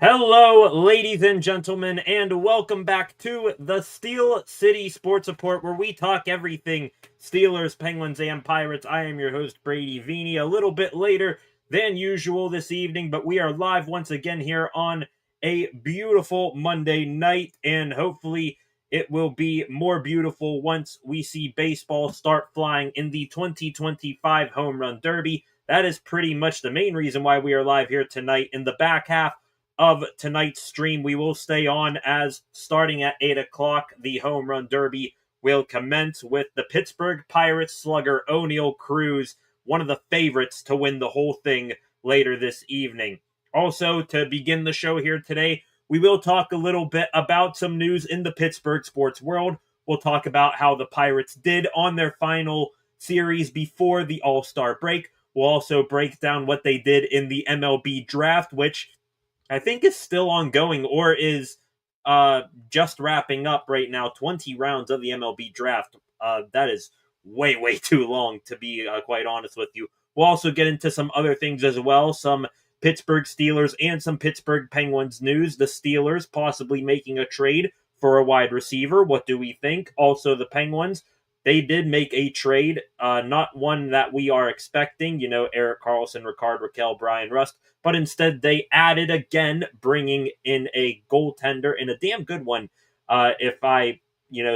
Hello, ladies and gentlemen, and welcome back to the Steel City Sports Report, where we talk everything Steelers, Penguins, and Pirates. I am your host, Brady Vini, a little bit later than usual this evening, but we are live once again here on a beautiful Monday night, and hopefully it will be more beautiful once we see baseball start flying in the 2025 Home Run Derby. That is pretty much the main reason why we are live here tonight. In the back half of tonight's stream, we will stay on as starting at 8 o'clock, the Home Run Derby will commence with the Pittsburgh Pirates slugger O'Neal Cruz, one of the favorites to win the whole thing later this evening. Also, to begin the show here today, we will talk a little bit about some news in the Pittsburgh sports world. We'll talk about how the Pirates did on their final series before the All-Star break. We'll also break down what they did in the MLB draft, which I think is still ongoing or is just wrapping up right now. 20 rounds of the MLB draft. That is way, way too long, to be quite honest with you. We'll also get into some other things as well, some Pittsburgh Steelers and some Pittsburgh Penguins news. The Steelers possibly making a trade for a wide receiver. What do we think? Also, the Penguins, they did make a trade, not one that we are expecting, Eric Carlson, Ricard Raquel, Brian Rust, but instead they added again, bringing in a goaltender, and a damn good one, if I,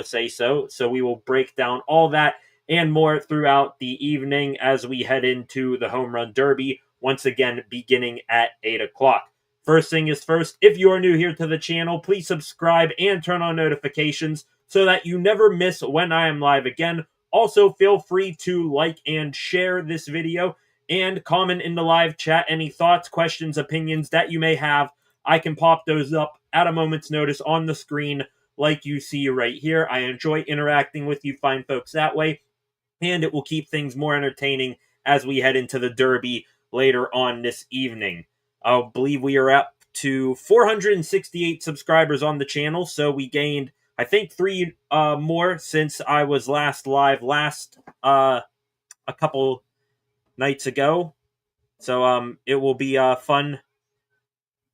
say so. So we will break down all that and more throughout the evening as we head into the Home Run Derby, once again beginning at 8 o'clock. First thing is first, if you are new here to the channel, please subscribe and turn on notifications so that you never miss when I am live again. Also, feel free to like and share this video and comment in the live chat any thoughts, questions, opinions that you may have. I can pop those up at a moment's notice on the screen like you see right here. I enjoy interacting with you fine folks that way, and it will keep things more entertaining as we head into the Derby later on this evening. I believe we are up to 468 subscribers on the channel, so we gained, I think, 3 more since I was last live a couple nights ago. So it will be fun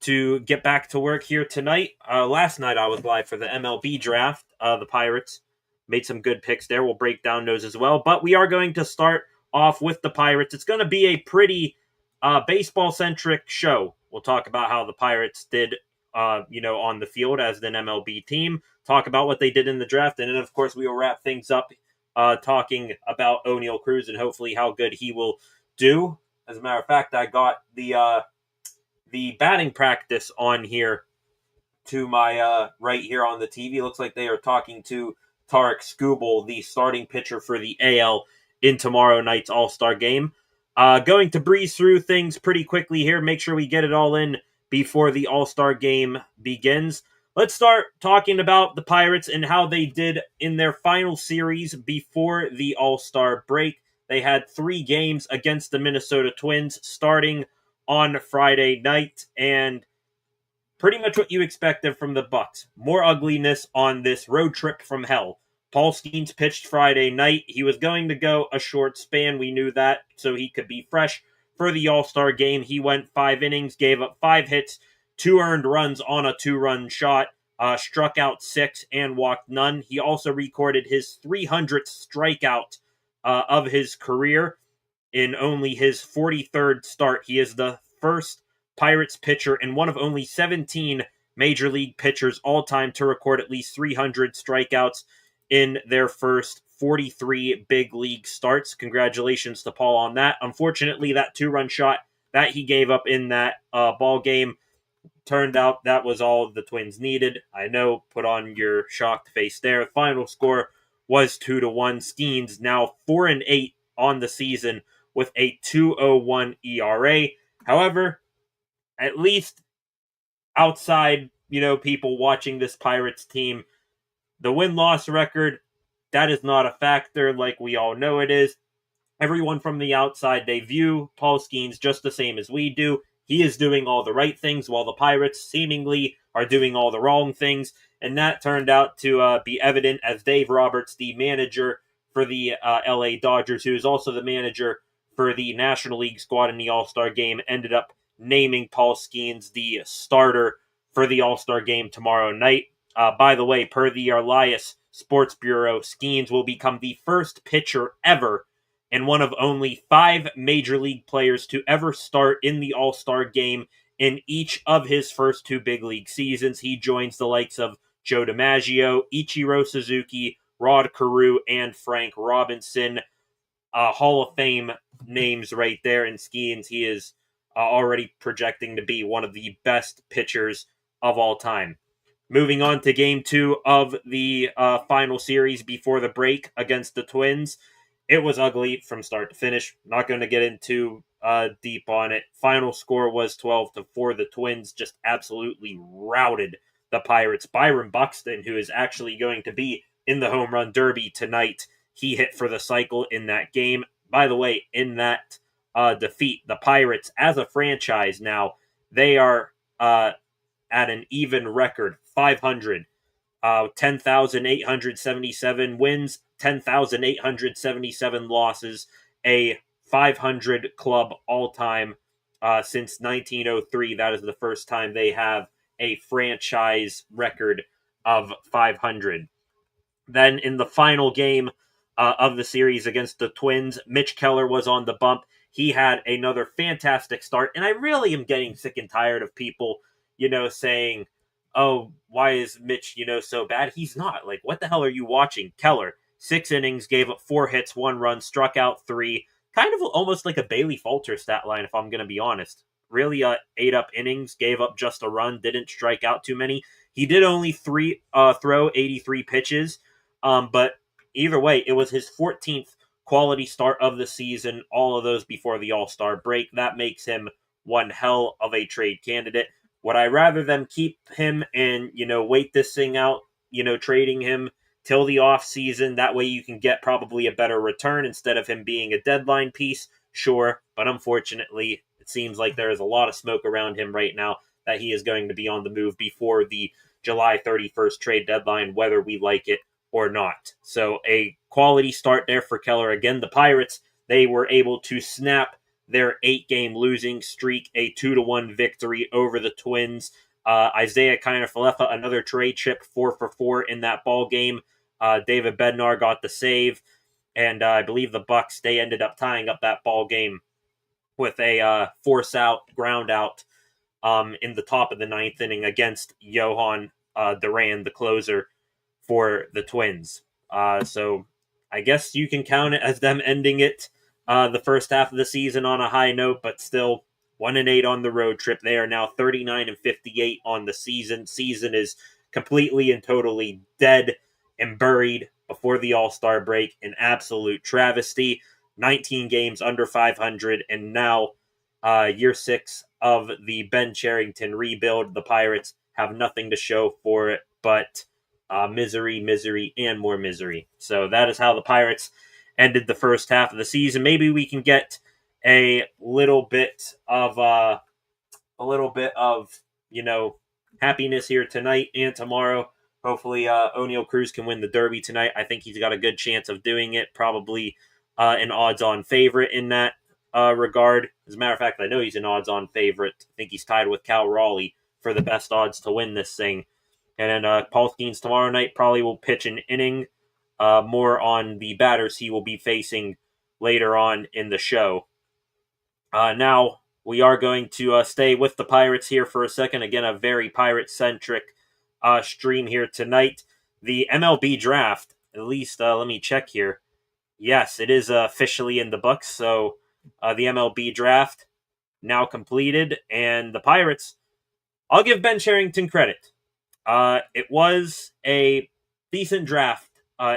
to get back to work here tonight. Last night I was live for the MLB draft. The Pirates made some good picks there. We'll break down those as well. But we are going to start off with the Pirates. It's going to be a pretty baseball-centric show. We'll talk about how the Pirates did, on the field as an MLB team. Talk about what they did in the draft. And then, of course, we will wrap things up talking about O'Neal Cruz and hopefully how good he will do. As a matter of fact, I got the batting practice on here to my right here on the TV. Looks like they are talking to Tarek Skubal, the starting pitcher for the AL in tomorrow night's All-Star game. Going to breeze through things pretty quickly here. Make sure we get it all in before the All-Star game begins. Let's start talking about the Pirates and how they did in their final series before the All-Star break. They had 3 games against the Minnesota Twins starting on Friday night, and pretty much what you expected from the Bucks. More ugliness on this road trip from hell. Paul Skeens pitched Friday night. He was going to go a short span. We knew that, so he could be fresh for the All-Star game. He went 5 innings, gave up 5 hits, 2 earned runs on a 2-run shot, struck out 6 and walked none. He also recorded his 300th strikeout of his career in only his 43rd start. He is the first Pirates pitcher and one of only 17 Major League pitchers all time to record at least 300 strikeouts in their first 43 big league starts. Congratulations to Paul on that. Unfortunately, that 2-run shot that he gave up in that ball game turned out that was all the Twins needed. I know, put on your shocked face there. The final score was 2-1. Skeens now 4-8 on the season with a 2.01 ERA. However, at least outside, people watching this Pirates team, the win-loss record, that is not a factor like we all know it is. Everyone from the outside, they view Paul Skeens just the same as we do. He is doing all the right things while the Pirates seemingly are doing all the wrong things. And that turned out to be evident as Dave Roberts, the manager for the LA Dodgers, who is also the manager for the National League squad in the All-Star game, ended up naming Paul Skeens the starter for the All-Star game tomorrow night. By the way, per the Elias Sports Bureau, Skeens will become the first pitcher ever and one of only 5 Major League players to ever start in the All-Star game in each of his first 2 big league seasons. He joins the likes of Joe DiMaggio, Ichiro Suzuki, Rod Carew, and Frank Robinson. Hall of Fame names right there in Skeens. He is already projecting to be one of the best pitchers of all time. Moving on to game 2 of the final series before the break against the Twins. It was ugly from start to finish. Not going to get into deep on it. Final score was 12-4. The Twins just absolutely routed the Pirates. Byron Buxton, who is actually going to be in the Home Run Derby tonight, he hit for the cycle in that game. By the way, in that defeat, the Pirates, as a franchise now, they are at an even record, 500. 10,877 wins, 10,877 losses, a 500 club all-time since 1903. That is the first time they have a franchise record of 500. Then in the final game of the series against the Twins, Mitch Keller was on the bump. He had another fantastic start, and I really am getting sick and tired of people, saying, oh, why is Mitch, so bad? He's not. Like, what the hell are you watching? Keller, 6 innings, gave up 4 hits, 1 run, struck out 3. Kind of almost like a Bailey Falter stat line, if I'm going to be honest. Really ate up innings, gave up just a run, didn't strike out too many. He did only throw 83 pitches, but either way, it was his 14th quality start of the season, all of those before the All-Star break. That makes him one hell of a trade candidate. Would I rather them keep him and, wait this thing out, trading him till the off season? That way you can get probably a better return instead of him being a deadline piece. Sure. But unfortunately, it seems like there is a lot of smoke around him right now that he is going to be on the move before the July 31st trade deadline, whether we like it or not. So a quality start there for Keller. Again, the Pirates, they were able to snap their 8-game losing streak, a 2-1 victory over the Twins. Isaiah Kiner-Falefa, another trade chip, 4 for 4 in that ball game. David Bednar got the save, and I believe the Bucks, they ended up tying up that ball game with a force out, ground out in the top of the 9th inning against Johan Duran, the closer for the Twins. So I guess you can count it as them ending it the first half of the season on a high note, but still 1-8 on the road trip. They are now 39-58 on the season. Season is completely and totally dead and buried before the All-Star break. An absolute travesty. 19 games under 500, and now year 6 of the Ben Cherington rebuild. The Pirates have nothing to show for it but misery, misery, and more misery. So that is how the Pirates ended the first half of the season. Maybe we can get a little bit of happiness here tonight and tomorrow. Hopefully O'Neal Cruz can win the Derby tonight. I think he's got a good chance of doing it. Probably an odds-on favorite in that regard. As a matter of fact, I know he's an odds-on favorite. I think he's tied with Cal Raleigh for the best odds to win this thing. And then Paul Skeens tomorrow night probably will pitch an inning. More on the batters he will be facing later on in the show. Now, we are going to stay with the Pirates here for a second. Again, a very Pirate-centric stream here tonight. The MLB draft, at least let me check here. Yes, it is officially in the books. So the MLB draft now completed. And the Pirates, I'll give Ben Cherington credit. It was a decent draft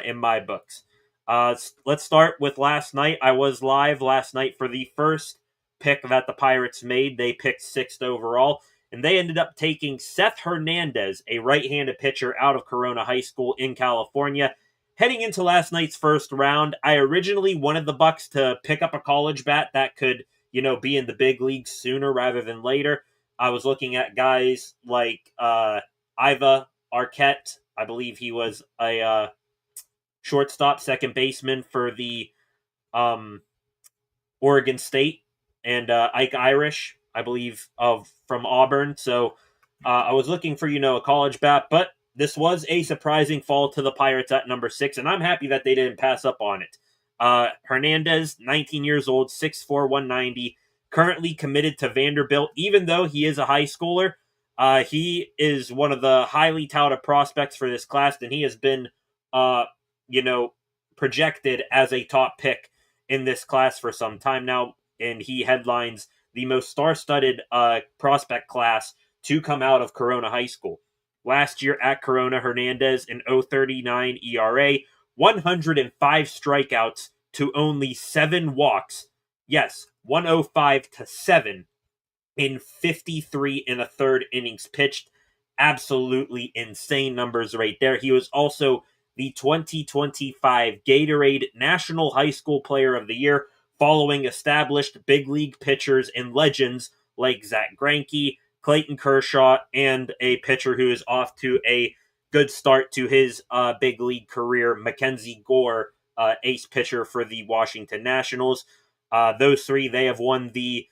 in my books. Let's start with last night. I was live last night for the first pick that the Pirates made. They picked 6th overall, and they ended up taking Seth Hernandez, a right-handed pitcher out of Corona High School in California. Heading into last night's first round, I originally wanted the Bucks to pick up a college bat that could, be in the big leagues sooner rather than later. I was looking at guys like Iva Arquette. I believe he was a shortstop, second baseman for the Oregon State, and Ike Irish. I believe, from Auburn. So I was looking for, a college bat, but this was a surprising fall to the Pirates at number 6, and I'm happy that they didn't pass up on it. Hernandez, 19 years old, 6'4", 190, currently committed to Vanderbilt. Even though he is a high schooler, he is one of the highly touted prospects for this class, and he has been, you know, projected as a top pick in this class for some time now, and he headlines the most star-studded prospect class to come out of Corona High School. Last year at Corona, Hernandez, an 0.39 ERA, 105 strikeouts to only 7 walks. Yes, 105 to 7 in 53 and a third innings pitched. Absolutely insane numbers right there. He was also the 2025 Gatorade National High School Player of the Year, following established big league pitchers and legends like Zach Greinke, Clayton Kershaw, and a pitcher who is off to a good start to his big league career, Mackenzie Gore, ace pitcher for the Washington Nationals. Those three, they have won the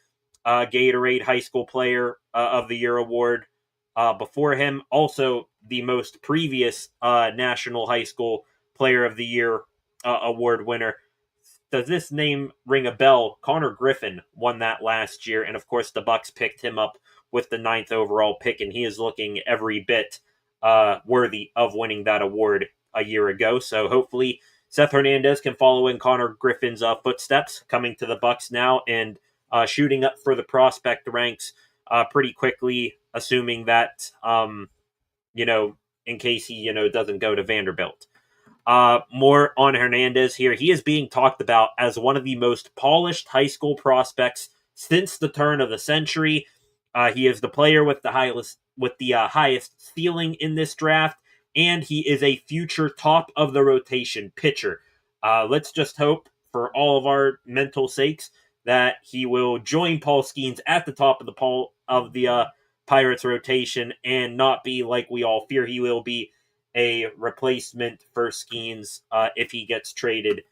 Gatorade High School Player of the Year award before him. Also, the most previous National High School Player of the Year award winner. Does this name ring a bell? Connor Griffin won that last year, and of course the Bucks picked him up with the 9th overall pick, and he is looking every bit worthy of winning that award a year ago. So hopefully Seth Hernandez can follow in Connor Griffin's footsteps, coming to the Bucks now and shooting up for the prospect ranks pretty quickly, assuming that in case he doesn't go to Vanderbilt. More on Hernandez here. He is being talked about as one of the most polished high school prospects since the turn of the century. He is the player with the highest ceiling in this draft, and he is a future top of the rotation pitcher. Let's just hope, for all of our mental sakes, that he will join Paul Skeens at the top of the Pirates rotation and not be, like we all fear he will be, a replacement for Skeens if he gets traded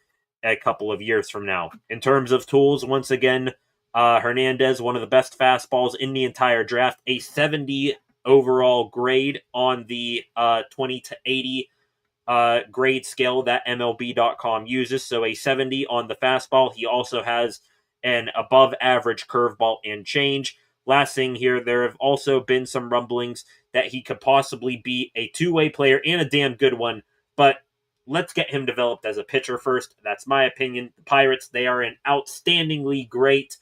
a couple of years from now. In terms of tools, once again, Hernandez, one of the best fastballs in the entire draft, a 70 overall grade on the 20 to 80 grade scale that MLB.com uses. So a 70 on the fastball. He also has an above average curveball and change. Last thing here, there have also been some rumblings that he could possibly be a two-way player and a damn good one, but let's get him developed as a pitcher first. That's my opinion. The Pirates, they are an outstandingly great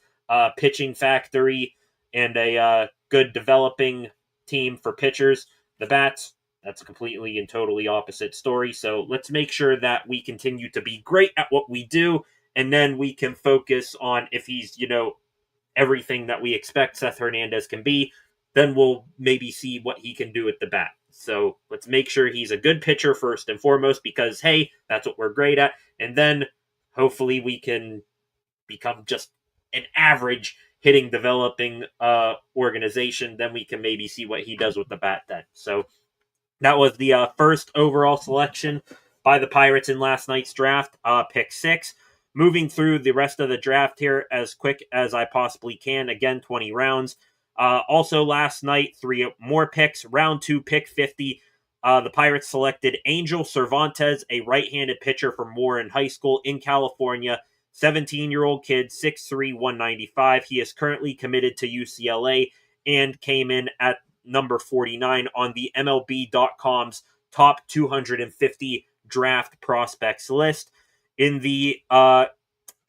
pitching factory and a good developing team for pitchers. The Bats, that's a completely and totally opposite story. So let's make sure that we continue to be great at what we do, and then we can focus on if he's, everything that we expect Seth Hernandez can be, then we'll maybe see what he can do at the bat. So let's make sure he's a good pitcher first and foremost, because, hey, that's what we're great at. And then hopefully we can become just an average hitting, developing organization. Then we can maybe see what he does with the bat then. So that was the first overall selection by the Pirates in last night's draft, pick 6. Moving through the rest of the draft here as quick as I possibly can. Again, 20 rounds. Also last night, 3 more picks. Round 2, pick 50. The Pirates selected Angel Cervantes, a right-handed pitcher from Warren High School in California. 17-year-old kid, 6'3", 195. He is currently committed to UCLA and came in at number 49 on the MLB.com's top 250 draft prospects list. In the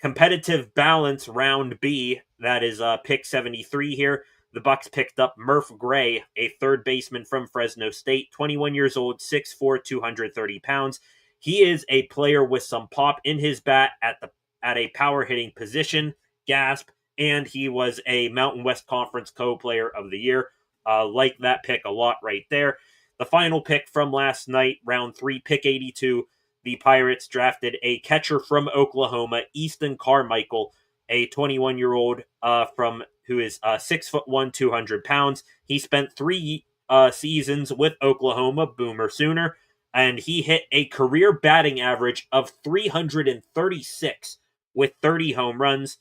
competitive balance round B, that is pick 73 here, the Bucks picked up Murph Gray, a third baseman from Fresno State, 21 years old, 6'4", 230 pounds. He is a player with some pop in his bat at a power hitting position, gasp, and he was a Mountain West Conference co-player of the year. Like that pick a lot right there. The final pick from last night, round 3, pick 82, the Pirates drafted a catcher from Oklahoma, Easton Carmichael, a 21-year-old who is 6'1", 200 pounds. He spent 3 seasons with Oklahoma, Boomer Sooner, and he hit a career batting average of 336 with 30 home runs.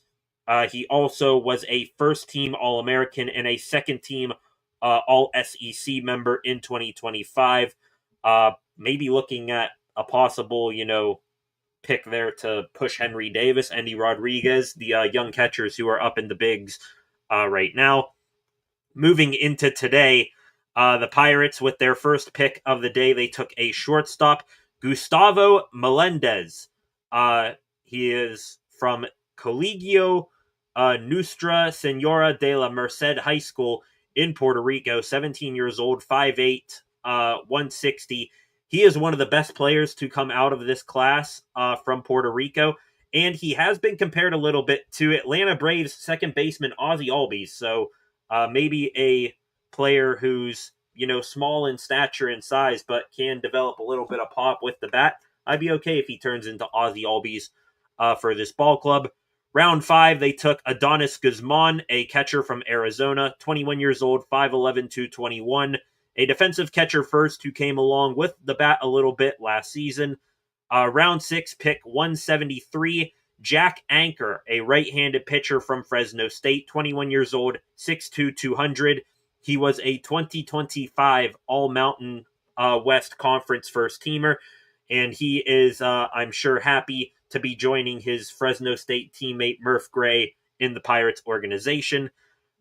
He also was a first-team All-American and a second-team All-SEC member in 2025. Maybe looking at a possible, pick there to push Henry Davis, Andy Rodriguez, the young catchers who are up in the bigs right now. Moving into today, the Pirates, with their first pick of the day, they took a shortstop, Gustavo Melendez. He is from Colegio Nuestra Senora de la Merced High School in Puerto Rico, 17 years old, 5'8", 160. He is one of the best players to come out of this class from Puerto Rico, and he has been compared a little bit to Atlanta Braves second baseman Ozzie Albies, so maybe a player who's, small in stature and size, but can develop a little bit of pop with the bat. I'd be okay if he turns into Ozzie Albies for this ball club. Round 5, they took Adonis Guzman, a catcher from Arizona, 21 years old, 5'11", 221, a defensive catcher first who came along with the bat a little bit last season. Round 6, pick 173, Jack Anchor, a right-handed pitcher from Fresno State, 21 years old, 6'2", 200. He was a 2025 All-Mountain West Conference first-teamer, and he is, I'm sure, happy to be joining his Fresno State teammate Murph Gray in the Pirates organization.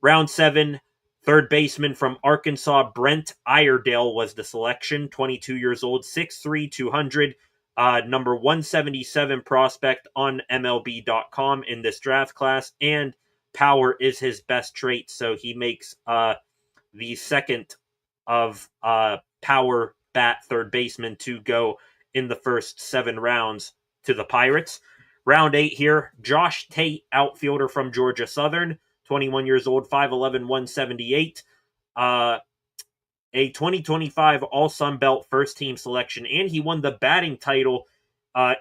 Round 7, third baseman from Arkansas, Brent Iredale was the selection, 22 years old, 6'3", 200. Number 177 prospect on MLB.com in this draft class, and power is his best trait, so he makes the second of power bat third baseman to go in the first 7 rounds to the Pirates. Round 8 here, Josh Tate, outfielder from Georgia Southern, 21 years old, 5'11", 178. A 2025 All-Sun Belt first-team selection, and he won the batting title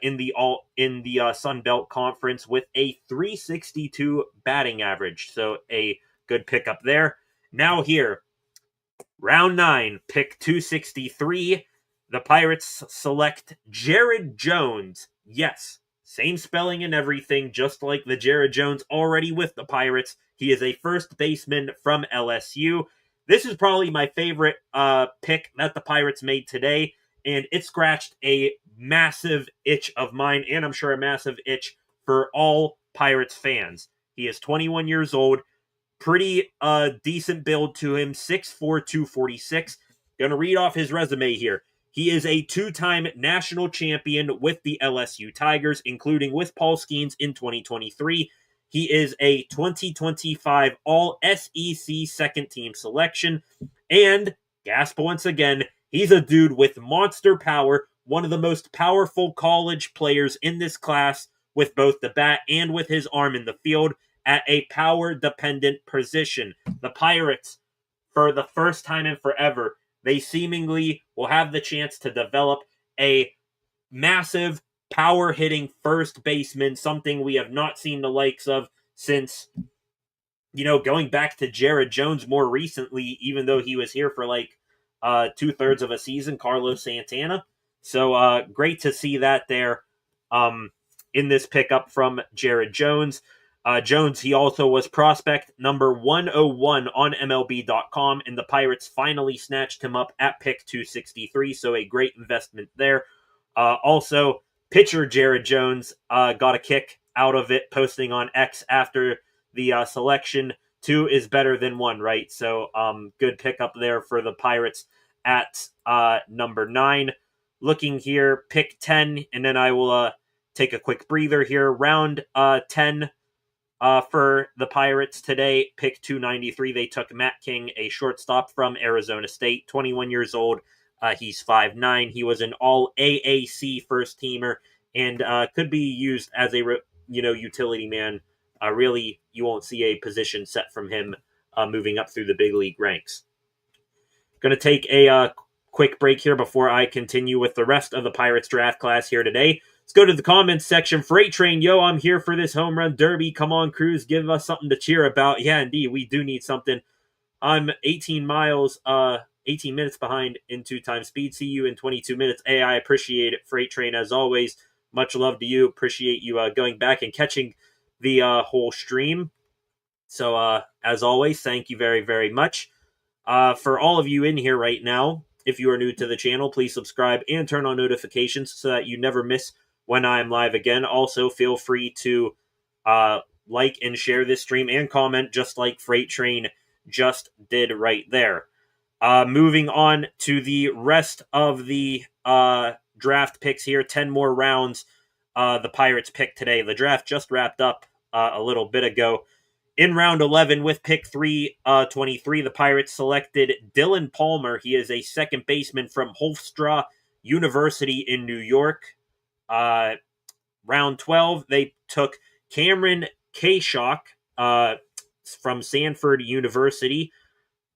in the Sun Belt Conference with a 362 batting average. So a good pickup there. Now here, round 9, pick 263. The Pirates select Jared Jones. Yes, same spelling and everything, just like the Jared Jones already with the Pirates. He is a first baseman from LSU. This is probably my favorite pick that the Pirates made today, and it scratched a massive itch of mine, and I'm sure a massive itch for all Pirates fans. He is 21 years old, pretty decent build to him, 6'4", 246. Gonna read off his resume here. He is a 2-time national champion with the LSU Tigers, including with Paul Skeens in 2023. He is a 2025 All-SEC second-team selection. And, gasp once again, he's a dude with monster power, one of the most powerful college players in this class, with both the bat and with his arm in the field at a power-dependent position. The Pirates, for the first time in forever, they seemingly will have the chance to develop a massive power-hitting first baseman, something we have not seen the likes of since, going back to Jared Jones more recently, even though he was here for like 2/3 of a season, Carlos Santana. So great to see that there in this pickup from Jared Jones. Jones, he also was prospect number 101 on MLB.com, and the Pirates finally snatched him up at pick 263, so a great investment there. Also, pitcher Jared Jones got a kick out of it, posting on X after the selection. 2 is better than 1, right? So good pickup there for the Pirates at number 9. Looking here, pick 10, and then I will take a quick breather here. Round 10 for the Pirates today, pick 293. They took Matt King, a shortstop from Arizona State, 21 years old. He's 5'9". He was an all-AAC first-teamer and could be used as a utility man. Really, you won't see a position set from him moving up through the big league ranks. Going to take a quick break here before I continue with the rest of the Pirates draft class here today. Let's go to the comments section. Freight Train, yo, I'm here for this home run derby. Come on, Cruz, give us something to cheer about. Yeah, indeed, we do need something. I'm 18 minutes behind in 2-time speed. See you in 22 minutes. Hey, I appreciate it, Freight Train, as always. Much love to you. Appreciate you going back and catching the whole stream. So, as always, thank you very, very much. For all of you in here right now, if you are new to the channel, please subscribe and turn on notifications so that you never miss when I'm live again. Also, feel free to like and share this stream and comment just like Freight Train just did right there. Moving on to the rest of the draft picks here, 10 more rounds the Pirates picked today. The draft just wrapped up a little bit ago. In round 11, with pick 323, the Pirates selected Dylan Palmer. He is a second baseman from Hofstra University in New York. Round 12, they took Cameron Kashock from Sanford University.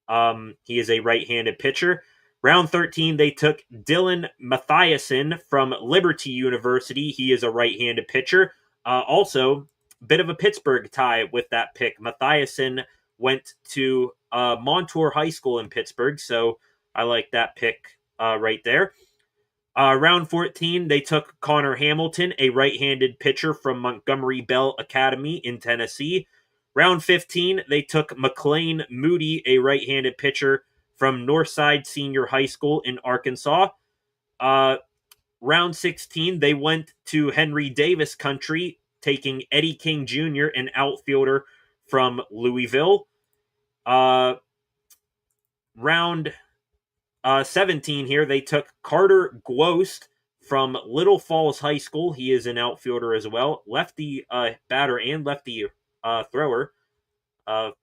He is a right-handed pitcher. Round 13, they took Dylan Mathiasen from Liberty University. He is a right-handed pitcher. Also, bit of a Pittsburgh tie with that pick. Mathiasen went to Montour High School in Pittsburgh, so I like that pick right there. Round 14, they took Connor Hamilton, a right-handed pitcher from Montgomery Bell Academy in Tennessee. Round 15, they took McLean Moody, a right-handed pitcher from Northside Senior High School in Arkansas. Round 16, they went to Henry Davis country, taking Eddie King Jr., an outfielder from Louisville. Round 17 here, they took Carter Gwost from Little Falls High School. He is an outfielder as well. Lefty batter and lefty thrower.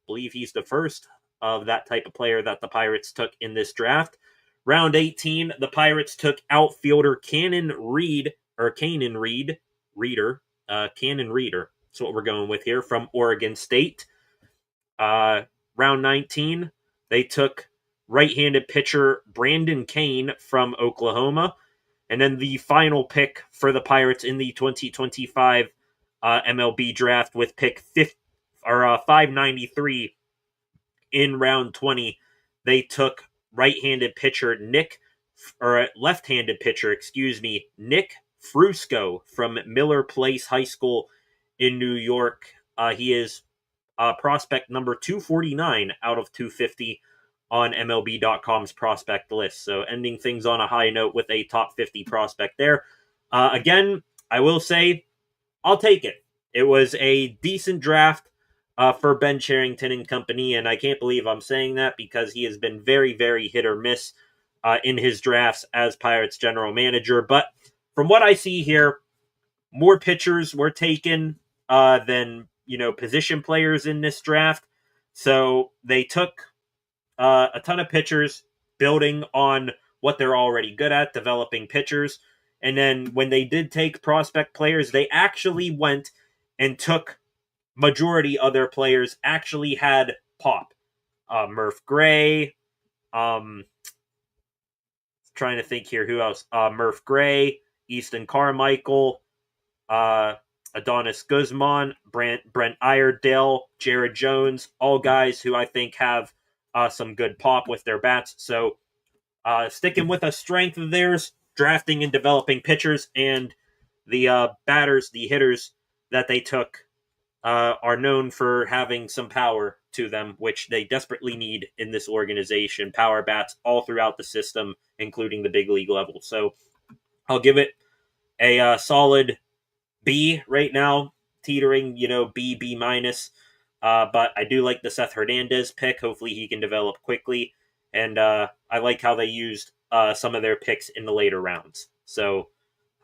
Believe he's the first of that type of player that the Pirates took in this draft. Round 18, the Pirates took outfielder Cannon Reeder. Cannon Reeder. That's what we're going with here, from Oregon State. Round 19, they took right-handed pitcher Brandon Kane from Oklahoma. And then the final pick for the Pirates in the 2025 MLB draft with pick 593 in round 20, they took left-handed pitcher Nick Frusco from Miller Place High School in New York. He is prospect number 249 out of 250 on MLB.com's prospect list. So ending things on a high note with a top 50 prospect there. Again, I will say, I'll take it. It was a decent draft for Ben Cherington and company, and I can't believe I'm saying that because he has been very, very hit or miss in his drafts as Pirates general manager. But from what I see here, more pitchers were taken than position players in this draft. So they took a ton of pitchers, building on what they're already good at, developing pitchers. And then when they did take prospect players, they actually went and took majority of their players actually had pop. Murph Gray, trying to think here, who else? Murph Gray, Easton Carmichael, Adonis Guzman, Brent Iredale, Jared Jones, all guys who I think have some good pop with their bats. So sticking with a strength of theirs, drafting and developing pitchers, and the batters, the hitters that they took are known for having some power to them, which they desperately need in this organization. Power bats all throughout the system, including the big league level. So I'll give it a solid B right now, teetering, B minus. But I do like the Seth Hernandez pick. Hopefully he can develop quickly. And I like how they used some of their picks in the later rounds. So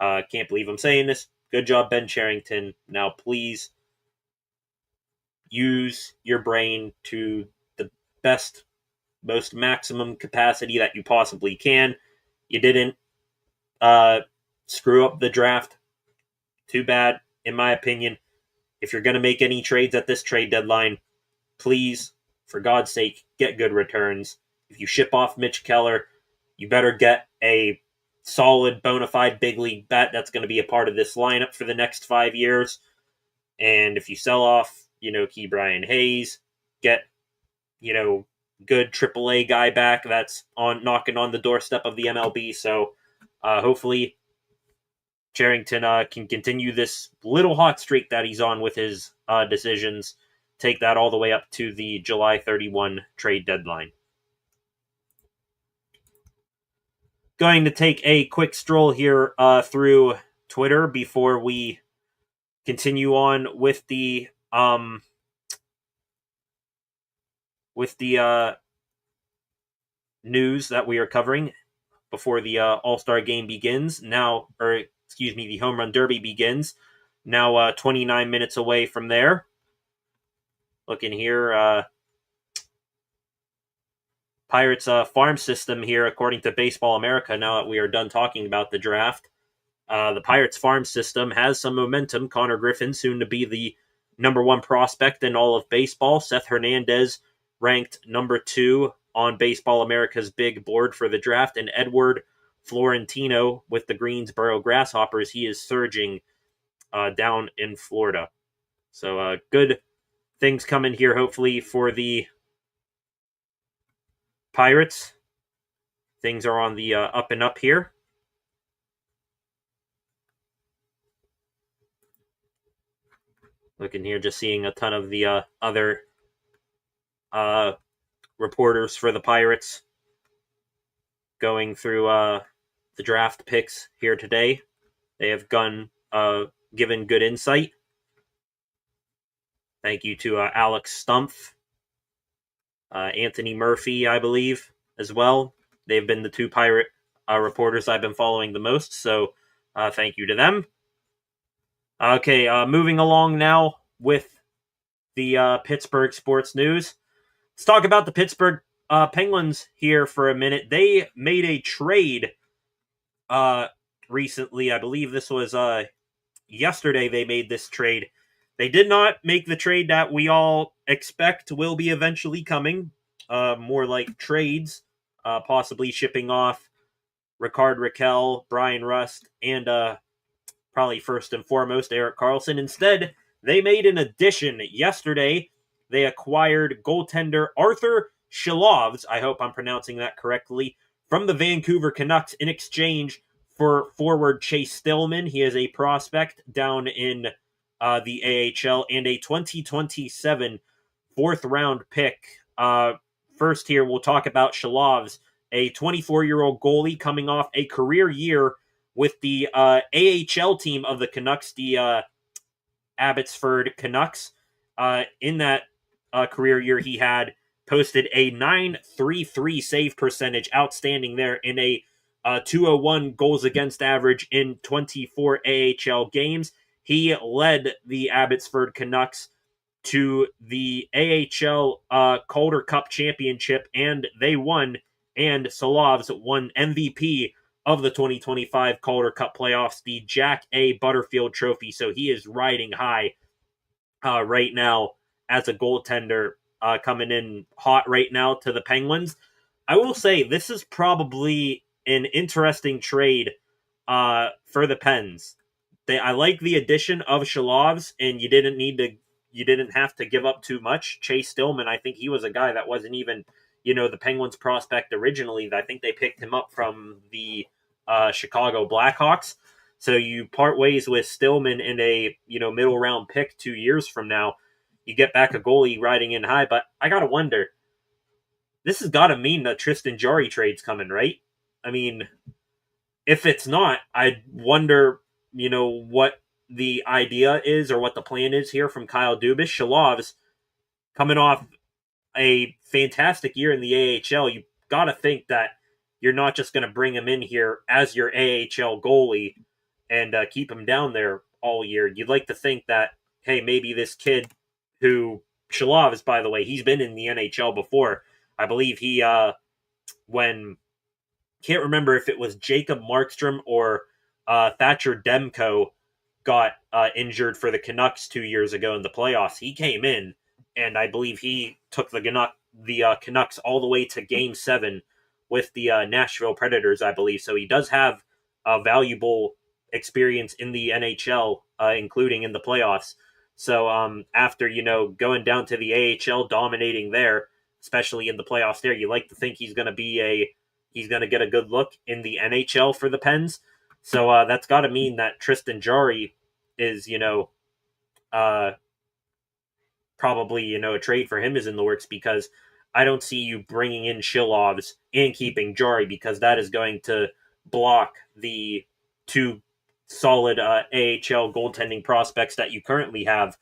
can't believe I'm saying this. Good job, Ben Cherington. Now, please use your brain to the best, most maximum capacity that you possibly can. You didn't screw up the draft. Too bad, in my opinion. If you're going to make any trades at this trade deadline, please, for God's sake, get good returns. If you ship off Mitch Keller, you better get a solid, bona fide big league bat that's going to be a part of this lineup for the next 5 years. And if you sell off, Key Brian Hayes, get, good AAA guy back that's knocking on the doorstep of the MLB. So hopefully Charrington can continue this little hot streak that he's on with his decisions, take that all the way up to the July 31 trade deadline. Going to take a quick stroll here through Twitter before we continue on with the news that we are covering before the All-Star game begins. The Home Run Derby begins. Now 29 minutes away from there. Looking here, Pirates farm system here, according to Baseball America, now that we are done talking about the draft. The Pirates farm system has some momentum. Connor Griffin, soon to be the number one prospect in all of baseball. Seth Hernandez, ranked number 2 on Baseball America's big board for the draft. And Edward Florentino with the Greensboro Grasshoppers. He is surging down in Florida. So good things coming here, hopefully, for the Pirates. Things are on the up and up here. Looking here, just seeing a ton of the other reporters for the Pirates going through the draft picks here today. They have given good insight. Thank you to Alex Stumpf, Anthony Murphy, I believe, as well. They've been the two Pirate reporters I've been following the most, so thank you to them. Okay, moving along now with the Pittsburgh sports news. Let's talk about the Pittsburgh Penguins here for a minute. They made a trade recently. I believe this was yesterday they made this trade. They did not make the trade that we all expect will be eventually coming. More like trades, possibly shipping off Rickard Rakell, Brian Rust, and probably first and foremost Erik Karlsson. Instead, they made an addition yesterday. They acquired goaltender Arthur Shilovs, I hope I'm pronouncing that correctly, from the Vancouver Canucks in exchange for forward Chase Stillman. He is a prospect down in the AHL, and a 2027 fourth-round pick. First here, we'll talk about Shilovs, a 24-year-old goalie coming off a career year with the AHL team of the Canucks, the Abbotsford Canucks. In that career year, he had posted a .933 save percentage, outstanding there, in a 201 goals against average in 24 AHL games. He led the Abbotsford Canucks to the AHL Calder Cup Championship, and they won, and Shilovs won MVP of the 2025 Calder Cup playoffs, the Jack A. Butterfield Trophy. So he is riding high right now as a goaltender, coming in hot right now to the Penguins. I will say this is probably an interesting trade for the Pens. I like the addition of Shilovs, and you didn't have to give up too much. Chase Stillman, I think he was a guy that wasn't even, the Penguins prospect originally. I think they picked him up from the Chicago Blackhawks. So you part ways with Stillman in a, middle round pick 2 years from now. You get back a goalie riding in high, but I gotta wonder, this has got to mean that Tristan Jarry trade's coming, right? I mean, if it's not, I wonder, what the idea is or what the plan is here from Kyle Dubas. Shilovs, coming off a fantastic year in the AHL, you got to think that you're not just going to bring him in here as your AHL goalie and keep him down there all year. You'd like to think that, hey, maybe this kid who, Shilovs, by the way, he's been in the NHL before. I believe he, can't remember if it was Jacob Markstrom or Thatcher Demko got injured for the Canucks 2 years ago in the playoffs. He came in, and I believe he took the Canucks all the way to Game 7 with the Nashville Predators, I believe. So he does have a valuable experience in the NHL, including in the playoffs. So after, going down to the AHL, dominating there, especially in the playoffs there, you like to think he's going to get a good look in the NHL for the Pens. So that's got to mean that Tristan Jarry is, probably, a trade for him is in the works, because I don't see you bringing in Shilovs and keeping Jarry, because that is going to block the two solid AHL goaltending prospects that you currently have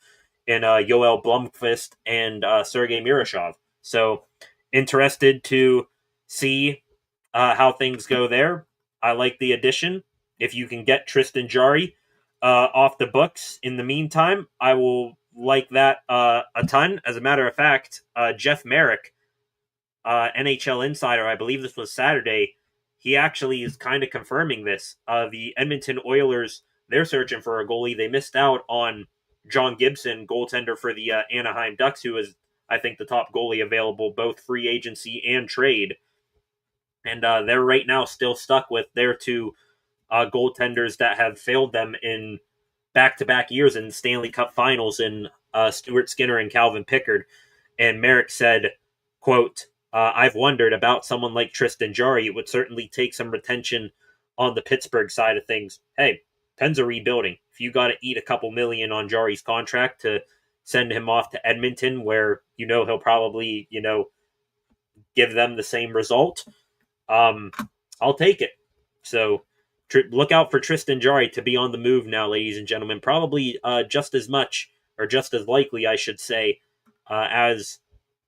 in Yoel Blomqvist and Sergei Miroshov. So interested to see how things go there. I like the addition. If you can get Tristan Jarry off the books in the meantime, I will like that a ton. As a matter of fact, Jeff Merrick, NHL Insider, I believe this was Saturday, he actually is kind of confirming this. The Edmonton Oilers, they're searching for a goalie. They missed out on John Gibson, goaltender for the Anaheim Ducks, who is, I think, the top goalie available, both free agency and trade. And they're right now still stuck with their two goaltenders that have failed them in back-to-back years in Stanley Cup Finals, in Stuart Skinner and Calvin Pickard. And Merrick said, quote, I've wondered about someone like Tristan Jarry. It would certainly take some retention on the Pittsburgh side of things. Hey, Pens are rebuilding. If you got to eat a couple million on Jarry's contract to send him off to Edmonton, where he'll probably give them the same result, I'll take it. So look out for Tristan Jarry to be on the move now, ladies and gentlemen. Probably just as much, or just as likely, I should say, as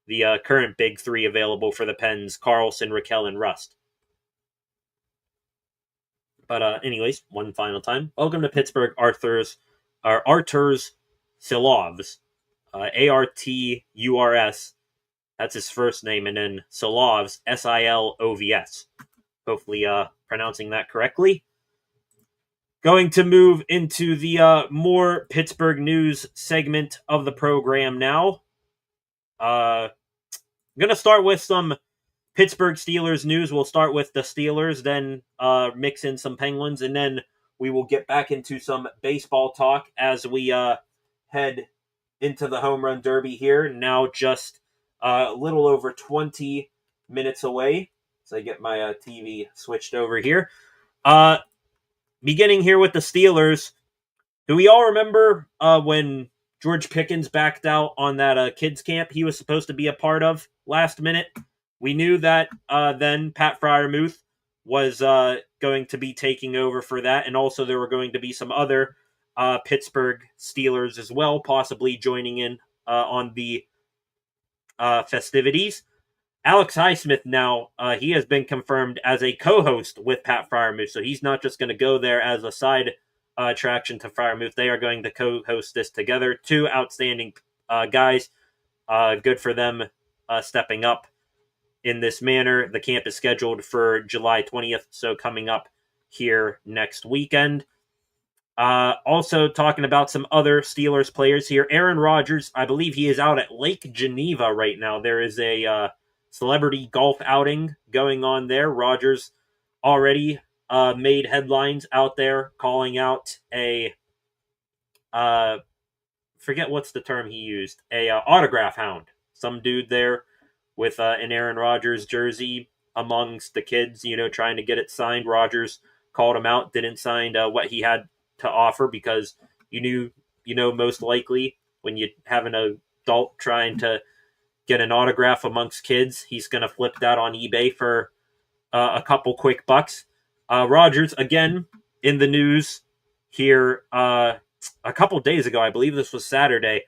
the current big three available for the Pens: Carlson, Raquel, and Rust. But anyways, one final time. Welcome to Pittsburgh, Arturs Silovs. Arturs. That's his first name, and then Silovs, Silovs. Hopefully pronouncing that correctly. Going to move into the more Pittsburgh news segment of the program now. I'm going to start with some Pittsburgh Steelers news. We'll start with the Steelers, then mix in some Penguins, and then we will get back into some baseball talk as we head into the Home Run Derby here. Now just a little over 20 minutes away. So I get my TV switched over here. Beginning here with the Steelers. Do we all remember when George Pickens backed out on that kids camp he was supposed to be a part of last minute? We knew that then Pat Freiermuth was going to be taking over for that, and also there were going to be some other Pittsburgh Steelers as well, possibly joining in on the festivities. Alex Highsmith now, he has been confirmed as a co-host with Pat Freiermuth, so he's not just going to go there as a side attraction to Freiermuth. They are going to co-host this together. Two outstanding guys. Good for them stepping up in this manner. The camp is scheduled for July 20th, so coming up here next weekend. Also talking about some other Steelers players here. Aaron Rodgers, I believe he is out at Lake Geneva right now. There is a celebrity golf outing going on there. Rodgers already made headlines out there calling out a forget what's the term he used, a autograph hound. Some dude there with an Aaron Rodgers jersey amongst the kids, trying to get it signed. Rodgers called him out, didn't sign what he had to offer, because you knew, most likely when you have an adult trying to get an autograph amongst kids, he's going to flip that on eBay for a couple quick bucks. Rodgers, again, in the news here a couple days ago, I believe this was Saturday.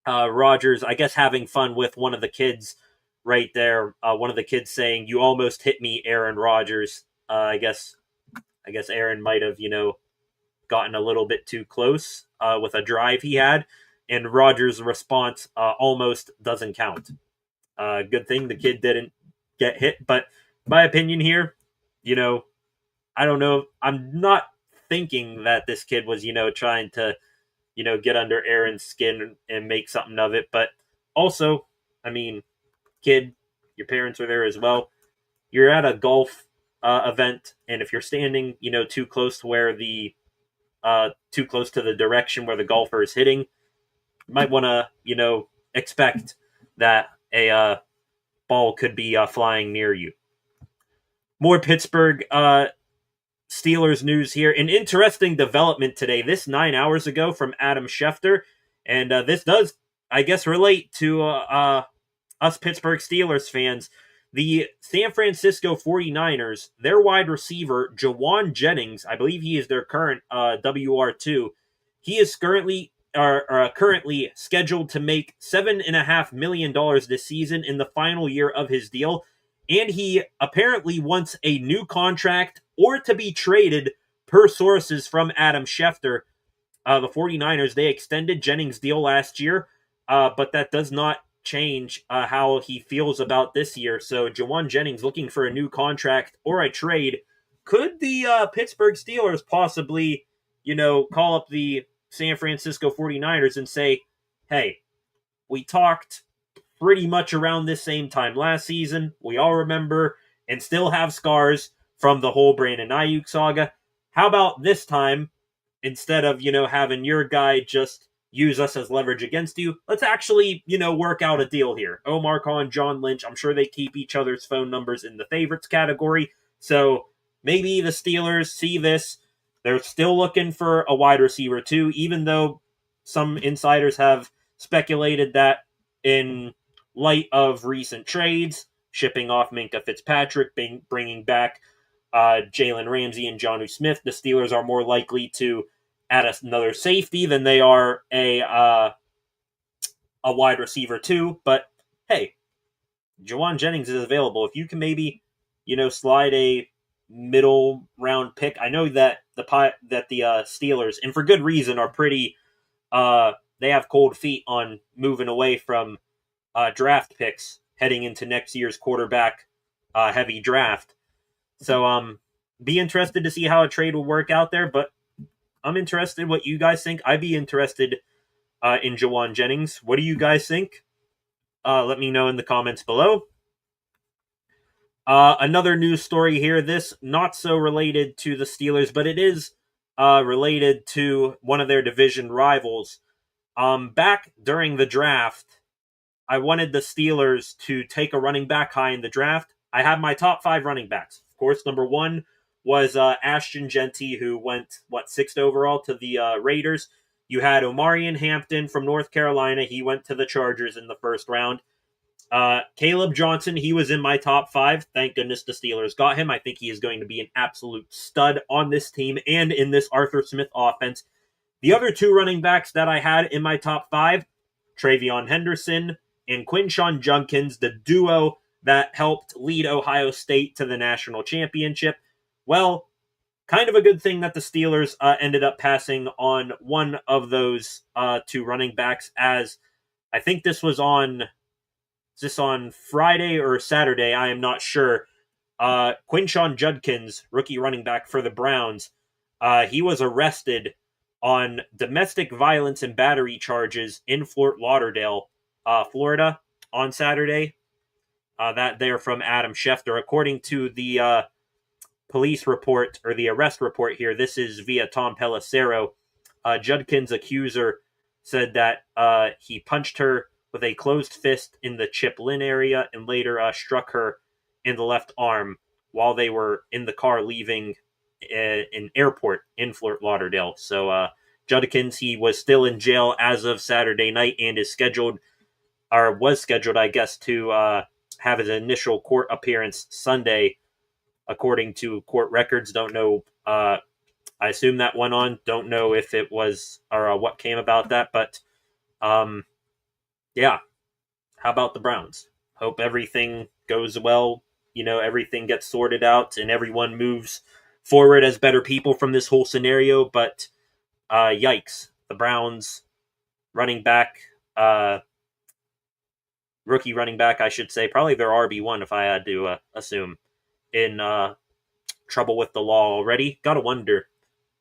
Rodgers, I guess, having fun with one of the kids right there. One of the kids saying, "You almost hit me, Aaron Rodgers." I guess Aaron might have, gotten a little bit too close with a drive he had. And Rodgers' response, almost doesn't count. Good thing the kid didn't get hit. But my opinion here, I don't know. I'm not thinking that this kid was, trying to, get under Aaron's skin and make something of it. But also, I mean, kid, your parents are there as well. You're at a golf event, and if you're standing, too close to where too close to the direction where the golfer is hitting, you might want to, expect that a ball could be flying near you. More Pittsburgh Steelers news here. An interesting development today, this 9 hours ago from Adam Schefter. And this does, I guess, relate to us Pittsburgh Steelers fans. The San Francisco 49ers, their wide receiver, Jawan Jennings, I believe he is their current WR2. He is currently scheduled to make $7.5 million this season in the final year of his deal. And he apparently wants a new contract or to be traded per sources from Adam Schefter. The 49ers, they extended Jennings' deal last year, but that does not change how he feels about this year. So Jawan Jennings looking for a new contract or a trade. Could the Pittsburgh Steelers possibly, call up the San Francisco 49ers and say, hey, we talked pretty much around this same time last season. We all remember and still have scars from the whole Brandon Ayuk saga. How about this time, instead of, having your guy just use us as leverage against you, let's actually, work out a deal here. Omar Khan, John Lynch, I'm sure they keep each other's phone numbers in the favorites category. So maybe the Steelers see this. They're still looking for a wide receiver too, even though some insiders have speculated that in light of recent trades, shipping off Minkah Fitzpatrick, bringing back Jalen Ramsey and Jonnu Smith, the Steelers are more likely to add another safety than they are a wide receiver too. But hey, Jawan Jennings is available. If you can maybe, slide a middle round pick. I know that the Steelers, and for good reason, are pretty. They have cold feet on moving away from draft picks heading into next year's quarterback heavy draft. So be interested to see how a trade will work out there. But I'm interested what you guys think. I'd be interested in Jawan Jennings. What do you guys think? Let me know in the comments below. Another news story here. This not so related to the Steelers, but it is related to one of their division rivals. Back during the draft, I wanted the Steelers to take a running back high in the draft. I had my top 5 running backs. Of course, number 1 was Ashton Genty, who went, 6th overall to the Raiders. You had Omarion Hampton from North Carolina. He went to the Chargers in the first round. Caleb Johnson, he was in my top 5. Thank goodness the Steelers got him. I think he is going to be an absolute stud on this team and in this Arthur Smith offense. The other 2 running backs that I had in my top 5, Travion Henderson and Quinshon Judkins, the duo that helped lead Ohio State to the national championship. Well, kind of a good thing that the Steelers ended up passing on one of those 2 running backs, as I think this was on Friday or Saturday, I am not sure. Quinshon Judkins, rookie running back for the Browns, he was arrested on domestic violence and battery charges in Fort Lauderdale, Florida, on Saturday. That there from Adam Schefter. According to the police report, or the arrest report here, this is via Tom Pelissero. Judkins' accuser said that he punched her with a closed fist in the Chip Lynn area and later struck her in the left arm while they were in the car leaving an airport in Fort Lauderdale. So Judkins, he was still in jail as of Saturday night and was scheduled, I guess, to have his initial court appearance Sunday, according to court records. Don't know. I assume that went on. Don't know if it was or what came about that, but yeah. How about the Browns? Hope everything goes well. Everything gets sorted out and everyone moves forward as better people from this whole scenario. But yikes, the Browns running back, rookie running back, I should say, probably their RB1 if I had to assume, in trouble with the law already. Gotta wonder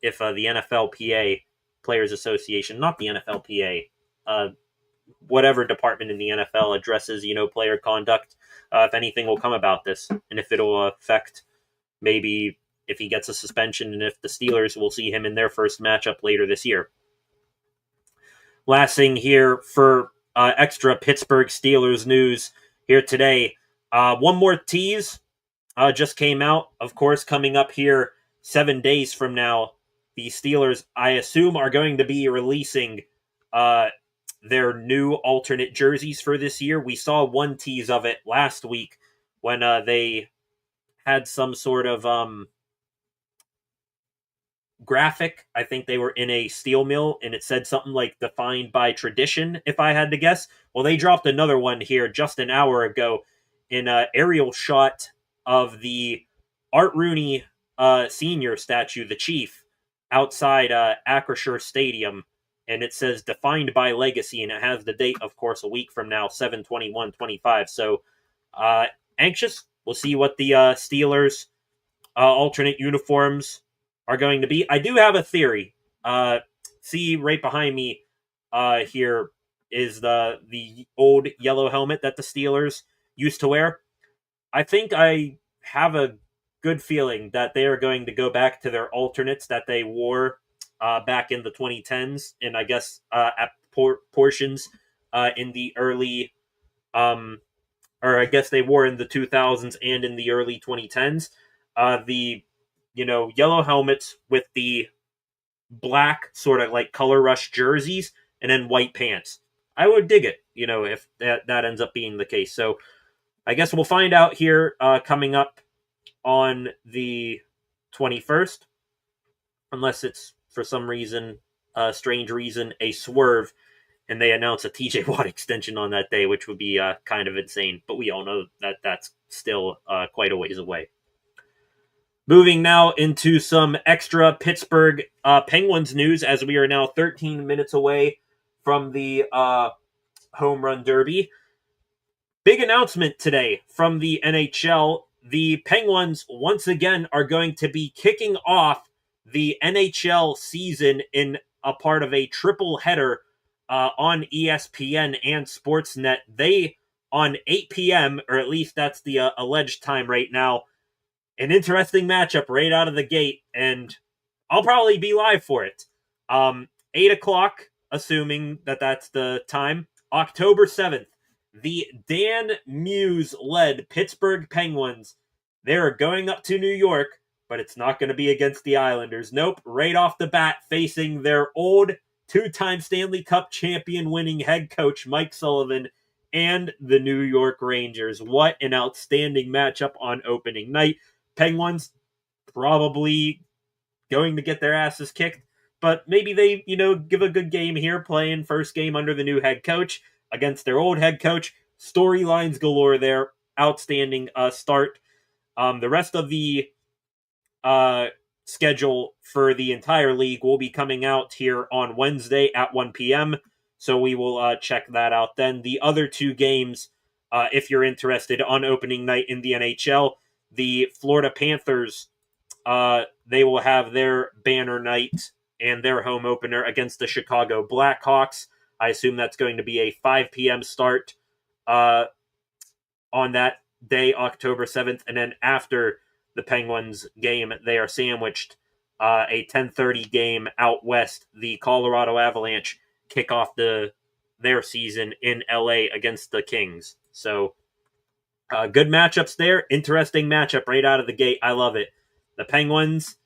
if the NFLPA, Players Association, not the NFLPA, whatever department in the NFL addresses, player conduct, if anything will come about this, and if it'll affect maybe if he gets a suspension, and if the Steelers will see him in their first matchup later this year. Last thing here for extra Pittsburgh Steelers news here today. One more tease just came out, of course, coming up here 7 days from now, the Steelers, I assume, are going to be releasing their new alternate jerseys for this year. We saw one tease of it last week when they had some sort of graphic. I think they were in a steel mill and it said something like defined by tradition, if I had to guess. Well, they dropped another one here just an hour ago in an aerial shot of the Art Rooney senior statue, the Chief, outside Acrisure Stadium. And it says defined by legacy, and it has the date, of course, a week from now, 7/21/25. So anxious. We'll see what the Steelers alternate uniforms are going to be. I do have a theory. See right behind me here is the old yellow helmet that the Steelers used to wear. I think I have a good feeling that they are going to go back to their alternates that they wore back in the 2010s, and I guess at portions in the early, or I guess they wore in the 2000s and in the early 2010s. The yellow helmets with the black sort of like color rush jerseys and then white pants. I would dig it, if that ends up being the case. So I guess we'll find out here coming up on the 21st, unless it's for some reason, strange reason, a swerve, and they announce a TJ Watt extension on that day, which would be kind of insane. But we all know that that's still quite a ways away. Moving now into some extra Pittsburgh Penguins news, as we are now 13 minutes away from the home run derby. Big announcement today from the NHL. The Penguins, once again, are going to be kicking off the NHL season in a part of a triple header on ESPN and Sportsnet. They, on 8 p.m., or at least that's the alleged time right now, an interesting matchup right out of the gate, and I'll probably be live for it. 8 o'clock, assuming that that's the time, October 7th, the Dan Muse-led Pittsburgh Penguins, they're going up to New York, but it's not going to be against the Islanders. Nope, right off the bat, facing their old two-time Stanley Cup champion winning head coach, Mike Sullivan, and the New York Rangers. What an outstanding matchup on opening night. Penguins probably going to get their asses kicked, but maybe they, give a good game here, playing first game under the new head coach against their old head coach. Storylines galore there. Outstanding start. The rest of the schedule for the entire league will be coming out here on Wednesday at 1 p.m., so we will check that out then. The other two games, if you're interested, on opening night in the NHL, the Florida Panthers, they will have their banner night and their home opener against the Chicago Blackhawks. I assume that's going to be a 5 p.m. start on that day, October 7th. And then after the Penguins game, they are sandwiched a 10:30 game out west. The Colorado Avalanche kick off their season in LA against the Kings. So good matchups there. Interesting matchup right out of the gate. I love it. The Penguins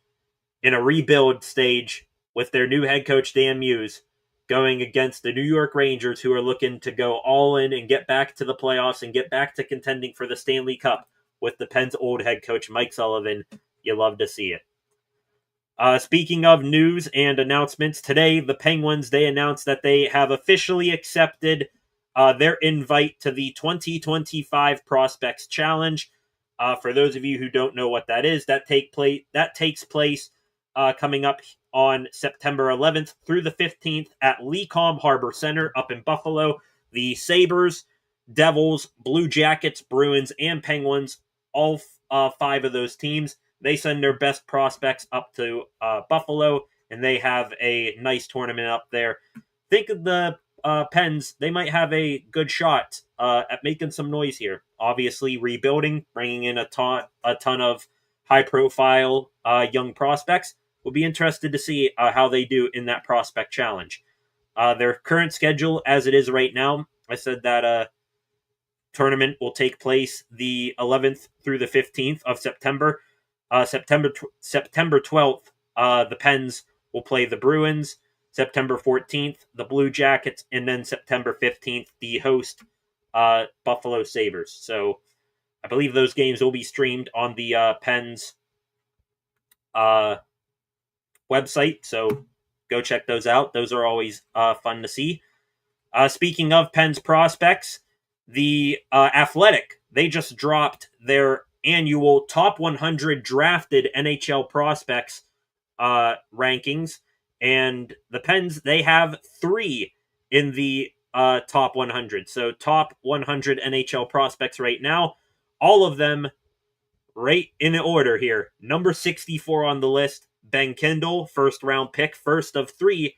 in a rebuild stage with their new head coach, Dan Muse, going against the New York Rangers, who are looking to go all in and get back to the playoffs and get back to contending for the Stanley Cup with the Pens' old head coach, Mike Sullivan. You love to see it. Speaking of news and announcements, today the Penguins, they announced that they have officially accepted their invite to the 2025 Prospects Challenge. For those of you who don't know what that is, that takes place coming up on September 11th through the 15th at Lecom Harbor Center up in Buffalo. The Sabres, Devils, Blue Jackets, Bruins, and Penguins, all 5 of those teams, they send their best prospects up to Buffalo, and they have a nice tournament up there. Think of the Pens, they might have a good shot at making some noise here. Obviously, rebuilding, bringing in a ton of high-profile young prospects. We'll be interested to see how they do in that prospect challenge. Their current schedule, as it is right now, I said that tournament will take place the 11th through the 15th of September. September 12th, the Pens will play the Bruins. September 14th, the Blue Jackets, and then September 15th, the host Buffalo Sabres. So I believe those games will be streamed on the Pens website. So go check those out. Those are always fun to see. Speaking of Pens prospects, the Athletic, they just dropped their annual top 100 drafted NHL prospects rankings, and the Pens, they have 3 in the top 100. So top 100 NHL prospects right now, all of them right in order here. Number 64 on the list, Ben Kindle, first round pick, first of 3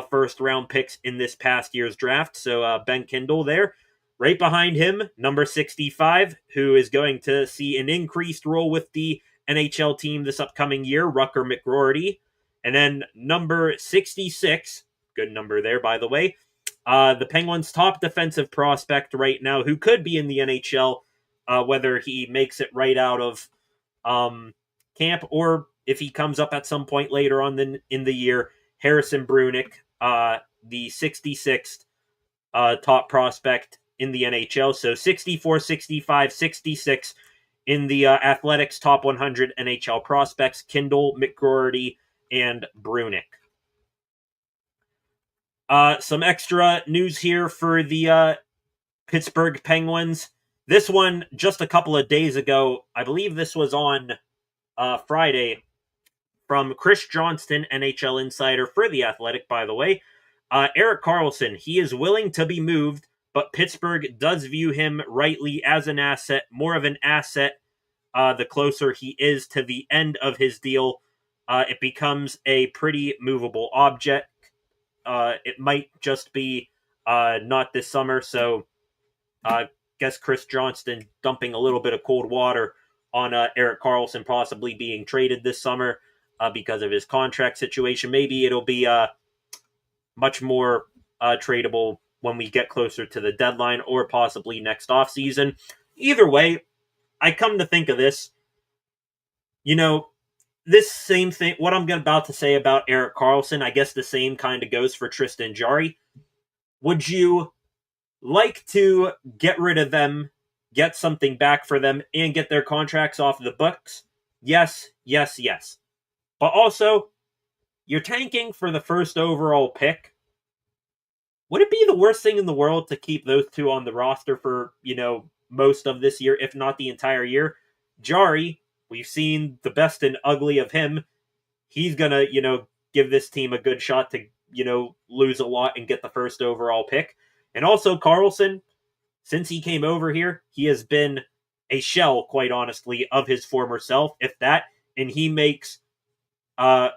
first round picks in this past year's draft. So Ben Kindle there. Right behind him, number 65, who is going to see an increased role with the NHL team this upcoming year, Rucker McGroarty. And then number 66, good number there, by the way, the Penguins' top defensive prospect right now, who could be in the NHL, whether he makes it right out of camp or if he comes up at some point later on in the year, Harrison Brunick, the 66th top prospect in the NHL. So 64, 65, 66 in the Athletics top 100 NHL prospects, Kindle, McGroarty, and Brunick. Some extra news here for the Pittsburgh Penguins. This one just a couple of days ago, I believe this was on Friday, from Chris Johnston, NHL insider for The Athletic, by the way. Erik Karlsson, he is willing to be moved, but Pittsburgh does view him rightly as an asset, more of an asset the closer he is to the end of his deal. It becomes a pretty movable object. It might just be not this summer, so I guess Chris Johnston dumping a little bit of cold water on Erik Karlsson possibly being traded this summer because of his contract situation. Maybe it'll be much more tradable when we get closer to the deadline or possibly next offseason. Either way, I come to think of this, this same thing, what I'm about to say about Erik Karlsson, I guess the same kind of goes for Tristan Jarry. Would you like to get rid of them, get something back for them, and get their contracts off the books? Yes, yes, yes. But also, you're tanking for the first overall pick. Would it be the worst thing in the world to keep those two on the roster for, most of this year, if not the entire year? Jarry, we've seen the best and ugly of him. He's going to, give this team a good shot to, lose a lot and get the first overall pick. And also Karlsson, since he came over here, he has been a shell, quite honestly, of his former self, if that. And he makes, on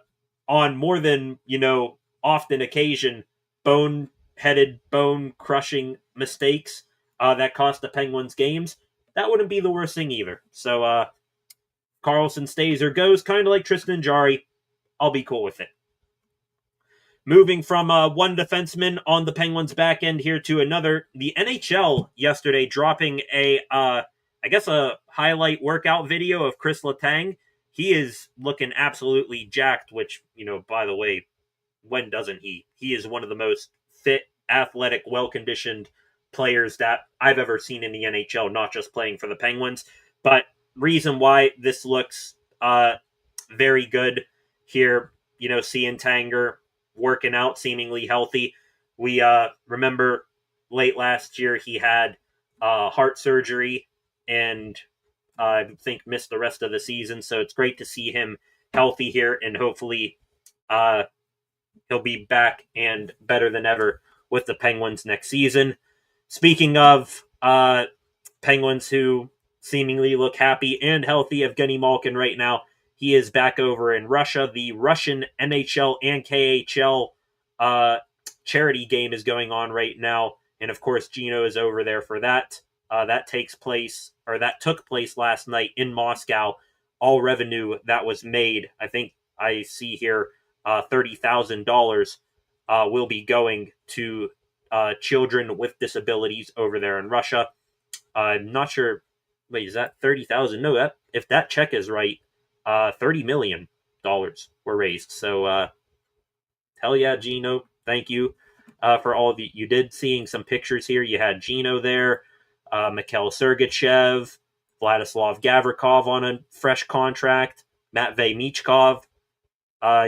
more than, often occasion, bone-headed, bone-crushing mistakes that cost the Penguins games. That wouldn't be the worst thing either. So, Karlsson stays or goes, kind of like Tristan Jarry. I'll be cool with it. Moving from one defenseman on the Penguins back end here to another, the NHL yesterday dropping a highlight workout video of Chris Letang. He is looking absolutely jacked, which, by the way, when doesn't he? He is one of the most fit, athletic, well-conditioned players that I've ever seen in the NHL, not just playing for the Penguins. But reason why this looks very good here, seeing Tanger working out, seemingly healthy. We remember late last year he had heart surgery and I think missed the rest of the season. So it's great to see him healthy here, and hopefully he'll be back and better than ever with the Penguins next season. Speaking of Penguins who seemingly look happy and healthy, Evgeny Malkin right now, he is back over in Russia. The Russian NHL and KHL charity game is going on right now. And of course, Gino is over there for that. That took place last night in Moscow. All revenue that was made, I think I see here, $30,000 will be going to children with disabilities over there in Russia. I'm not sure. Wait, is that 30,000? No, if that check is right, $30 million were raised. So hell yeah, Gino. Thank you for all the you did. Seeing some pictures here, you had Gino there, Mikhail Sergachev, Vladislav Gavrikov on a fresh contract, Matvey Michkov,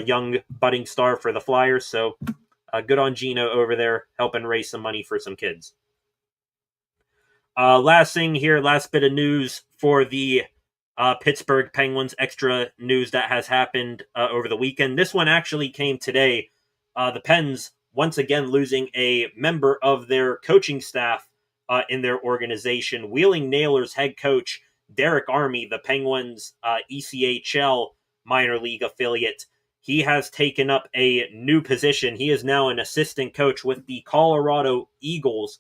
young budding star for the Flyers. So good on Gino over there helping raise some money for some kids. Last thing here, last bit of news for the Pittsburgh Penguins, extra news that has happened over the weekend. This one actually came today. The Pens once again losing a member of their coaching staff in their organization. Wheeling Nailers head coach Derek Army, the Penguins ECHL minor league affiliate, he has taken up a new position. He is now an assistant coach with the Colorado Eagles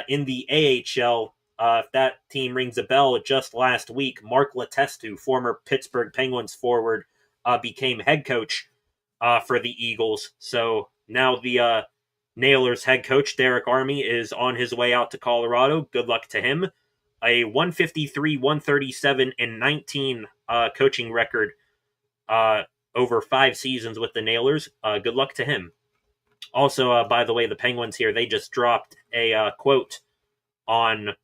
in the AHL. If that team rings a bell, just last week, Mark Letestu, former Pittsburgh Penguins forward, became head coach for the Eagles. So now the Nailers head coach, Derek Army, is on his way out to Colorado. Good luck to him. A 153, 137, and 19 coaching record over 5 seasons with the Nailers. Good luck to him. Also, by the way, the Penguins here, they just dropped a quote on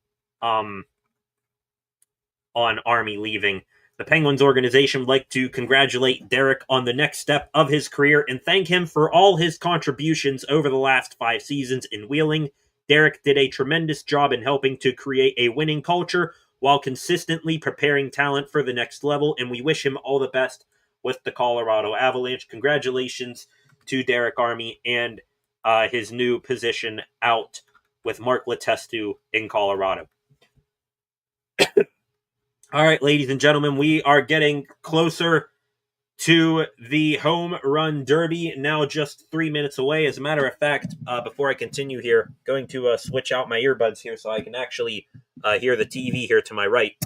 Army leaving. The Penguins organization would like to congratulate Derek on the next step of his career and thank him for all his contributions over the last 5 seasons in Wheeling. Derek did a tremendous job in helping to create a winning culture while consistently preparing talent for the next level, and we wish him all the best with the Colorado Avalanche. Congratulations to Derek Army and his new position out with Mark Letestu in Colorado. All right, ladies and gentlemen, we are getting closer to the Home Run Derby, now just 3 minutes away. As a matter of fact, before I continue here, going to switch out my earbuds here so I can actually hear the TV here to my right.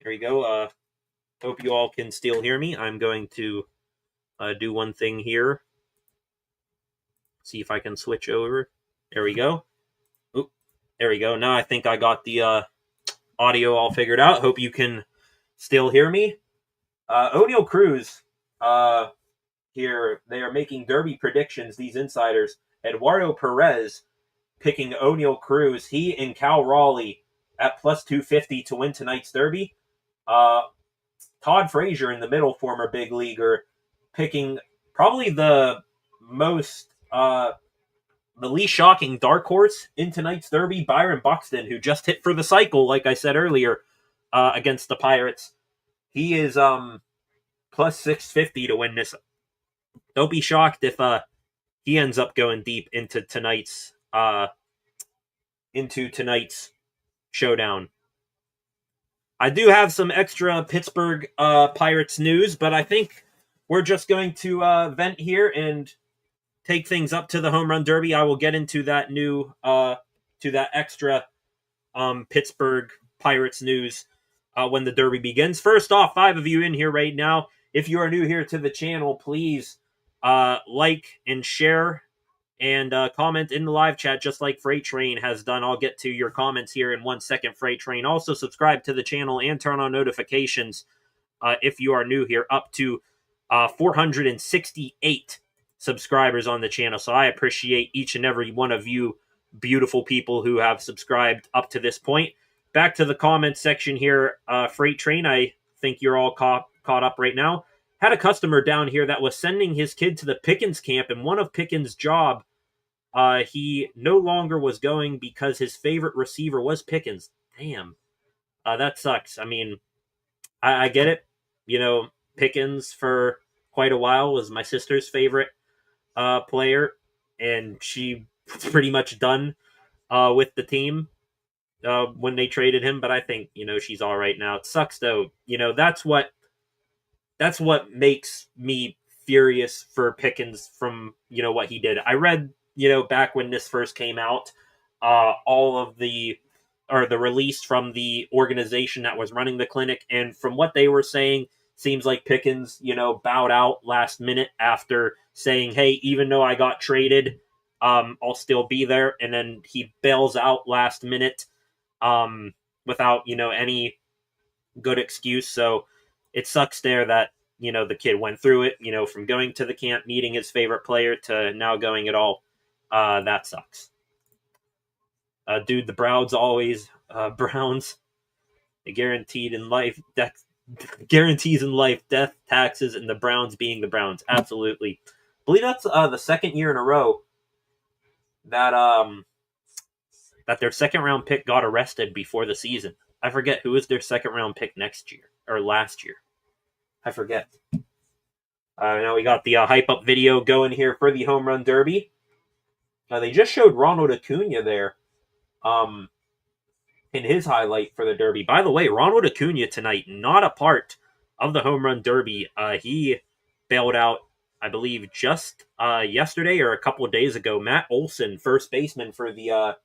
There you go. Hope you all can still hear me. I'm going to do one thing here. See if I can switch over. There we go. Oop, there we go. Now I think I got the audio all figured out. Hope you can still hear me. O'Neill Cruz here, they are making Derby predictions, these insiders. Eduardo Perez picking O'Neill Cruz. He and Cal Raleigh at plus 250 to win tonight's Derby. Todd Frazier in the middle, former big leaguer, picking probably the least shocking dark horse in tonight's Derby, Byron Buxton, who just hit for the cycle, like I said earlier, against the Pirates. He is plus 650 to win this. Don't be shocked if he ends up going deep into tonight's showdown. I do have some extra Pittsburgh Pirates news, but I think we're just going to vent here and take things up to the Home Run Derby. I will get into that extra Pittsburgh Pirates news when the Derby begins. First off, 5 of you in here right now. If you are new here to the channel, please like and share and comment in the live chat just like Freight Train has done. I'll get to your comments here in 1 second, Freight Train. Also, subscribe to the channel and turn on notifications if you are new here, up to 468 subscribers on the channel. So I appreciate each and every one of you beautiful people who have subscribed up to this point. Back to the comments section here, Freight Train. I think you're all caught up right now. Had a customer down here that was sending his kid to the Pickens camp, and one of Pickens' job, he no longer was going because his favorite receiver was Pickens. Damn. That sucks. I mean, I get it. You know, Pickens for quite a while was my sister's favorite player, and she was pretty much done with the team when they traded him. But I think, you know, she's all right now. It sucks, though. You know, that's what makes me furious for Pickens from, you know, what he did. I read, you know, back when this first came out, all of the release from the organization that was running the clinic, and from what they were saying, seems like Pickens, you know, bowed out last minute after saying, hey, even though I got traded, I'll still be there. And then he bails out last minute without, you know, any good excuse. So it sucks there that, the kid went through it, from going to the camp, meeting his favorite player to now going at all. That sucks. Dude, the Browns always, Browns, guarantees in life, death, taxes, and the Browns being the Browns. Absolutely. I believe that's the second year in a row that that their second round pick got arrested before the season. I forget who was their second round pick next year or last year. I forget. Now we got the hype up video going here for the home run derby. They just showed Ronald Acuna there in his highlight for the derby. By the way, Ronald Acuna tonight, not a part of the home run derby. He bailed out, I believe, just yesterday or a couple of days ago. Matt Olson, first baseman for the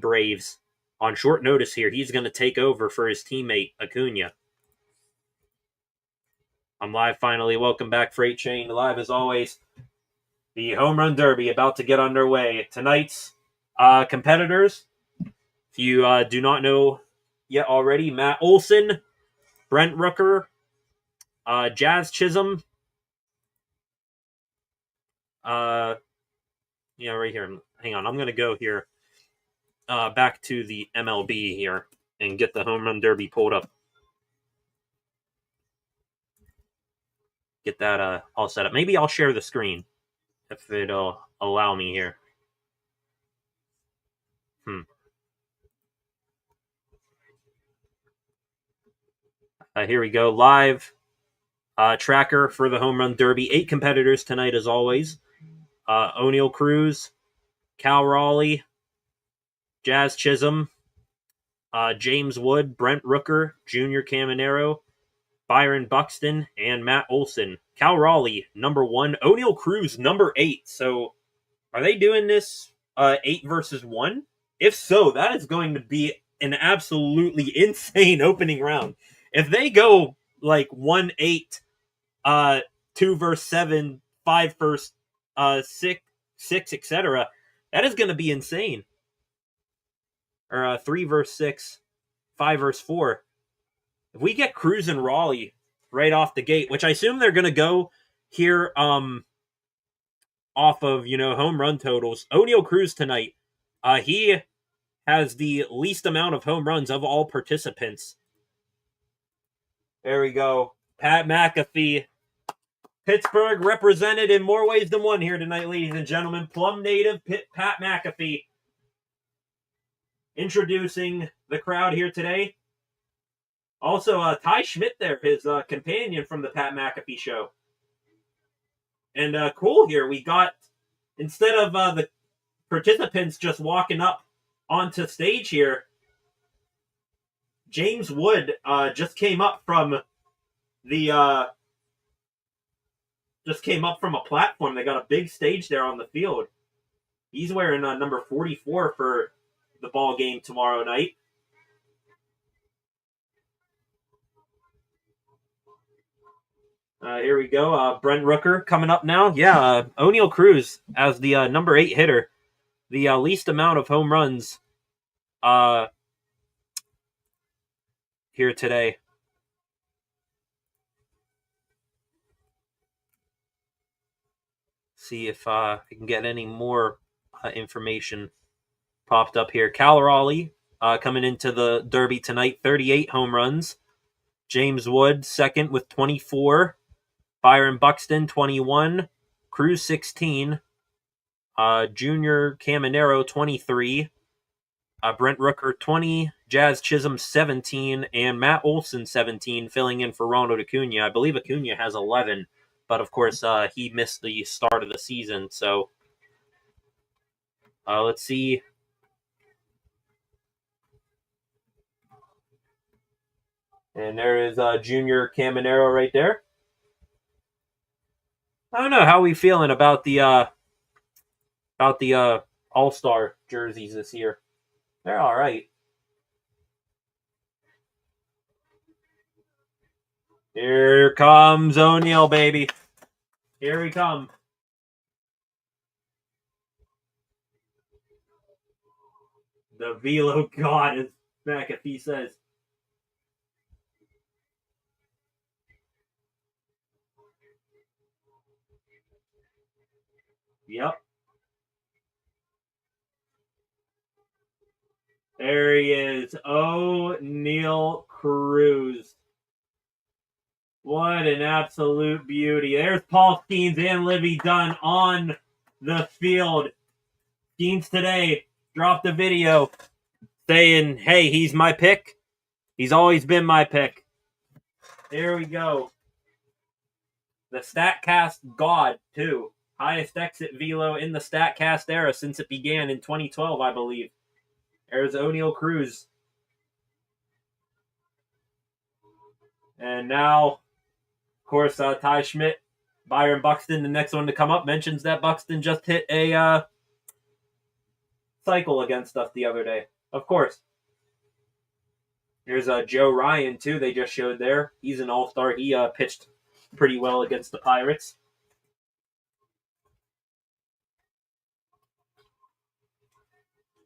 Braves, on short notice here. He's going to take over for his teammate Acuna. I'm live finally. Welcome back, Freight Train. Live as always. The home run derby about to get underway. Tonight's competitors, if you do not know yet already, Matt Olson, Brent Rooker, Jazz Chisholm, right here. Hang on, I'm going to go here back to the MLB here and get the home run derby pulled up. Get that all set up. Maybe I'll share the screen if it'll allow me here. Here we go. Live tracker for the home run derby. 8 competitors tonight, as always. O'Neal Cruz, Cal Raleigh, Jazz Chisholm, James Wood, Brent Rooker, Junior Caminero, Byron Buxton, and Matt Olson. Cal Raleigh, number 1. O'Neal Cruz, number 8. So, are they doing this 8 versus 1? If so, that is going to be an absolutely insane opening round. If they go like 1-8, 2 versus 7, 5 versus 6, etc., that is going to be insane. Or 3 versus 6, 5 versus 4. If we get Cruz and Raleigh right off the gate, which I assume they're going to go here off of, home run totals. O'Neal Cruz tonight, he has the least amount of home runs of all participants. There we go. Pat McAfee. Pittsburgh represented in more ways than one here tonight, ladies and gentlemen. Plum native Pat McAfee introducing the crowd here today. Also, Ty Schmidt there, his companion from the Pat McAfee show. And cool here, we got, instead of the participants just walking up onto stage here, James Wood just came up from a platform. They got a big stage there on the field. He's wearing number 44 for the ball game tomorrow night. Here we go. Brent Rooker coming up now. Yeah, O'Neal Cruz as the number 8 hitter. The least amount of home runs here today. See if I can get any more information popped up here. Cal Raleigh coming into the derby tonight, 38 home runs. James Wood second with 24. Byron Buxton 21. Cruz 16. Junior Caminero 23. Brent Rooker 20. Jazz Chisholm 17. And Matt Olson 17, filling in for Ronald Acuna. I believe Acuna has 11. But, of course, he missed the start of the season. So, let's see. And there is Junior Caminero right there. I don't know how we feeling about the All-Star jerseys this year. They're all right. Here comes O'Neal, baby. Here we come. The Velo God, as McAfee says. Yep. There he is. O'Neal Cruz. What an absolute beauty. There's Paul Skeens and Livy Dunn on the field. Skeens today dropped a video saying, hey, he's my pick. He's always been my pick. There we go. The StatCast God, too. Highest exit velo in the StatCast era since it began in 2012, I believe. There's O'Neal Cruz. And now, of course, Ty Schmidt, Byron Buxton, the next one to come up, mentions that Buxton just hit a cycle against us the other day. Of course. Here's Joe Ryan, too, they just showed there. He's an all-star. He pitched pretty well against the Pirates.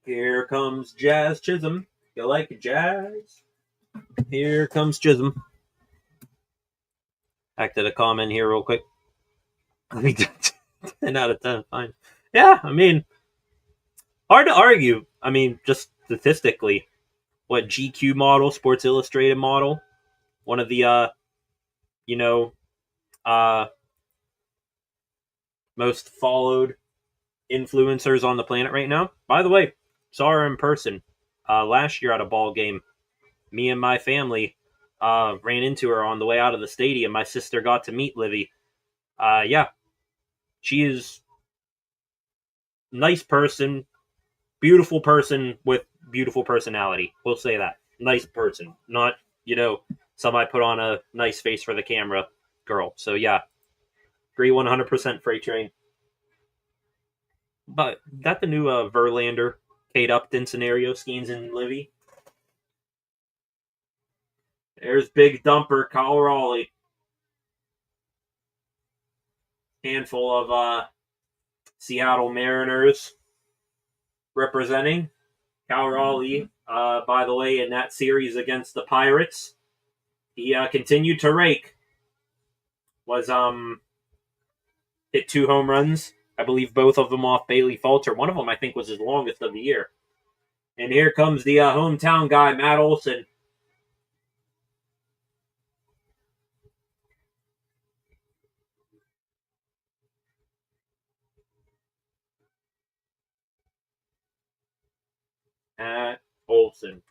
Here comes Jazz Chisholm. You like Jazz? Here comes Chisholm. Back to the comment here real quick. 10 out of 10, fine. Yeah, I mean, hard to argue. I mean, just statistically, what GQ model, Sports Illustrated model, one of the, most followed influencers on the planet right now. By the way, saw her in person last year at a ball game. Me and my family ran into her on the way out of the stadium. My sister got to meet Livy. Yeah, she is a nice person, beautiful person with beautiful personality. We'll say that. Nice person. Not, somebody put on a nice face for the camera girl. So, yeah. Agree 100% Freight Train. But that the new Verlander, Kate Upton scenario, Skeens and Livy? There's Big Dumper, Kyle Raleigh. Handful of Seattle Mariners representing. Kyle Raleigh, by the way, in that series against the Pirates, he continued to rake. Was hit 2 home runs. I believe both of them off Bailey Falter. One of them, I think, was his longest of the year. And here comes the hometown guy, Matt Olson. Matt Olson.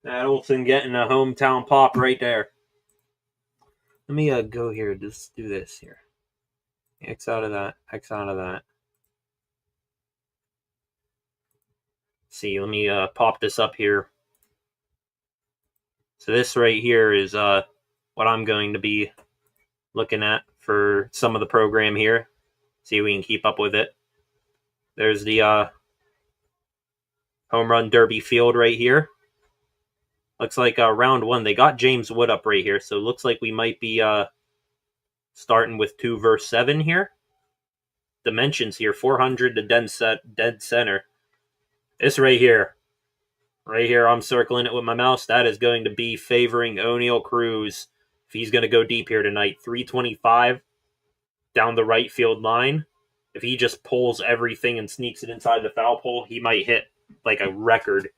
Matt Olson getting a hometown pop right there. Let me go here. Just do this here. X out of that. X out of that. See, let me pop this up here. So this right here is what I'm going to be looking at for some of the program here. See if we can keep up with it. There's the home run derby field right here. Looks like round 1. They got James Wood up right here, so it looks like we might be starting with 2 versus 7 here. Dimensions here, 400 to dead center. This right here, I'm circling it with my mouse. That is going to be favoring O'Neal Cruz if he's going to go deep here tonight. 325 down the right field line. If he just pulls everything and sneaks it inside the foul pole, he might hit like a record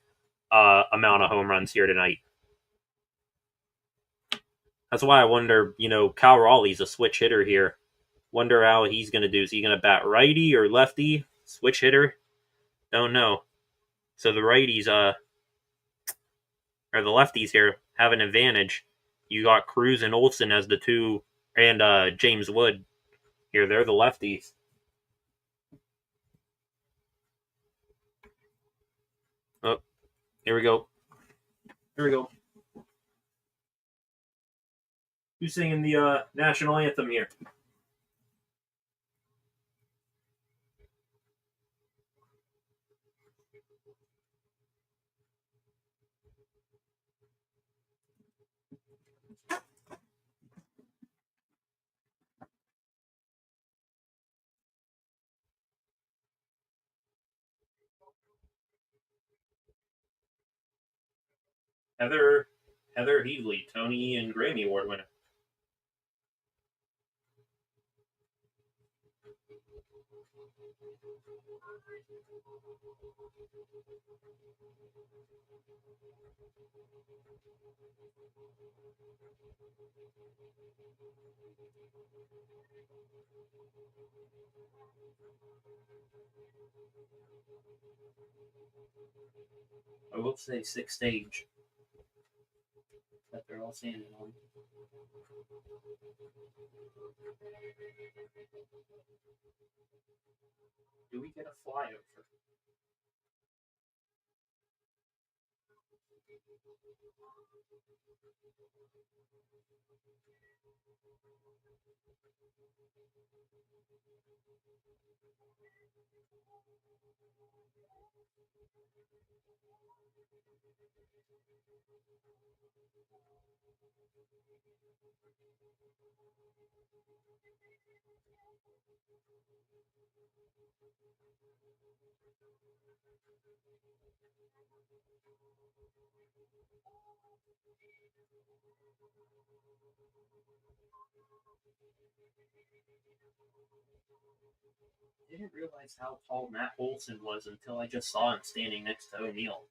amount of home runs here tonight. That's why I wonder, Cal Raleigh's a switch hitter here. Wonder how he's going to do. Is he going to bat righty or lefty? Switch hitter? Don't know. So the righties, or the lefties here, have an advantage. You got Cruz and Olsen as the 2, and James Wood here. They're the lefties. Oh, here we go. Who's singing the national anthem here? Heather Headley, Tony and Grammy Award winner. I will say 6 stage that they're all standing on. Do we get a flyover? I didn't realize how tall Matt Olson was until I just saw him standing next to O'Neill.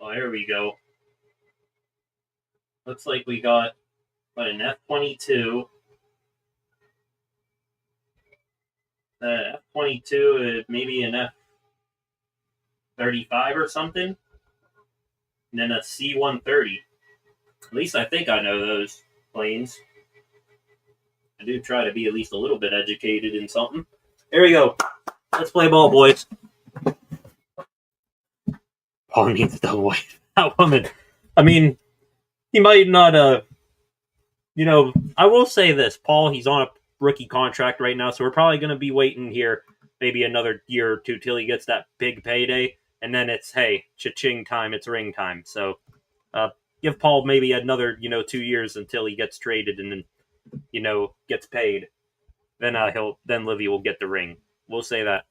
Oh, here we go. Looks like we got an F-22. F-22, maybe an F-35 or something. And then a C-130. At least I think I know those planes. I do try to be at least a little bit educated in something. Here we go. Let's play ball, boys. Paul needs to avoid that woman. I mean, he might not, I will say this. Paul, he's on a rookie contract right now, so we're probably going to be waiting here maybe another year or two till he gets that big payday. And then it's, hey, cha-ching time, it's ring time. So give Paul maybe another, 2 years until he gets traded and then, gets paid. Then Livy will get the ring. We'll say that.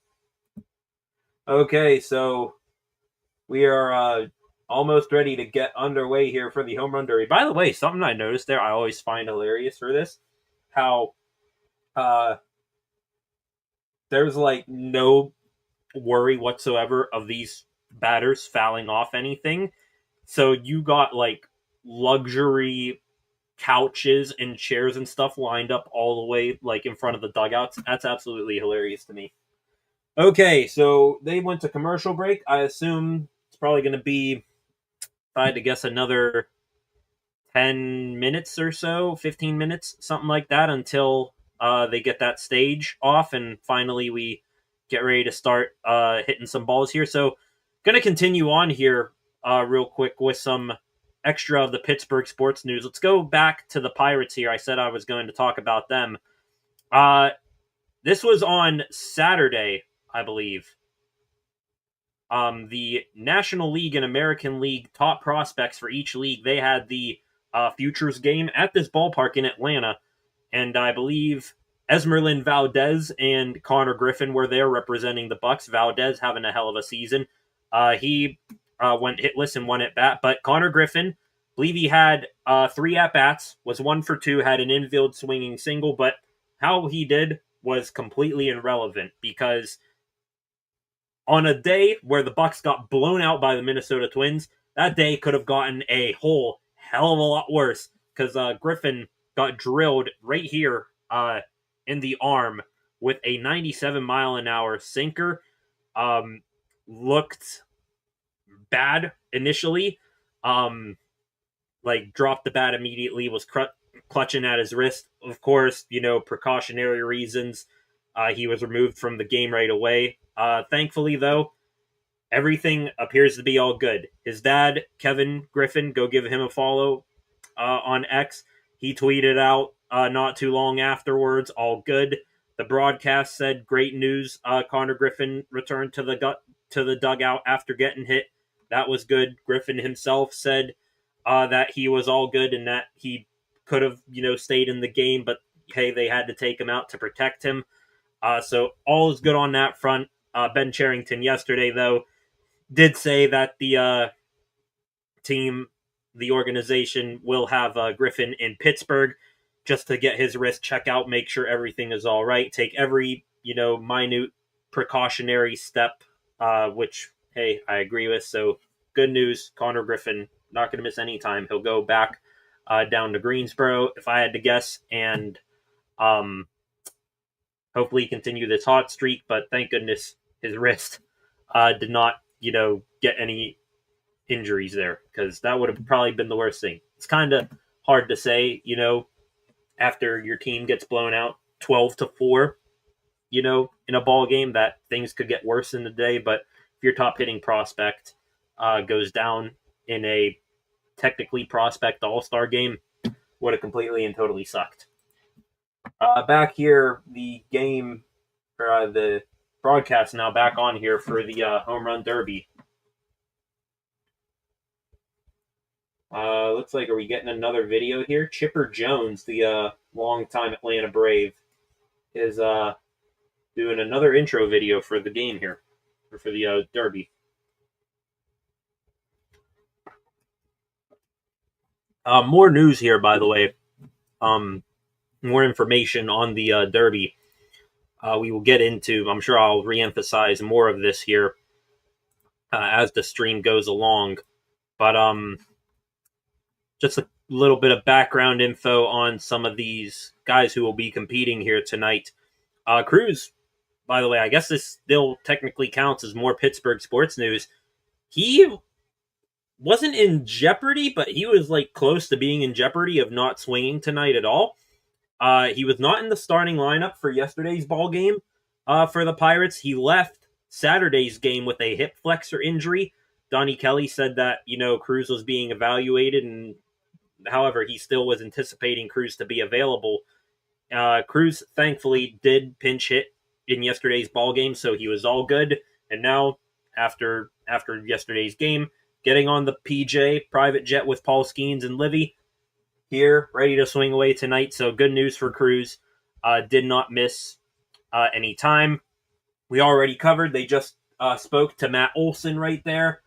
Okay, so we are almost ready to get underway here for the home run derby. By the way, something I noticed there, I always find hilarious for this, how there's like no worry whatsoever of these batters fouling off anything. So you got like luxury couches and chairs and stuff lined up all the way like in front of the dugouts. That's absolutely hilarious to me. Okay, so they went to commercial break. I assume it's probably going to be, if I had to guess, another 10 minutes or so, 15 minutes, something like that, until they get that stage off, and finally we get ready to start hitting some balls here. So, going to continue on here real quick with some extra of the Pittsburgh sports news. Let's go back to the Pirates here. I said I was going to talk about them. This was on Saturday, I believe. The National League and American League top prospects for each league, they had the futures game at this ballpark in Atlanta, and I believe Esmeralyn Valdez and Connor Griffin were there representing the Bucks. Valdez having a hell of a season. He went hitless and one at bat, but Connor Griffin, I believe he had 3 at bats, was 1 for 2, had an infield swinging single, but how he did was completely irrelevant because on a day where the Bucks got blown out by the Minnesota Twins, that day could have gotten a whole hell of a lot worse because Griffin got drilled right here in the arm with a 97-mile-an-hour sinker. Looked bad initially. Dropped the bat immediately, was clutching at his wrist. Of course, precautionary reasons. He was removed from the game right away. Thankfully, though, everything appears to be all good. His dad, Kevin Griffin, go give him a follow on X. He tweeted out not too long afterwards, all good. The broadcast said, great news. Connor Griffin returned to the dugout after getting hit. That was good. Griffin himself said that he was all good and that he could have, stayed in the game, but hey, they had to take him out to protect him. So all is good on that front. Ben Cherington yesterday, though, did say that the team, the organization, will have Griffin in Pittsburgh just to get his wrist check out, make sure everything is all right, take every, minute precautionary step, which, hey, I agree with. So good news, Connor Griffin, not going to miss any time. He'll go back down to Greensboro, if I had to guess, and hopefully continue this hot streak. But thank goodness his wrist did not, get any injuries there, because that would have probably been the worst thing. It's kind of hard to say, after your team gets blown out 12-4, in a ball game, that things could get worse in the day. But if your top hitting prospect goes down in a technically prospect all-star game, would have completely and totally sucked. Back here, the game, or the broadcast now back on here for the Home Run Derby. Looks like, are we getting another video here? Chipper Jones, the longtime Atlanta Brave, is doing another intro video for the game here, or for the Derby. More news here, by the way. More information on the Derby. We will get into. I'm sure I'll reemphasize more of this here as the stream goes along. But just a little bit of background info on some of these guys who will be competing here tonight. Cruz, by the way, I guess this still technically counts as more Pittsburgh sports news. He wasn't in jeopardy, but he was close to being in jeopardy of not swinging tonight at all. He was not in the starting lineup for yesterday's ball game for the Pirates. He left Saturday's game with a hip flexor injury. Donnie Kelly said that, Cruz was being evaluated, and however, he still was anticipating Cruz to be available. Cruz, thankfully, did pinch hit in yesterday's ball game, so he was all good. And now, after yesterday's game, getting on the PJ private jet with Paul Skeens and Livy, here, ready to swing away tonight. So good news for Cruz. Did not miss any time. We already covered. They just spoke to Matt Olson right there.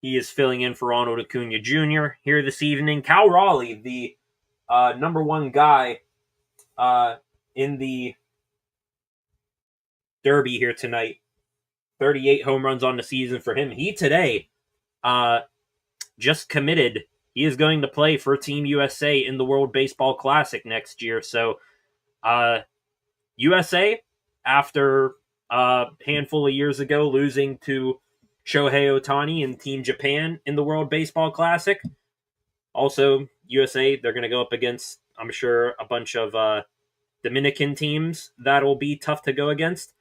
He is filling in for Ronald Acuna Jr. here this evening. Cal Raleigh, the number one guy in the Derby here tonight. 38 home runs on the season for him. He today just committed. He is going to play for Team USA in the World Baseball Classic next year. So USA, after a handful of years ago losing to Shohei Ohtani and Team Japan in the World Baseball Classic, also USA, they're going to go up against, I'm sure, a bunch of Dominican teams that will be tough to go against.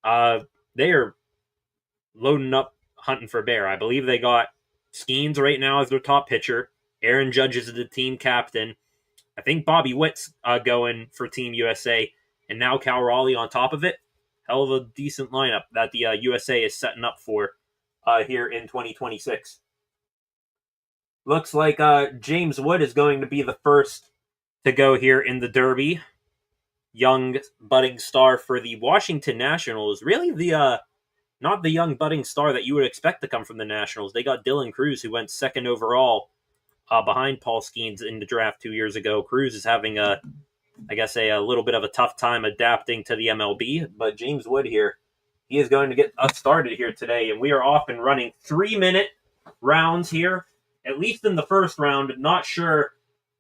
They are loading up, hunting for bear. I believe they got Skeens right now as their top pitcher. Aaron Judge is the team captain. I think Bobby Witt's going for Team USA. And now Cal Raleigh on top of it. Hell of a decent lineup that the USA is setting up for here in 2026. Looks like James Wood is going to be the first to go here in the Derby. Young budding star for the Washington Nationals. Really the not the young budding star that you would expect to come from the Nationals. They got Dylan Cruz, who went second overall behind Paul Skeens in the draft 2 years ago. Cruz is having a little bit of a tough time adapting to the MLB. But James Wood here, he is going to get us started here today. And we are off and running 3-minute rounds here, at least in the first round. Not sure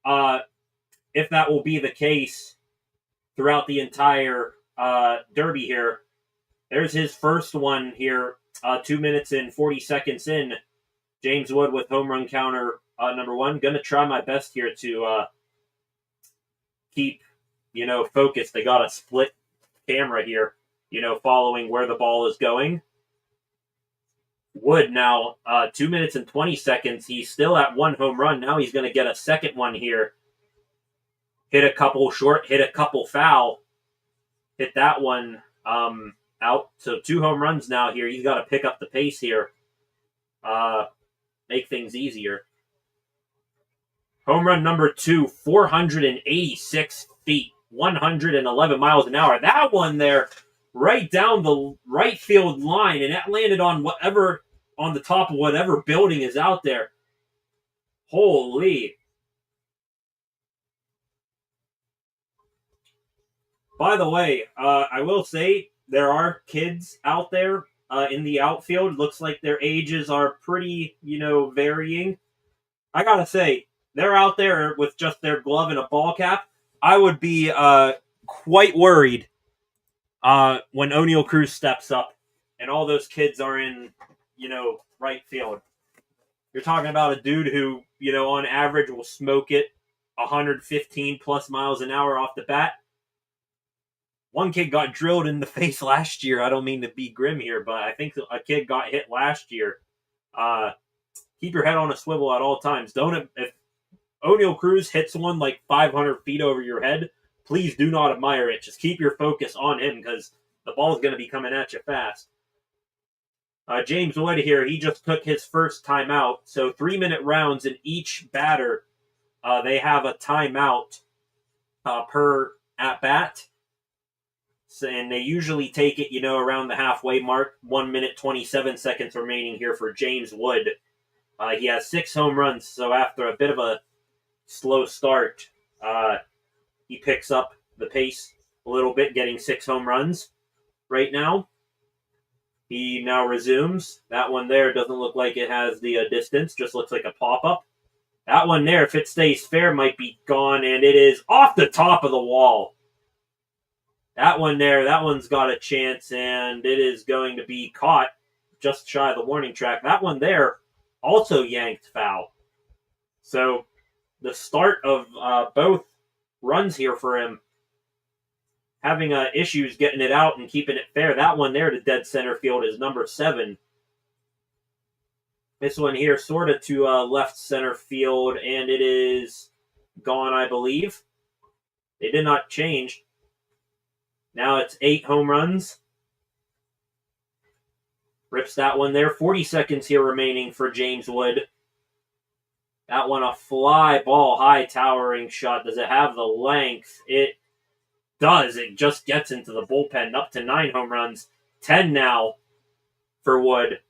if that will be the case throughout the entire Derby here. There's his first one here, 2 minutes and 40 seconds in. James Wood with home run counter number one. Going to try my best here to keep, focused. They got a split camera here, following where the ball is going. Wood now, 2 minutes and 20 seconds. He's still at one home run. Now he's going to get a second one here. Hit a couple short, hit a couple foul. Hit that one out. So 2 home runs now here. He's got to pick up the pace here. Make things easier. Home run number 2, 486 feet, 111 miles an hour. That one there, right down the right field line, and that landed on whatever on the top of whatever building is out there. Holy. By the way, I will say there are kids out there in the outfield. Looks like their ages are pretty, varying. I gotta say, they're out there with just their glove and a ball cap. I would be quite worried when O'Neal Cruz steps up and all those kids are in, right field. You're talking about a dude who, on average will smoke it 115 plus miles an hour off the bat. One kid got drilled in the face last year. I don't mean to be grim here, but I think a kid got hit last year. Keep your head on a swivel at all times. If O'Neal Cruz hits one like 500 feet over your head, please do not admire it. Just keep your focus on him because the ball is going to be coming at you fast. James Wood here, he just took his first timeout. So 3-minute rounds in each batter. They have a timeout per at-bat. And they usually take it, around the halfway mark. 1 minute, 27 seconds remaining here for James Wood. He has 6 home runs, so after a bit of a slow start, he picks up the pace a little bit, getting 6 home runs right now. He now resumes. That one there doesn't look like it has the distance, just looks like a pop-up. That one there, if it stays fair, might be gone, and it is off the top of the wall. That one there, that one's got a chance, and it is going to be caught just shy of the warning track. That one there also yanked foul. So the start of both runs here for him, having issues getting it out and keeping it fair. That one there to dead center field is number 7. This one here sort of to left center field, and it is gone, I believe. They did not change. Now it's 8 home runs. Rips that one there. 40 seconds here remaining for James Wood. That one a fly ball, high towering shot. Does it have the length? It does. It just gets into the bullpen. Up to 9 home runs. 10 now for Wood.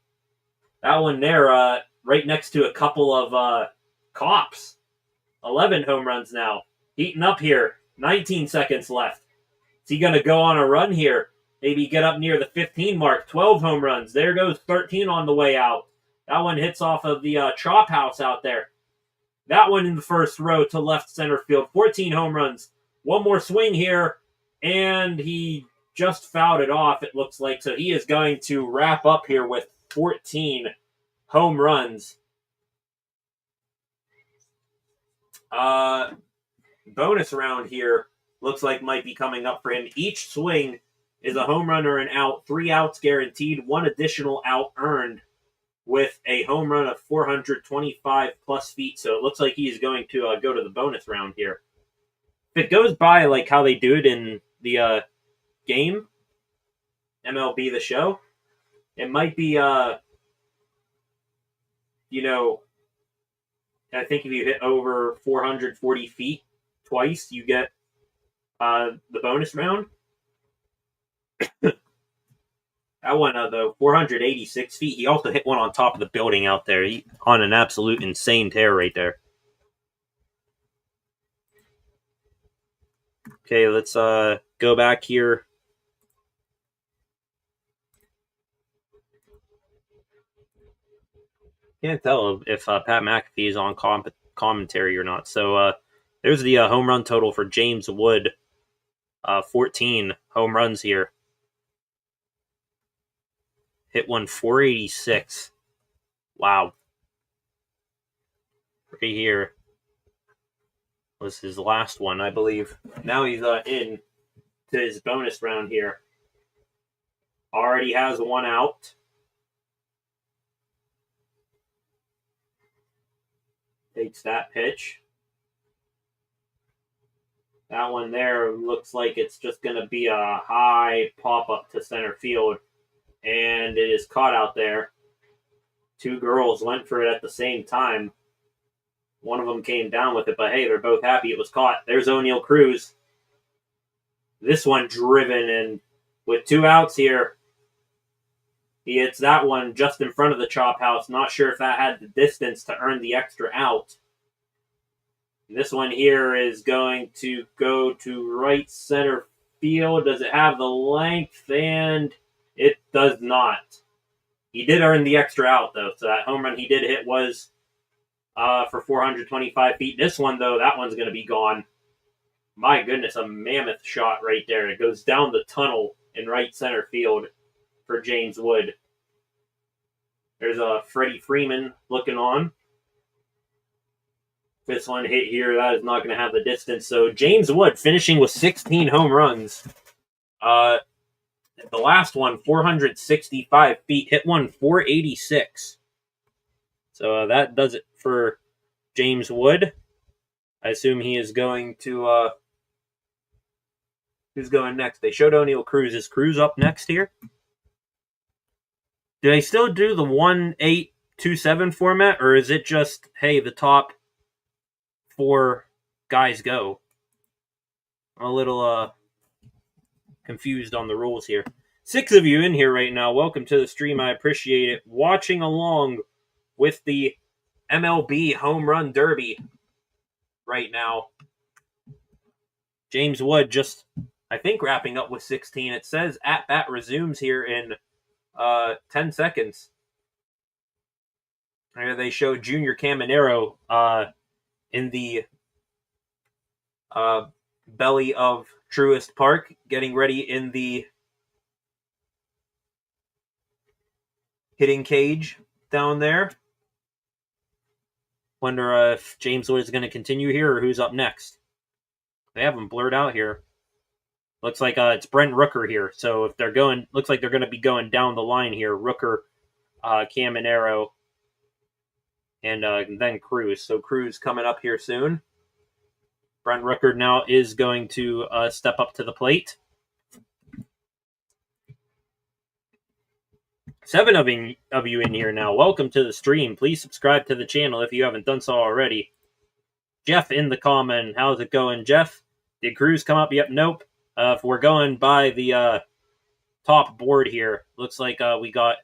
That one there, right next to a couple of cops. 11 home runs now. Heating up here. 19 seconds left. Is he going to go on a run here? Maybe get up near the 15 mark. 12 home runs. There goes 13 on the way out. That one hits off of the chop house out there. That one in the first row to left center field. 14 home runs. One more swing here, and he just fouled it off, it looks like. So he is going to wrap up here with 14 home runs. Bonus round here looks like might be coming up for him. Each swing is a home run or an out. 3 outs guaranteed. 1 additional out earned with a home run of 425 plus feet. So it looks like he is going to go to the bonus round here. If it goes by like how they do it in the game, MLB The Show, it might be, I think if you hit over 440 feet twice, you get the bonus round. That one, though, 486 feet. He also hit one on top of the building out there. He on an absolute insane tear right there. Okay, let's go back here. Can't tell if Pat McAfee is on commentary or not. So there's the home run total for James Wood. 14 home runs here. Hit one 486. Wow. Right here was his last one, I believe. Now he's in to his bonus round here. Already has 1 out. Takes that pitch. That one there looks like it's just going to be a high pop-up to center field. And it is caught out there. 2 girls went for it at the same time. One of them came down with it, but hey, they're both happy it was caught. There's O'Neal Cruz. This one driven, and with 2 outs here, He hits that one just in front of the chop house. Not sure if that had the distance to earn the extra out. This one here is going to go to right center field. Does it have the length? And it does not. He did earn the extra out, though. So that home run he did hit was for 425 feet. This one, though, that one's going to be gone. My goodness, a mammoth shot right there. It goes down the tunnel in right center field for James Wood. There's Freddie Freeman looking on. This one hit here, that is not going to have the distance. So James Wood finishing with 16 home runs. The last one, 465 feet, hit one 486. So that does it for James Wood. I assume he is going to... who's going next? They showed O'Neill Cruz. Is Cruz up next here? Do they still do the 1-8-2-7 format, or is it just, hey, the top 4 guys go? I'm a little confused on the rules here. 6 of you in here right now. Welcome to the stream. I appreciate it. Watching along with the MLB Home Run Derby right now. James Wood just, I think, wrapping up with 16. It says at-bat resumes here in 10 seconds. Here they show Junior Caminero in the belly of Truist Park, getting ready in the hitting cage down there. Wonder if James Wood is going to continue here or who's up next. They have them blurred out here. Looks like it's Brent Rooker here. So if they're going, looks like they're going to be going down the line here. Rooker, Caminero, and then Cruz. So Cruz coming up here soon. Brent Rooker now is going to step up to the plate. 7 of you in here now. Welcome to the stream. Please subscribe to the channel if you haven't done so already. Jeff in the comment. How's it going, Jeff? Did Cruz come up? Yep, nope. If we're going by the top board here, looks like we got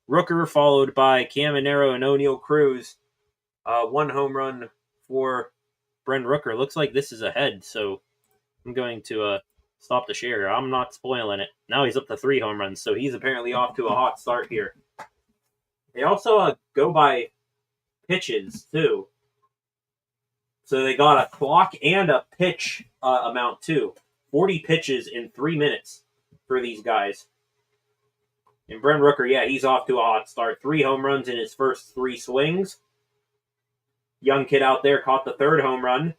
Rooker followed by Caminero and O'Neill Cruz. 1 home run for Brent Rooker. Looks like this is ahead, so I'm going to stop the share. I'm not spoiling it. Now he's up to 3 home runs, so he's apparently off to a hot start here. They also go by pitches, too. So they got a clock and a pitch amount, too. 40 pitches in 3 minutes for these guys. And Brent Rooker, yeah, he's off to a hot start. 3 home runs in his first 3 swings. Young kid out there caught the 3rd home run.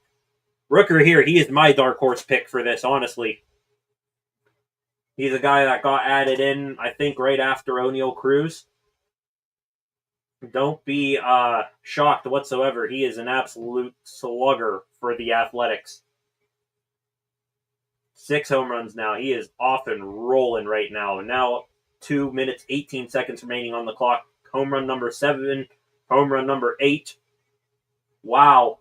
Rooker here, he is my dark horse pick for this, honestly. He's a guy that got added in, I think, right after O'Neill Cruz. Don't be shocked whatsoever. He is an absolute slugger for the Athletics. 6 home runs now. He is off and rolling right now. Now 2 minutes, 18 seconds remaining on the clock. Home run number 7. Home run number 8. Wow.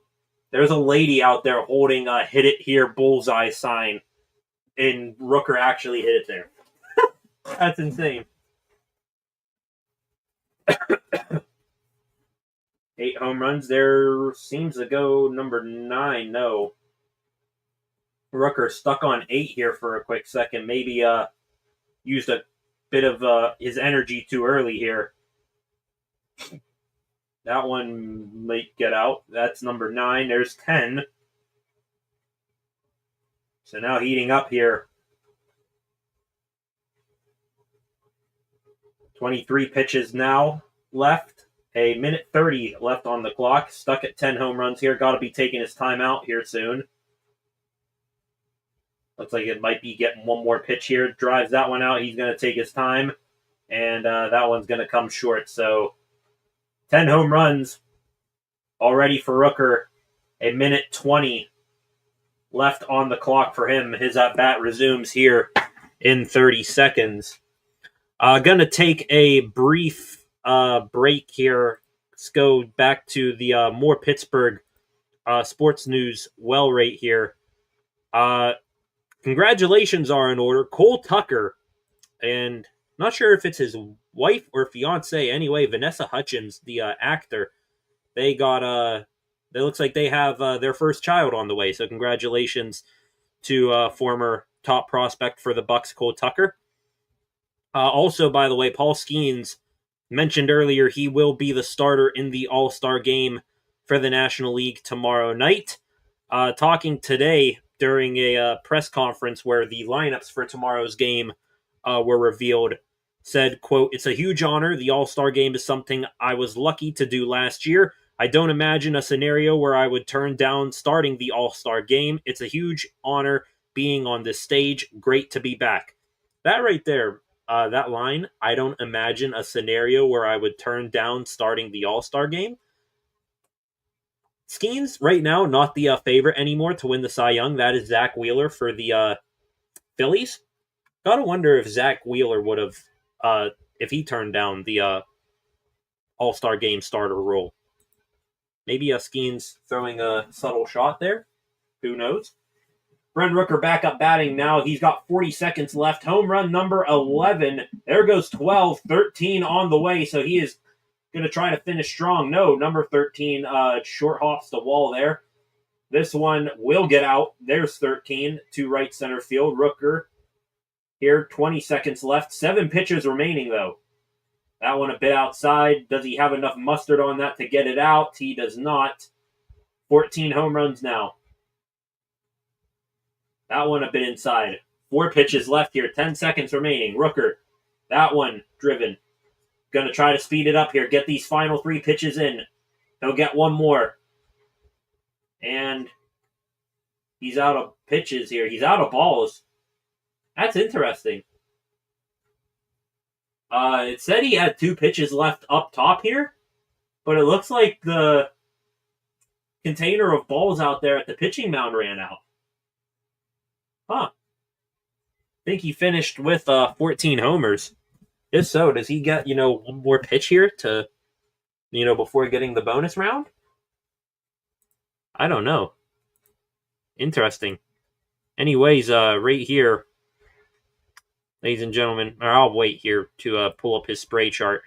There's a lady out there holding a hit it here bullseye sign. And Rooker actually hit it there. That's insane. 8 home runs. There seems to go number 9. No. Rooker stuck on 8 here for a quick second. Maybe used a bit of his energy too early here. That one might get out. That's number 9. There's 10. So now heating up here. 23 pitches now left. A minute 30 left on the clock. Stuck at 10 home runs here. Got to be taking his time out here soon. Looks like it might be getting one more pitch here. Drives that one out. He's going to take his time. And that one's going to come short. So 10 home runs already for Rooker. A minute 20 left on the clock for him. His at-bat resumes here in 30 seconds. Going to take a brief break here. Let's go back to the more Pittsburgh sports news well right here. Congratulations are in order. Cole Tucker, and not sure if it's his wife or fiance, anyway, Vanessa Hudgens, the actor, they got it looks like they have their first child on the way. So congratulations to former top prospect for the Bucks, Cole Tucker. Also, by the way, Paul Skeens mentioned earlier he will be the starter in the All-Star game for the National League tomorrow night. Talking today during a press conference where the lineups for tomorrow's game were revealed, said, quote, "It's a huge honor. The All-Star game is something I was lucky to do last year. I don't imagine a scenario where I would turn down starting the All-Star game. It's a huge honor being on this stage. Great to be back." That right there, that line, "I don't imagine a scenario where I would turn down starting the All-Star game." Skeens, right now, not the favorite anymore to win the Cy Young. That is Zach Wheeler for the Phillies. Gotta wonder if Zach Wheeler would have, if he turned down the All-Star game starter role. Maybe Skeens throwing a subtle shot there. Who knows? Brent Rooker back up batting now. He's got 40 seconds left. Home run number 11. There goes 12. 13 on the way, so he is going to try to finish strong. No, number 13 short hops the wall there. This one will get out. There's 13 to right center field. Rooker here, 20 seconds left. 7 pitches remaining, though. That one a bit outside. Does he have enough mustard on that to get it out? He does not. 14 home runs now. That one a bit inside. 4 pitches left here. 10 seconds remaining. Rooker. That one driven. Going to try to speed it up here. Get these final 3 pitches in. He'll get one more. And he's out of pitches here. He's out of balls. That's interesting. It said he had 2 pitches left up top here. But it looks like the container of balls out there at the pitching mound ran out. Huh. I think he finished with 14 homers. If so, does he get, one more pitch here to, before getting the bonus round? I don't know. Interesting. Anyways, right here, ladies and gentlemen, or I'll wait here to pull up his spray chart.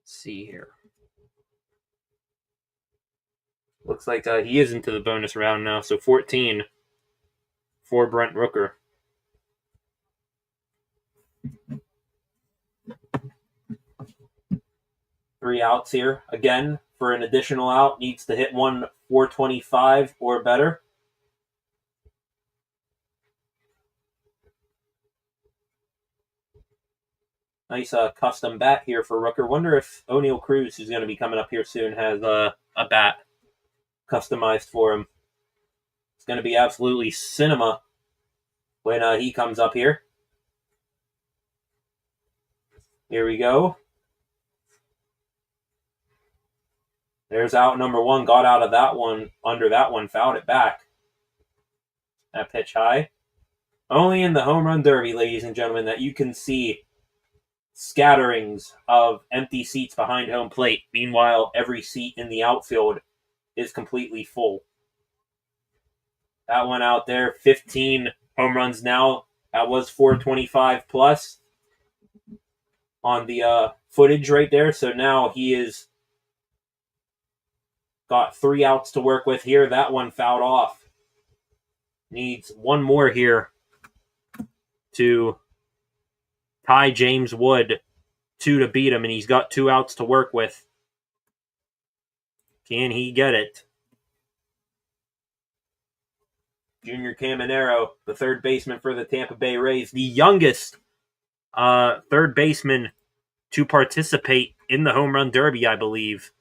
See here. Looks like he is into the bonus round now, so 14 for Brent Rooker. Three outs here. Again, for an additional out, needs to hit one 425 or better. Nice custom bat here for Rooker. Wonder if O'Neal Cruz, who's going to be coming up here soon, has a bat customized for him. It's going to be absolutely cinema when he comes up here. Here we go. There's out number 1. Got out of that one, under that one, fouled it back. That pitch high. Only in the home run derby, ladies and gentlemen, that you can see scatterings of empty seats behind home plate. Meanwhile, every seat in the outfield is completely full. That one out there, 15 home runs now. That was 425 plus on the footage right there. So now he is got 3 outs to work with here. That one fouled off. Needs one more here to tie James Wood 2 to beat him, and he's got 2 outs to work with. Can he get it? Junior Caminero, the third baseman for the Tampa Bay Rays, the youngest third baseman to participate in the home run derby, I believe,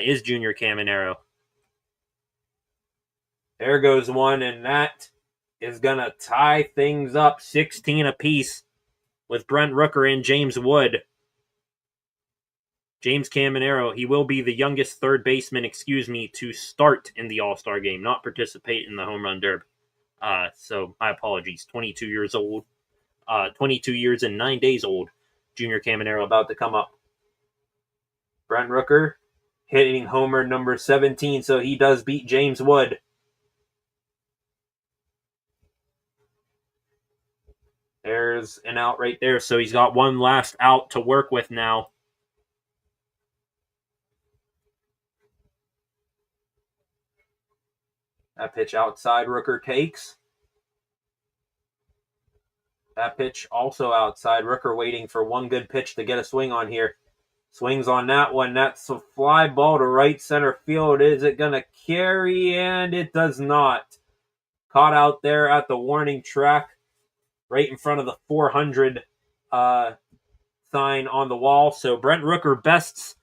is Junior Caminero. There goes one, and that is going to tie things up 16 apiece with Brent Rooker and James Wood. James Caminero, he will be the youngest third baseman, to start in the All-Star game, not participate in the home run derby. So my apologies. 22 years old. 22 years and 9 days old. Junior Caminero about to come up. Brent Rooker hitting homer number 17, so he does beat James Wood. There's an out right there, so he's got one last out to work with now. That pitch outside, Rooker takes. That pitch also outside. Rooker waiting for one good pitch to get a swing on here. Swings on that one. That's a fly ball to right center field. Is it going to carry? And it does not. Caught out there at the warning track, right in front of the 400 sign on the wall. So Brent Rooker bests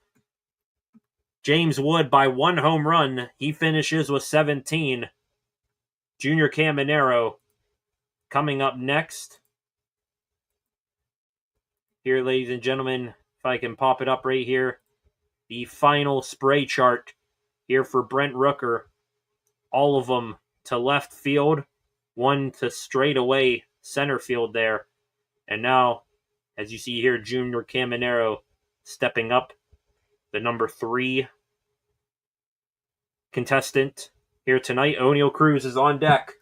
James Wood by 1 home run. He finishes with 17. Junior Caminero coming up next. Here, ladies and gentlemen, if I can pop it up right here, the final spray chart here for Brent Rooker. All of them to left field, one to straightaway center field there. And now, as you see here, Junior Caminero stepping up, the number 3 contestant here tonight. O'Neal Cruz is on deck,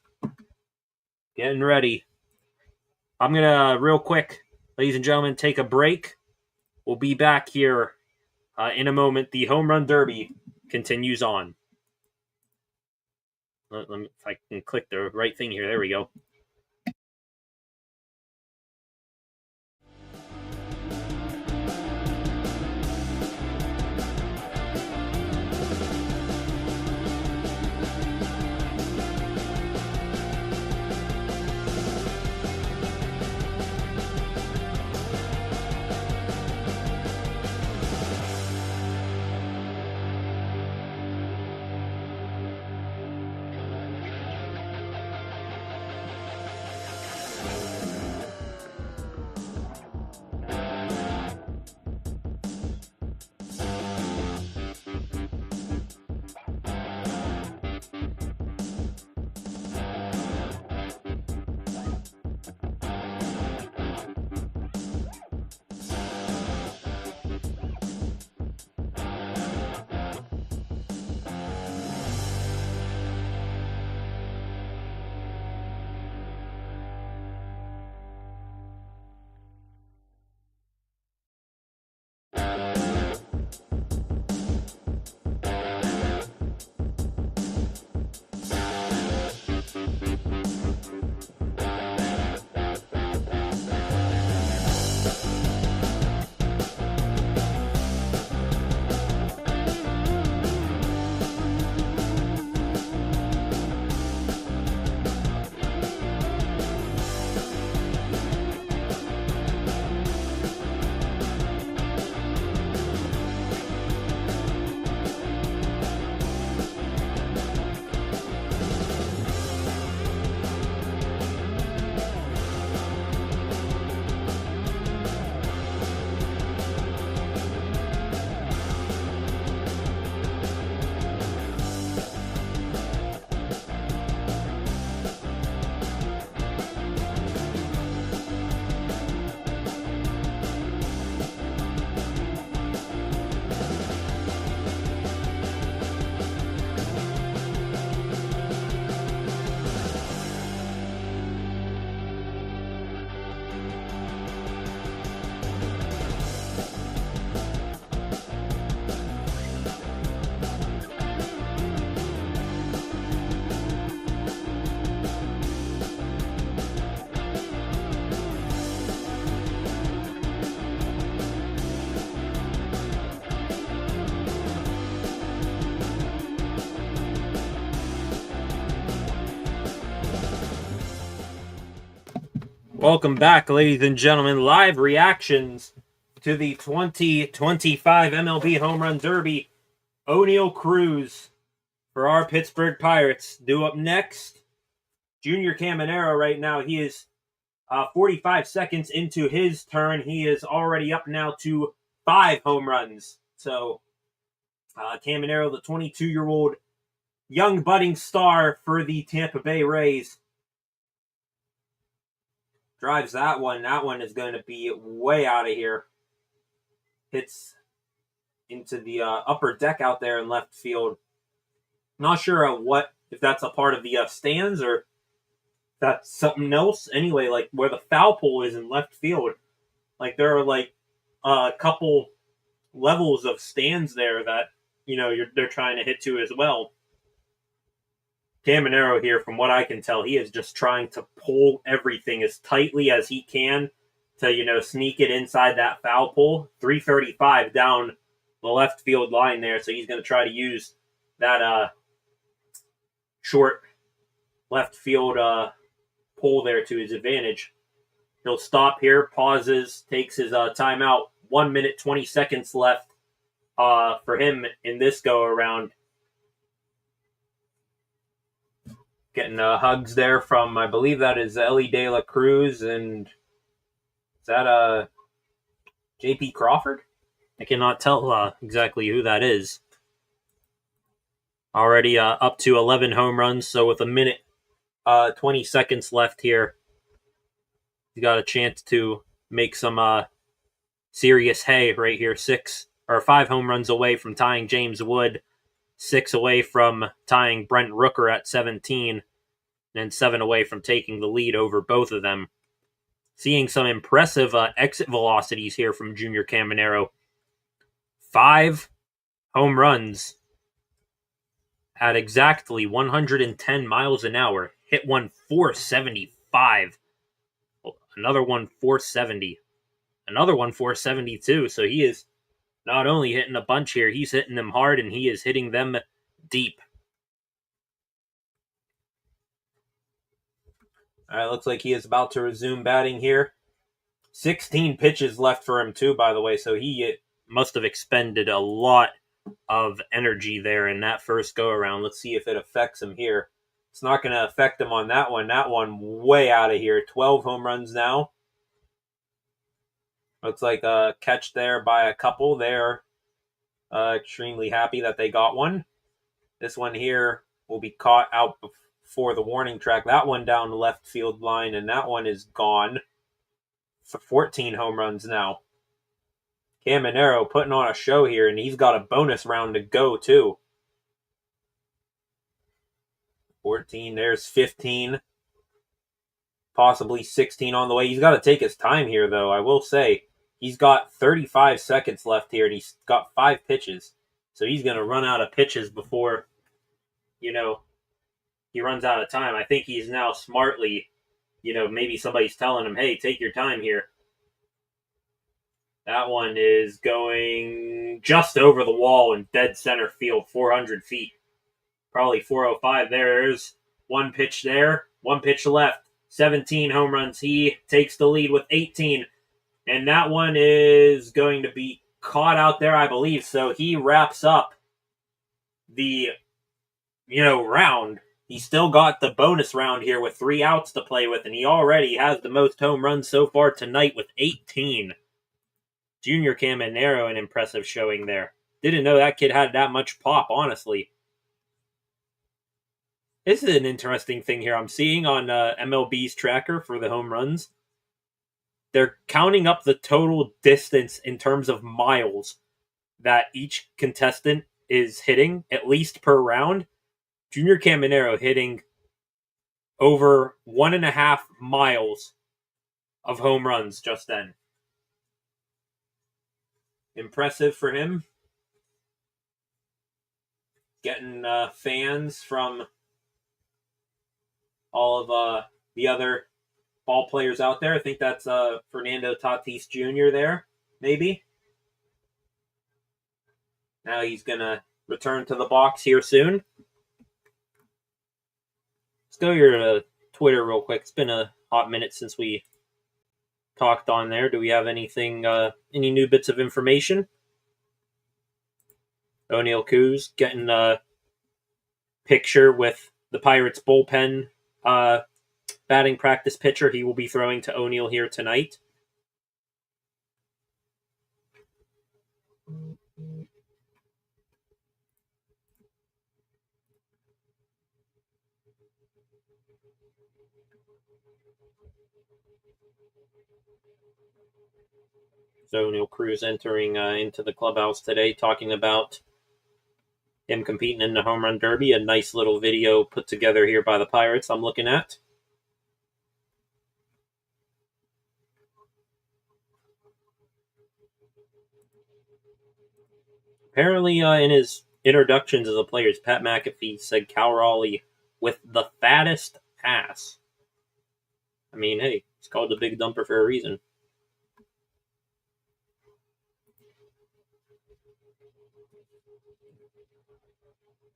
getting ready. I'm going to, real quick, ladies and gentlemen, take a break. We'll be back here in a moment. The Home Run Derby continues on. Let me, if I can click the right thing here. There we go. Welcome back, ladies and gentlemen. Live reactions to the 2025 MLB Home Run Derby. O'Neal Cruz for our Pittsburgh Pirates. Due up next, Junior Caminero right now. He is 45 seconds into his turn. He is already up now to 5 home runs. So, Caminero, the 22-year-old young budding star for the Tampa Bay Rays, drives that one. That one is going to be way out of here. Hits into the upper deck out there in left field. Not sure if that's a part of the stands or that's something else. Anyway, like where the foul pole is in left field, like there are like a couple levels of stands there that they're trying to hit to as well. Caminero here, from what I can tell, he is just trying to pull everything as tightly as he can to sneak it inside that foul pole. 335 down the left field line there, so he's going to try to use that short left field pole there to his advantage. He'll stop here, pauses, takes his timeout. 1 minute, 20 seconds left for him in this go-around. Getting hugs there from, I believe that is Ellie De La Cruz, and is that J.P. Crawford? I cannot tell exactly who that is. Already up to 11 home runs, so with a minute 20 seconds left here, he's got a chance to make some serious hay right here. 5 home runs away from tying James Wood, 6 away from tying Brent Rooker at 17, and 7 away from taking the lead over both of them. Seeing some impressive exit velocities here from Junior Caminero. 5 home runs at exactly 110 miles an hour. Hit one 475. Another one 470. Another one 472. So he is not only hitting a bunch here, he's hitting them hard, and he is hitting them deep. All right, looks like he is about to resume batting here. 16 pitches left for him, too, by the way, so he must have expended a lot of energy there in that first go-around. Let's see if it affects him here. It's not going to affect him on that one. That one way out of here. 12 home runs now. Looks like a catch there by a couple. They're extremely happy that they got one. This one here will be caught out before the warning track. That one down the left field line, and that one is gone. For 14 home runs now. Caminero putting on a show here, and he's got a bonus round to go, too. 14, there's 15. Possibly 16 on the way. He's got to take his time here, though, I will say. He's got 35 seconds left here, and he's got 5 pitches. So he's going to run out of pitches before, he runs out of time. I think he's now smartly, maybe somebody's telling him, hey, take your time here. That one is going just over the wall in dead center field, 400 feet. Probably 405. There's one pitch there, 1 pitch left. 17 home runs. He takes the lead with 18. And that one is going to be caught out there, I believe. So he wraps up the, round. He's still got the bonus round here with 3 outs to play with, and he already has the most home runs so far tonight with 18. Junior Caminero, an impressive showing there. Didn't know that kid had that much pop, honestly. This is an interesting thing here I'm seeing on MLB's tracker for the home runs. They're counting up the total distance in terms of miles that each contestant is hitting, at least per round. Junior Caminero hitting over 1.5 miles of home runs just then. Impressive for him. Getting fans from all of the other ball players out there. I think that's Fernando Tatis Jr. there, maybe. Now he's going to return to the box here soon. Let's go here to Twitter real quick. It's been a hot minute since we talked on there. Do we have anything, any new bits of information? O'Neill Coos getting a picture with the Pirates bullpen batting practice pitcher. He will be throwing to O'Neill here tonight. So O'Neill Cruz entering into the clubhouse today, talking about him competing in the home run derby. A nice little video put together here by the Pirates I'm looking at. Apparently, in his introductions as a player, Pat McAfee said Cal Raleigh with the fattest ass. I mean, hey, it's called the Big Dumper for a reason.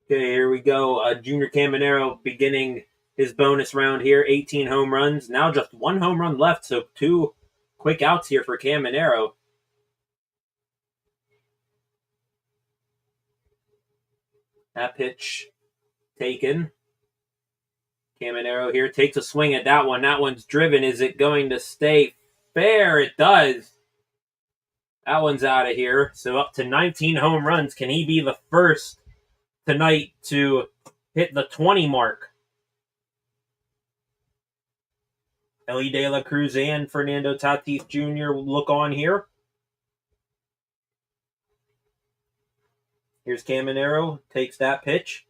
Okay, here we go. Junior Caminero beginning his bonus round here. 18 home runs. Now just one home run left, so 2 quick outs here for Caminero. That pitch taken. Caminero here takes a swing at that one. That one's driven. Is it going to stay fair? It does. That one's out of here. So up to 19 home runs. Can he be the first tonight to hit the 20 mark? Ellie De La Cruz and Fernando Tatis Jr. look on here. Here's Caminero. Takes that pitch.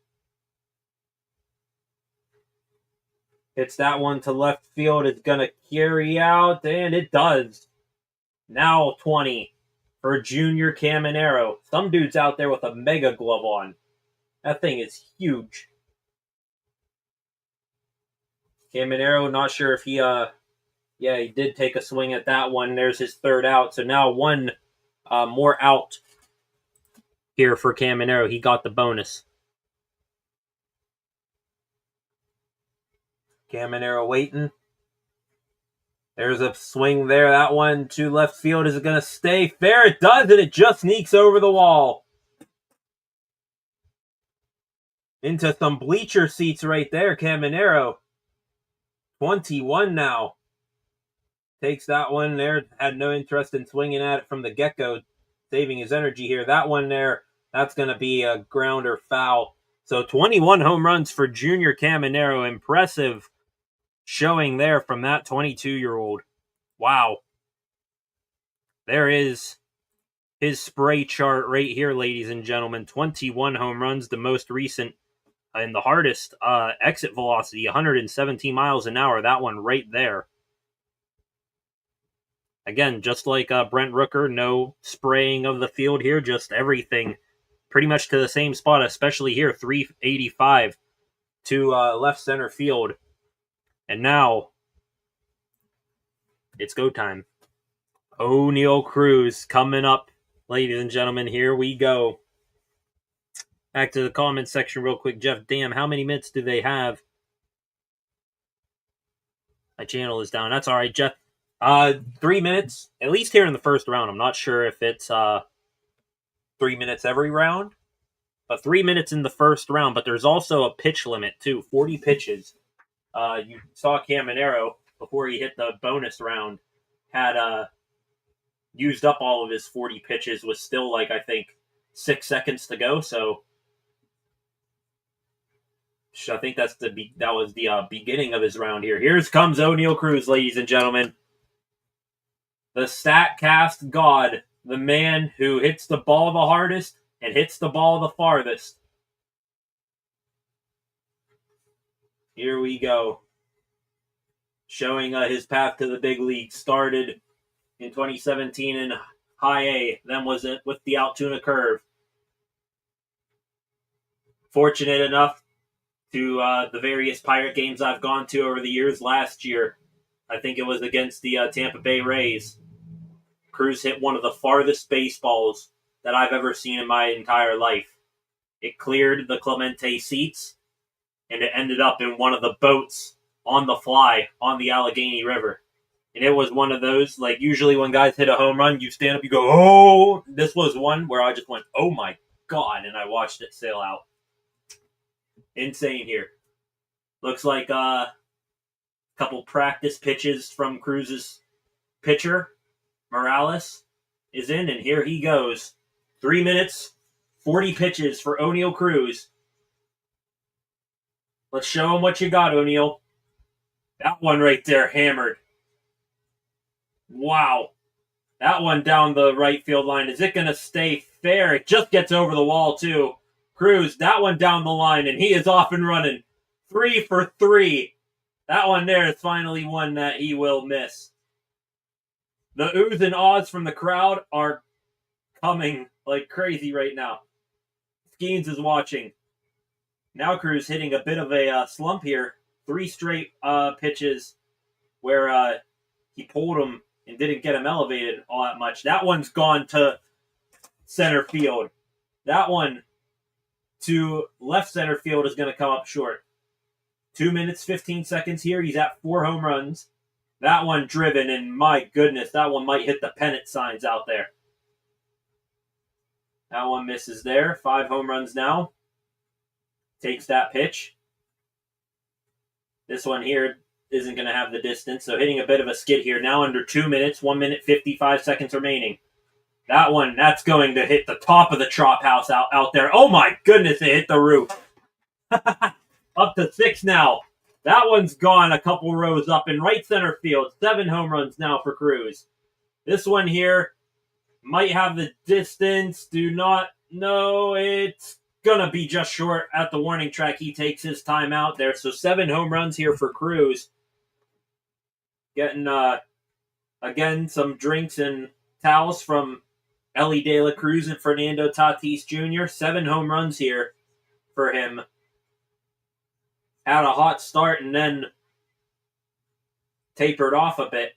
Hits that one to left field. It's going to carry out, and it does. Now 20 for Junior Caminero. Some dude's out there with a mega glove on. That thing is huge. Caminero, not sure if he did take a swing at that one. There's his third out. So now one more out here for Caminero. He got the bonus. Caminero waiting. There's a swing there. That one to left field. Is it going to stay fair? It does, and it just sneaks over the wall. Into some bleacher seats right there, Caminero. 21 now. Takes that one there. Had no interest in swinging at it from the get-go. Saving his energy here. That one there, that's going to be a grounder foul. So 21 home runs for Junior Caminero. Impressive showing there from that 22-year-old. Wow. There is his spray chart right here, ladies and gentlemen. 21 home runs, the most recent and the hardest exit velocity, 117 miles an hour. That one right there. Again, just like Brent Rooker, no spraying of the field here, just everything pretty much to the same spot, especially here, 385 to left center field. And now, it's go time. O'Neill Cruz coming up, ladies and gentlemen. Here we go. Back to the comment section real quick. Jeff, damn, how many minutes do they have? My channel is down. That's all right, Jeff. 3 minutes, at least here in the first round. I'm not sure if it's 3 minutes every round, but 3 minutes in the first round. But there's also a pitch limit, too, 40 pitches. You saw Caminero, before he hit the bonus round, had used up all of his 40 pitches, was still, like, I think, 6 seconds to go. So I think that was the beginning of his round here. Here comes O'Neill Cruz, ladies and gentlemen. The StatCast God, the man who hits the ball the hardest and hits the ball the farthest. Here we go. Showing his path to the big league. Started in 2017 in High A, then was it with the Altoona Curve. Fortunate enough to the various Pirate games I've gone to over the years. Last year, I think it was against the Tampa Bay Rays. Cruz hit one of the farthest baseballs that I've ever seen in my entire life. It cleared the Clemente seats, and it ended up in one of the boats on the fly on the Allegheny River. And it was one of those, like, usually when guys hit a home run, you stand up, you go, oh! This was one where I just went, oh my God, and I watched it sail out. Insane here. Looks like a couple practice pitches from Cruz's pitcher, Morales, is in, and here he goes. 3 minutes, 40 pitches for O'Neill Cruz. Let's show him what you got, O'Neill. That one right there, hammered. Wow. That one down the right field line. Is it going to stay fair? It just gets over the wall, too. Cruz, that one down the line, and he is off and running. 3 for 3. That one there is finally one that he will miss. The oohs and ahs from the crowd are coming like crazy right now. Skeens is watching. Now Cruz hitting a bit of a slump here. 3 straight pitches where he pulled him and didn't get him elevated all that much. That one's gone to center field. That one to left center field is going to come up short. 2 minutes, 15 seconds here. He's at 4 home runs. That one driven, and my goodness, that one might hit the pennant signs out there. That one misses there. 5 home runs now. Takes that pitch. This one here isn't going to have the distance, so hitting a bit of a skid here. Now under 2 minutes, 1 minute, 55 seconds remaining. That one, that's going to hit the top of the chop house out there. Oh my goodness, it hit the roof. Up to 6 now. That one's gone a couple rows up in right center field. 7 home runs now for Cruz. This one here might have the distance. Do not know. It's going to be just short at the warning track. He takes his time out there. So 7 home runs here for Cruz. Getting, again, some drinks and towels from Ellie De La Cruz and Fernando Tatis Jr. 7 home runs here for him. Had a hot start and then tapered off a bit.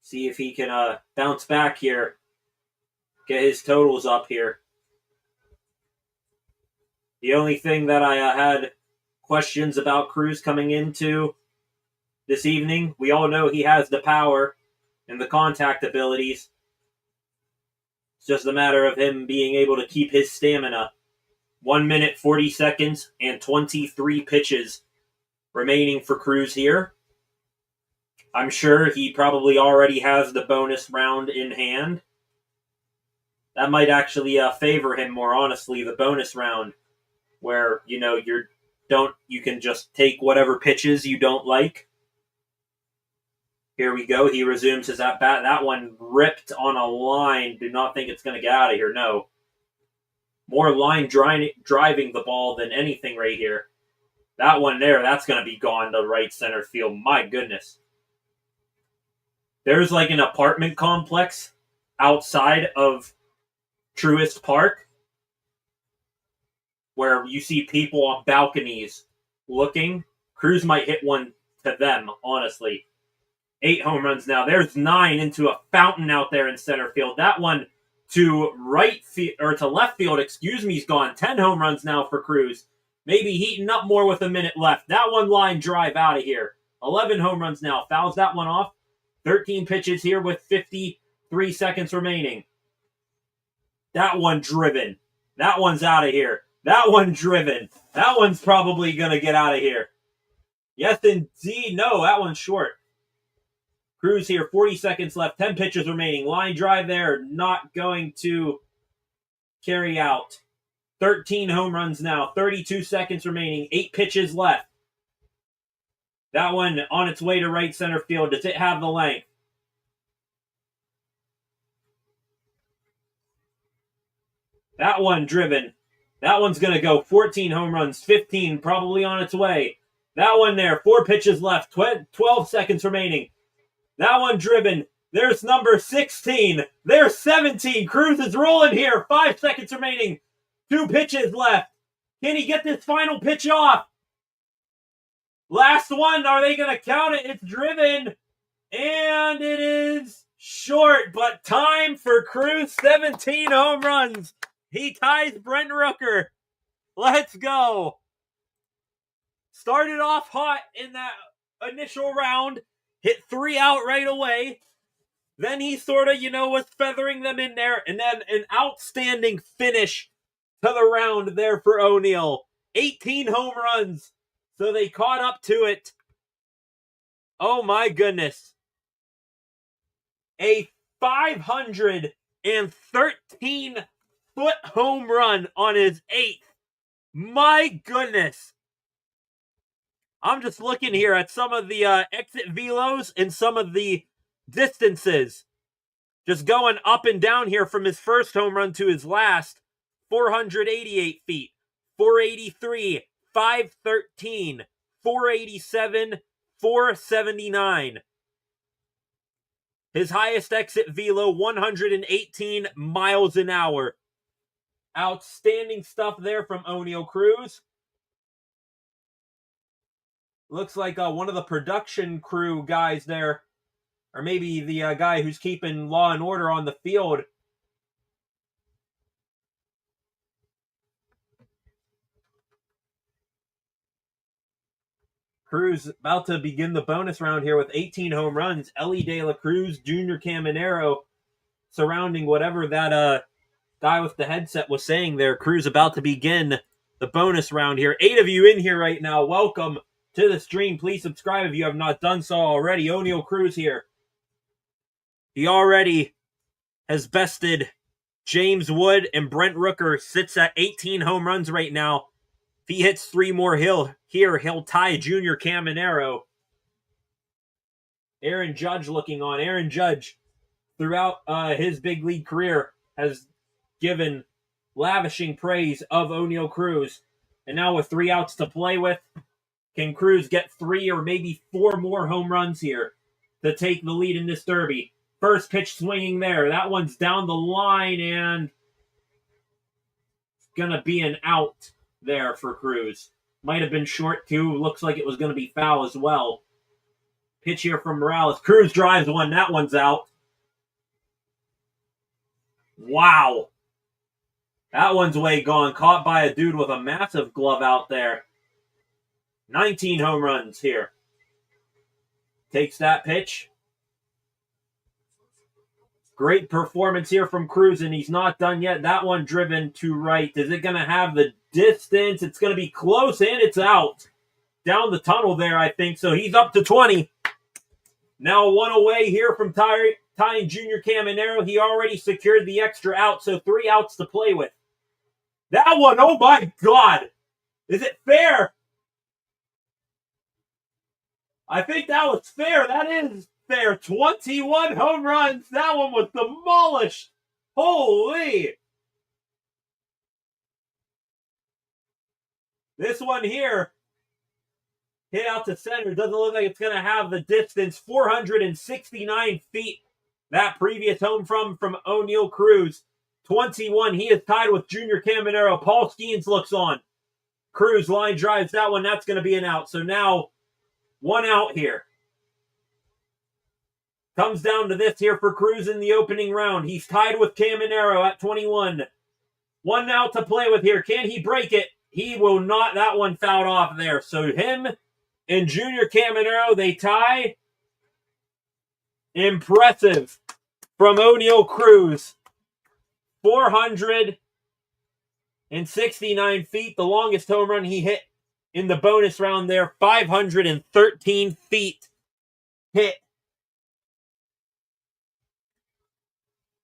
See if he can bounce back here. Get his totals up here. The only thing that I had questions about Cruz coming into this evening, we all know he has the power and the contact abilities. It's just a matter of him being able to keep his stamina. 1 minute, 40 seconds, and 23 pitches remaining for Cruz here. I'm sure he probably already has the bonus round in hand. That might actually favor him more, honestly, the bonus round, where, you know, you can just take whatever pitches you don't like. Here we go. He resumes his at-bat. That one ripped on a line. Do not think it's going to get out of here. No. More line driving the ball than anything right here. That one there, that's going to be gone to right center field. My goodness. There's like an apartment complex outside of Truist Park where you see people on balconies looking. Cruz might hit one to them, honestly. 8 home runs now. There's 9 into a fountain out there in center field. That one to right field, or to left field, excuse me, is gone. 10 home runs now for Cruz. Maybe heating up more with a minute left. That one line drive out of here. 11 home runs now. Fouls that one off. 13 pitches here with 53 seconds remaining. That one driven. That one's out of here. That one driven. That one's probably going to get out of here. Yes, indeed. No, that one's short. Cruz here, 40 seconds left, 10 pitches remaining. Line drive there, not going to carry out. 13 home runs now, 32 seconds remaining, 8 pitches left. That one on its way to right center field. Does it have the length? That one driven. That one's going to go 14 home runs, 15 probably on its way. That one there, 4 pitches left, 12 seconds remaining. That one driven. There's number 16. There's 17. Cruz is rolling here. 5 seconds remaining. 2 pitches left. Can he get this final pitch off? Last one. Are they going to count it? It's driven. And it is short. But time for Cruz. 17 home runs. He ties Brent Rooker. Let's go. Started off hot in that initial round. Hit 3 out right away. Then he sort of, was feathering them in there. And then an outstanding finish to the round there for O'Neill. 18 home runs. So they caught up to it. Oh my goodness. A 513 foot home run on his 8th. My goodness. I'm just looking here at some of the exit velos and some of the distances. Just going up and down here from his first home run to his last. 488 feet, 483, 513, 487, 479. His highest exit velo, 118 miles an hour. Outstanding stuff there from Oneil Cruz. Looks like one of the production crew guys there, or maybe the guy who's keeping law and order on the field. Cruz about to begin the bonus round here with 18 home runs. Elly De La Cruz, Junior Caminero surrounding whatever that guy with the headset was saying there. Cruz about to begin the bonus round here. 8 of you in here right now. Welcome to the stream. Please subscribe if you have not done so already. Oneil Cruz here. He already has bested James Wood, and Brent Rooker sits at 18 home runs right now. If he hits 3 more he'll tie Junior Caminero. Aaron Judge looking on. Aaron Judge, throughout his big league career, has given lavishing praise of Oneil Cruz. And now with 3 outs to play with, can Cruz get 3 or maybe 4 more home runs here to take the lead in this derby? First pitch swinging there. That one's down the line, and it's going to be an out there for Cruz. Might have been short, too. Looks like it was going to be foul as well. Pitch here from Morales. Cruz drives one. That one's out. Wow. That one's way gone. Caught by a dude with a massive glove out there. 19 home runs here. Takes that pitch. Great performance here from Cruz, and he's not done yet. That one driven to right. Is it going to have the distance? It's going to be close, and it's out. Down the tunnel there, I think. So he's up to 20. Now 1 away here from tying Junior Caminero. He already secured the extra out, so 3 outs to play with. That one, oh my God. Is it fair? I think that was fair. That is fair. 21 home runs. That one was demolished. Holy. This one here, hit out to center. Doesn't look like it's going to have the distance. 469 feet. That previous home from Oneil Cruz. 21. He is tied with Junior Caminero. Paul Skeens looks on. Cruz line drives that one. That's going to be an out. So now 1 out here. Comes down to this here for Cruz in the opening round. He's tied with Caminero at 21. 1 out to play with here. Can he break it? He will not. That one fouled off there. So him and Junior Caminero, they tie. Impressive from Oneil Cruz. 469 feet. The longest home run he hit in the bonus round there. 513 feet hit.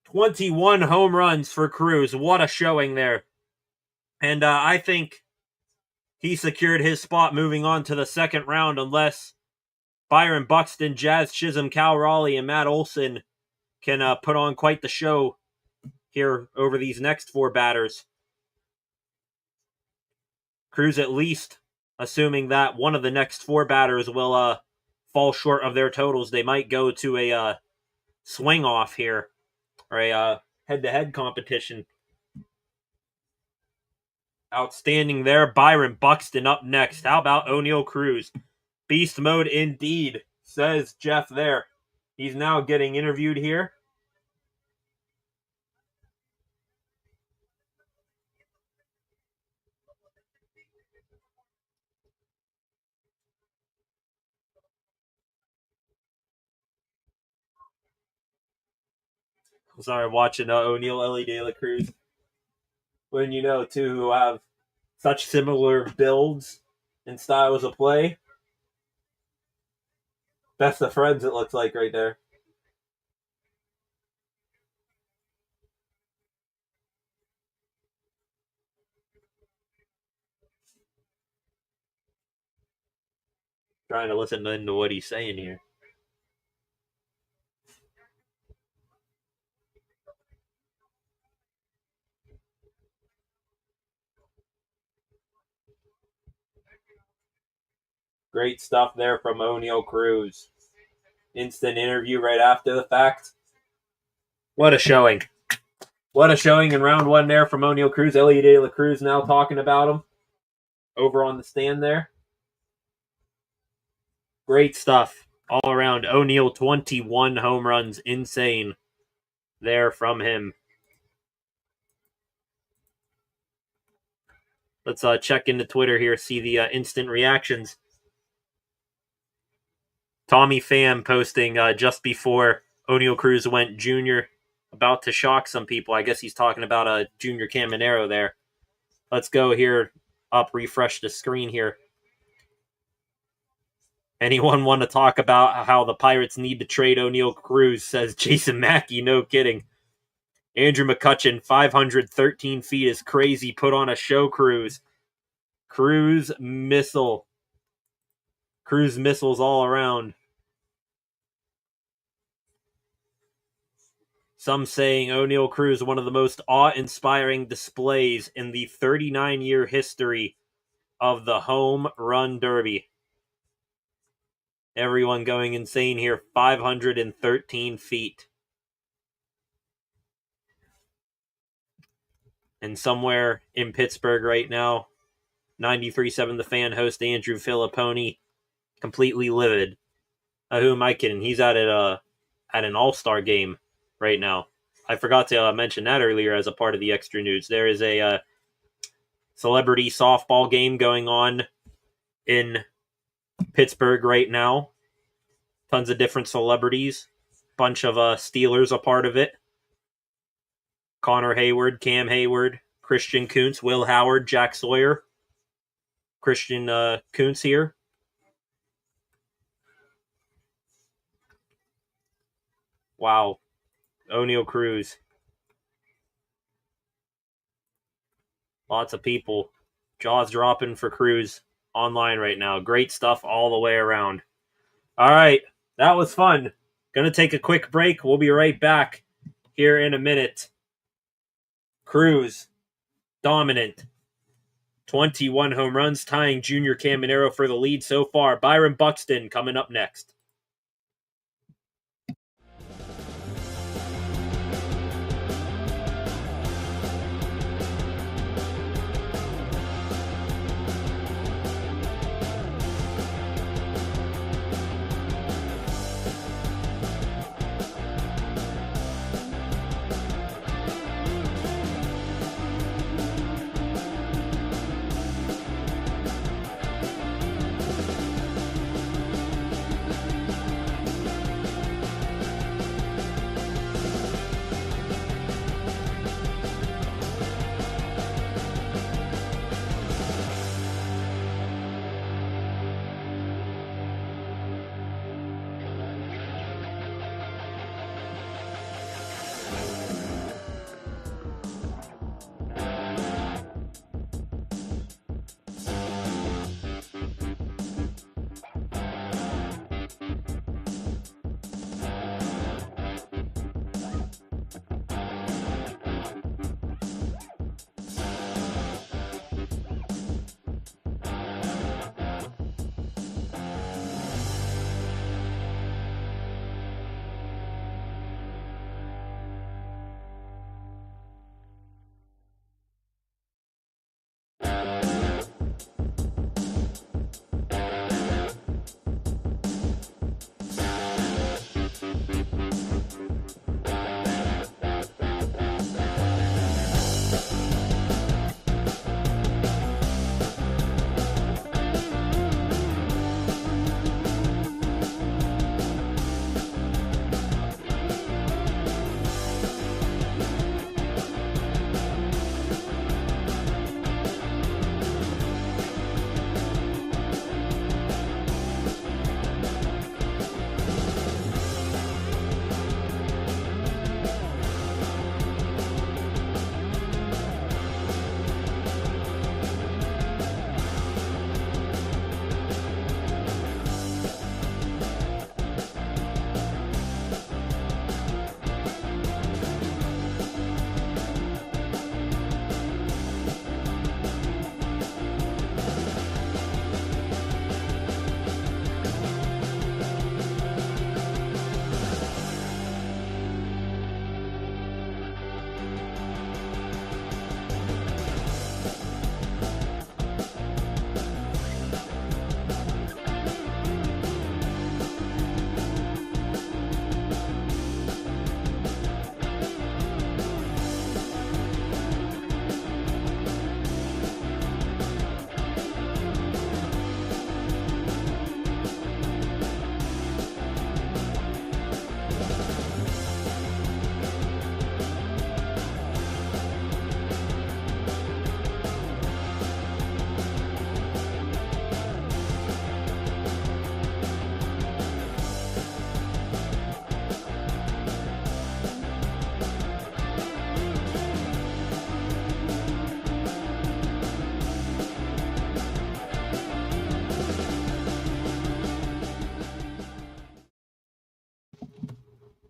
21 home runs for Cruz. What a showing there. And I think he secured his spot moving on to the second round unless Byron Buxton, Jazz Chisholm, Cal Raleigh, and Matt Olson can put on quite the show here over these next 4 batters. Cruz at least, assuming that one of the next 4 batters will fall short of their totals, they might go to a swing off here. Or a head-to-head competition. Outstanding there. Byron Buxton up next. How about Oneil Cruz? Beast mode indeed, says Jeff there. He's now getting interviewed here. Sorry, watching Oneil, Elly De La Cruz. When you know, two who have such similar builds and styles of play. Best of friends, it looks like right there. Trying to listen into what he's saying here. Great stuff there from Oneil Cruz. Instant interview right after the fact. What a showing. What a showing in round one there from Oneil Cruz. Elliot De La Cruz now talking about him over on the stand there. Great stuff all around. Oneil, 21 home runs. Insane there from him. Let's check into Twitter here, see the instant reactions. Tommy Pham posting just before Oneil Cruz went junior, about to shock some people. I guess he's talking about Junior Caminero there. Let's go here, refresh the screen here. Anyone want to talk about how the Pirates need to trade Oneil Cruz, says Jason Mackey. No kidding. Andrew McCutcheon, 513 feet is crazy. Put on a show, Cruz. Cruz missile. Cruz missiles all around. Some saying Oneil Cruz, one of the most awe-inspiring displays in the 39-year history of the Home Run Derby. Everyone going insane here. 513 feet. And somewhere in Pittsburgh right now, 93.7 The Fan host Andrew Filipponi, completely livid. Who am I kidding? He's at an All-Star game right now. I forgot to mention that earlier as a part of the extra news. There is a celebrity softball game going on in Pittsburgh right now. Tons of different celebrities. Bunch of Steelers a part of it. Connor Hayward, Cam Hayward, Christian Kuntz, Will Howard, Jack Sawyer. Christian Kuntz here. Wow. Oneil Cruz. Lots of people. Jaws dropping for Cruz online right now. Great stuff all the way around. All right. That was fun. Gonna take a quick break. We'll be right back here in a minute. Cruz, dominant. 21 home runs, tying Junior Caminero for the lead so far. Byron Buxton coming up next.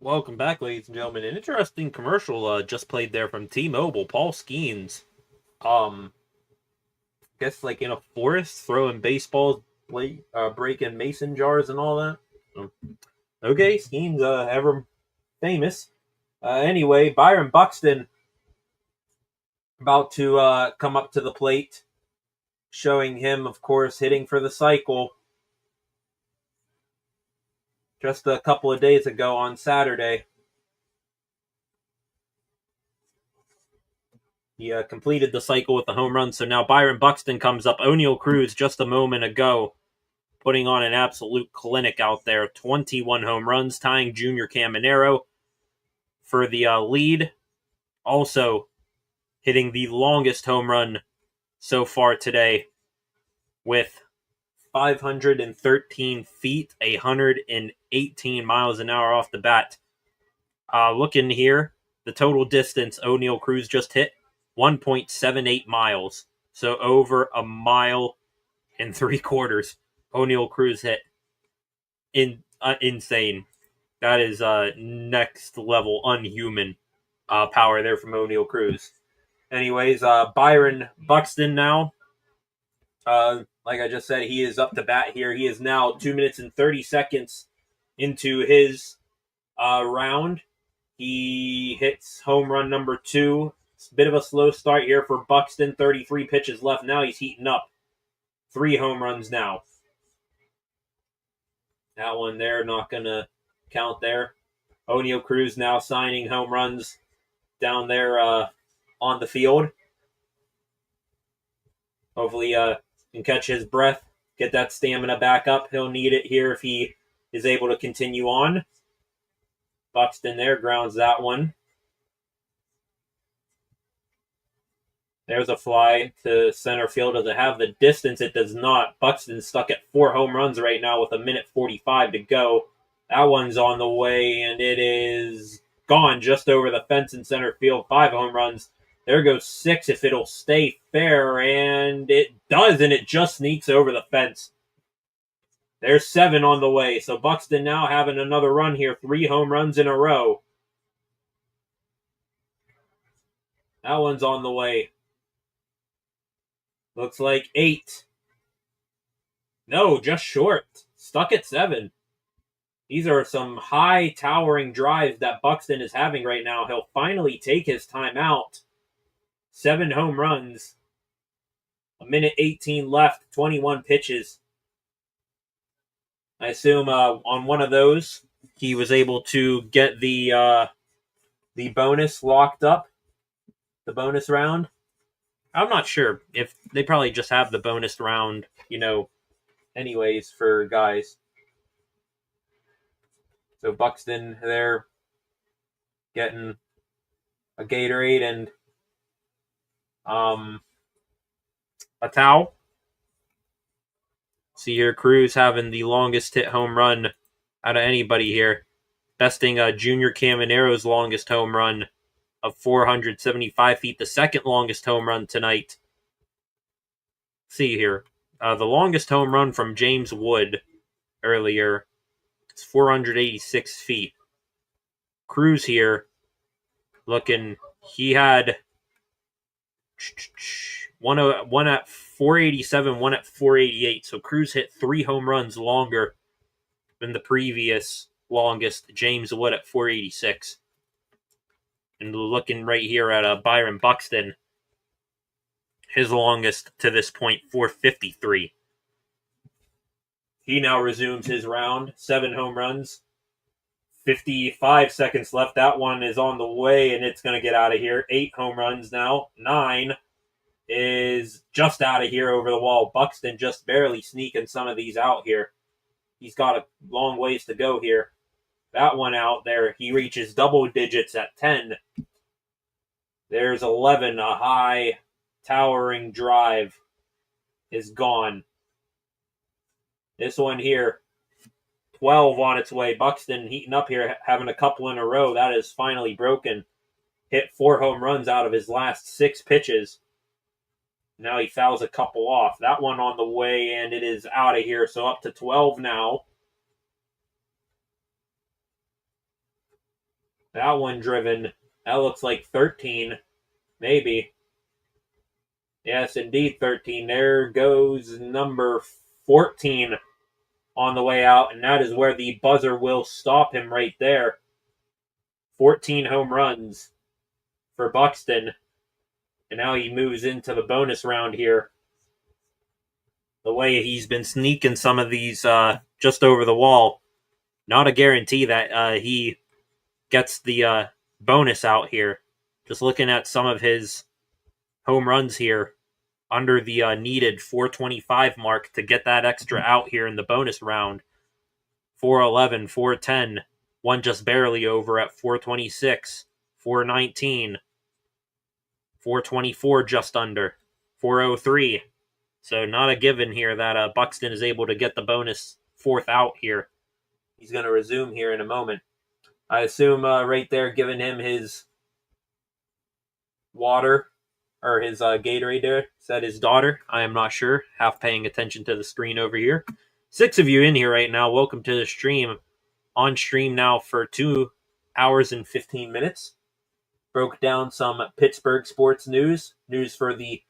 Welcome back, ladies and gentlemen. An interesting commercial just played there from T-Mobile. Paul Skeens, guess like in a forest throwing baseballs, breaking mason jars and all that. Okay, Skeens, ever famous. Anyway, Byron Buxton about to come up to the plate, showing him, of course, hitting for the cycle. Just a couple of days ago on Saturday. He completed the cycle with the home run, so now Byron Buxton comes up. O'Neill Cruz just a moment ago putting on an absolute clinic out there. 21 home runs, tying Junior Caminero for the lead. Also hitting the longest home run so far today with 513 feet, 118 miles an hour off the bat. Looking here, the total distance O'Neill Cruz just hit, 1.78 miles. So over a mile and 3/4 O'Neill Cruz hit. Insane. That is next level unhuman power there from O'Neill Cruz. Anyways, Byron Buxton now. Like I just said, he is up to bat here. He is now 2 minutes and 30 seconds into his round. He hits home run number 2. It's a bit of a slow start here for Buxton. 33 pitches left. Now he's heating up. 3 home runs now. That one there, not going to count there. O'Neill Cruz now signing home runs down there on the field. Hopefully can catch his breath, get that stamina back up. He'll need it here if he is able to continue on. Buxton there grounds that one. There's a fly to center field. Does it have the distance? It does not. Buxton's stuck at 4 home runs right now with 1:45 to go. That one's on the way, and it is gone just over the fence in center field. 5 home runs. There goes 6 if it'll stay fair, and it does, and it just sneaks over the fence. There's 7 on the way, so Buxton now having another run here. 3 home runs in a row. That one's on the way. Looks like 8. No, just short. Stuck at 7. These are some high towering drives that Buxton is having right now. He'll finally take his time out. 7 home runs. 1:18 left. 21 pitches. I assume on one of those, he was able to get the bonus locked up. The bonus round. I'm not sure if they probably just have the bonus round, anyways, for guys. So Buxton there getting a Gatorade and a towel. See here, Cruz having the longest hit home run out of anybody here. Besting Junior Caminero's longest home run of 475 feet, the second longest home run tonight. See here, the longest home run from James Wood earlier. It's 486 feet. Cruz here, looking, he had one at 487, one at 488. So Cruz hit 3 home runs longer than the previous longest, James Wood, at 486. And looking right here at Byron Buxton, his longest to this point, 453. He now resumes his round. 7 home runs. 55 seconds left. That one is on the way, and it's going to get out of here. 8 home runs now. 9 is just out of here over the wall. Buxton just barely sneaking some of these out here. He's got a long ways to go here. That one out there, he reaches double digits at 10. There's 11. A high towering drive is gone. This one here, 12 on its way. Buxton heating up here, having a couple in a row. That is finally broken. Hit 4 home runs out of his last 6 pitches. Now he fouls a couple off. That one on the way, and it is out of here. So up to 12 now. That one driven. That looks like 13, maybe. Yes, indeed, 13. There goes number 14 on the way out, and that is where the buzzer will stop him right there. 14 home runs for Buxton, and now he moves into the bonus round here. The way he's been sneaking some of these just over the wall, not a guarantee that he gets the bonus out here. Just looking at some of his home runs here, under the needed 425 mark to get that extra out here in the bonus round. 411, 410, one just barely over at 426, 419, 424 just under, 403. So not a given here that Buxton is able to get the bonus fourth out here. He's going to resume here in a moment. I assume right there giving him his water or his Gatorade there. Is that his daughter? I am not sure. Half paying attention to the screen over here. 6 of you in here right now. Welcome to the stream. On stream now for 2 hours and 15 minutes. Broke down some Pittsburgh sports news. News for the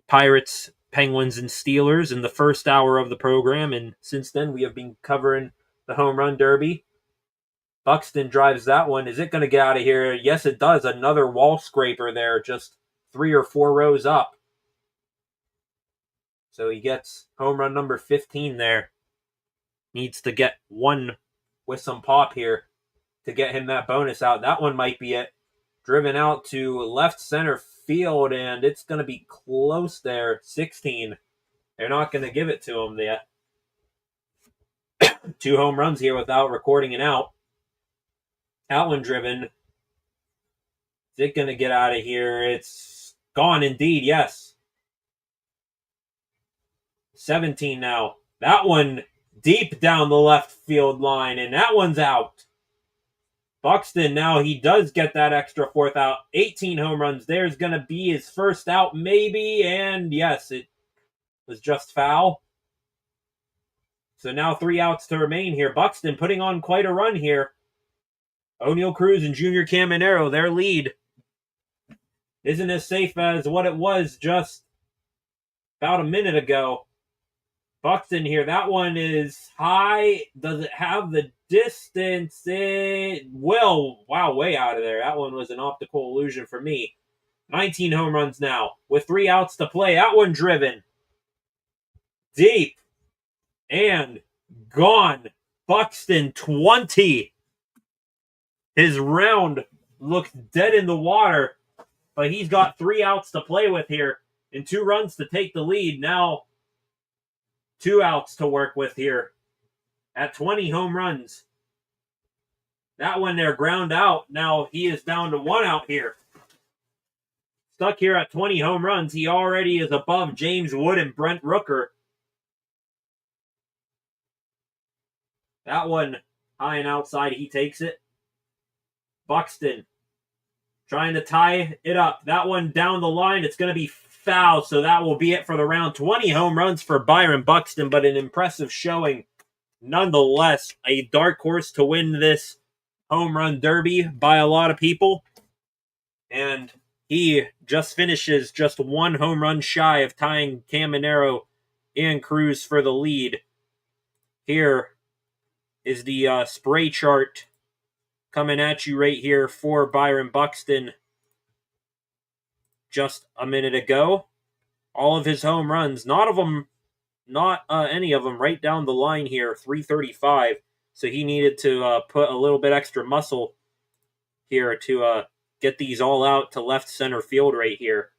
Pirates, Penguins, and Steelers in the first hour of the program. And since then, we have been covering the Home Run Derby. Buxton drives that one. Is it going to get out of here? Yes, it does. Another wall scraper there, just 3 or 4 rows up. So he gets home run number 15 there. Needs to get one with some pop here to get him that bonus out. That one might be it. Driven out to left center field, and it's going to be close there. 16. They're not going to give it to him yet. 2 home runs here without recording an out. That one driven. Is it going to get out of here? It's gone indeed, yes. 17 now. That one deep down the left field line, and that one's out. Buxton, now he does get that extra fourth out. 18 home runs. There's going to be his first out, maybe, and yes, it was just foul. So now 3 outs to remain here. Buxton putting on quite a run here. O'Neal Cruz and Junior Caminero, their lead isn't as safe as what it was just about a minute ago. Buxton here, that one is high. Does it have the distance? It will. Wow, way out of there. That one was an optical illusion for me. 19 home runs now with 3 outs to play. That one driven. Deep. And gone. Buxton 20. His round looks dead in the water, but he's got 3 outs to play with here and 2 runs to take the lead. Now 2 outs to work with here at 20 home runs. That one there ground out. Now he is down to 1 out here. Stuck here at 20 home runs. He already is above James Wood and Brent Rooker. That one high and outside. He takes it. Buxton trying to tie it up. That one down the line. It's going to be foul, so that will be it for the round. 20 home runs for Byron Buxton, but an impressive showing nonetheless. A dark horse to win this home run derby by a lot of people. And he just finishes just 1 home run shy of tying Caminero and Cruz for the lead. Here is the spray chart coming at you right here for Byron Buxton just a minute ago. All of his home runs, not any of them right down the line here, 335. So he needed to put a little bit extra muscle here to get these all out to left center field right here.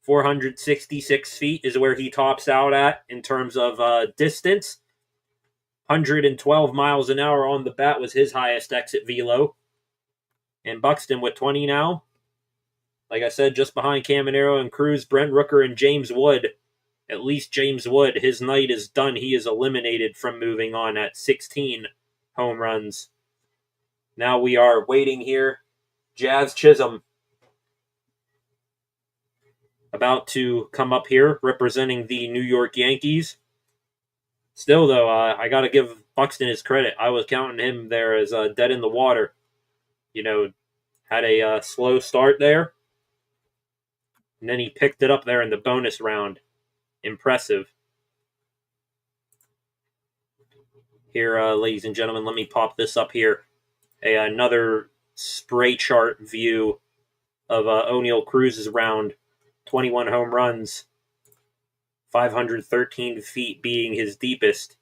466 feet is where he tops out at in terms of distance. 112 miles an hour on the bat was his highest exit velo. And Buxton with 20 now. Like I said, just behind Caminero and Cruz, Brent Rooker, and James Wood. At least James Wood, his night is done. He is eliminated from moving on at 16 home runs. Now we are waiting here. Jazz Chisholm about to come up here representing the New York Yankees. Still, though, I got to give Buxton his credit. I was counting him there as dead in the water. Had a slow start there. And then he picked it up there in the bonus round. Impressive. Here, ladies and gentlemen, let me pop this up here. Another spray chart view of Oneil Cruz's round. 21 home runs. 513 feet being his deepest.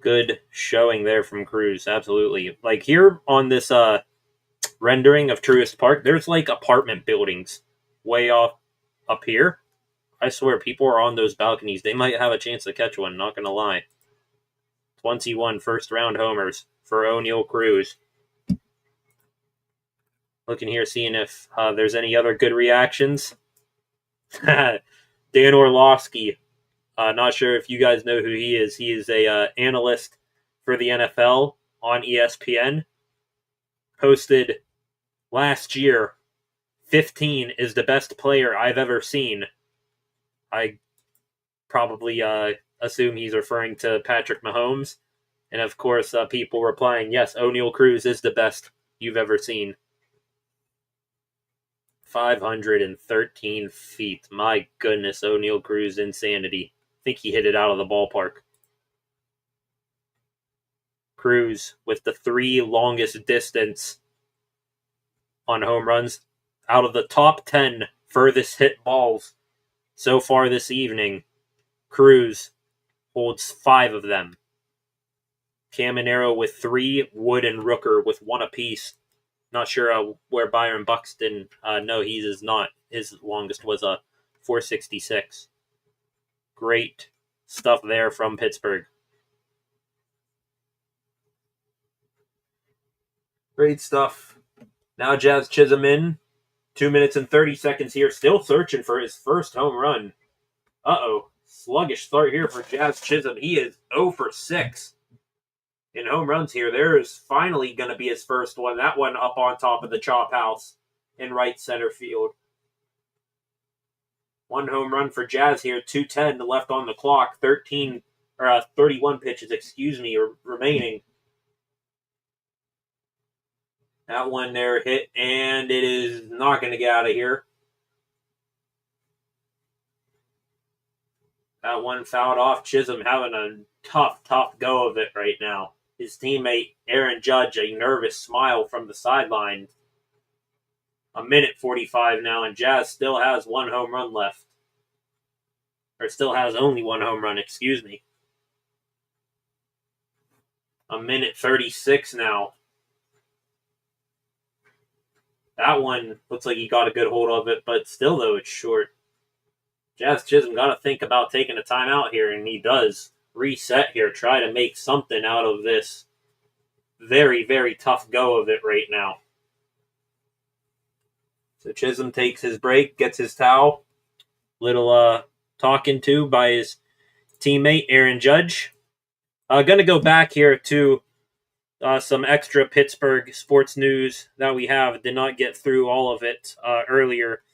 Good showing there from Cruz, absolutely. Like here on this rendering of Truist Park, there's like apartment buildings way off up here. I swear, people are on those balconies. They might have a chance to catch one, not going to lie. 21 first-round homers for Oneil Cruz. Looking here, seeing if there's any other good reactions. Dan Orlovsky. Not sure if you guys know who he is. He is a analyst for the NFL on ESPN. Posted last year, 15 is the best player I've ever seen. I probably assume he's referring to Patrick Mahomes. And of course, people replying, yes, Oneil Cruz is the best you've ever seen. 513 feet. My goodness, Oneil Cruz insanity. I think he hit it out of the ballpark. Cruz with the 3 longest distance on home runs. Out of the top 10 furthest hit balls so far this evening, Cruz holds 5 of them. Caminero with 3, Wood and Rooker with 1 apiece. Not sure where Byron Buxton, no, he is not. His longest was a 466. Great stuff there from Pittsburgh. Great stuff. Now Jazz Chisholm in. 2 minutes and 30 seconds here. Still searching for his first home run. Uh-oh. Sluggish start here for Jazz Chisholm. He is 0 for 6 in home runs here. There is finally going to be his first one. That one up on top of the chop house in right center field. 1 home run for Jazz here. 2:10 left on the clock. 31 pitches, remaining. That one there hit, and it is not going to get out of here. That one fouled off. Chisholm having a tough go of it right now. His teammate, Aaron Judge, a nervous smile from the sideline. 1:45 now, and Jazz still has 1 home run left. Or still has only 1 home run, 1:36 now. That one looks like he got a good hold of it, but still, though, it's short. Jazz Chisholm got to think about taking a timeout here, and he does. Reset here, try to make something out of this very, very tough go of it right now. So Chisholm takes his break, gets his towel. Little talking to by his teammate, Aaron Judge. Going to go back here to some extra Pittsburgh sports news that we have. Did not get through all of it earlier.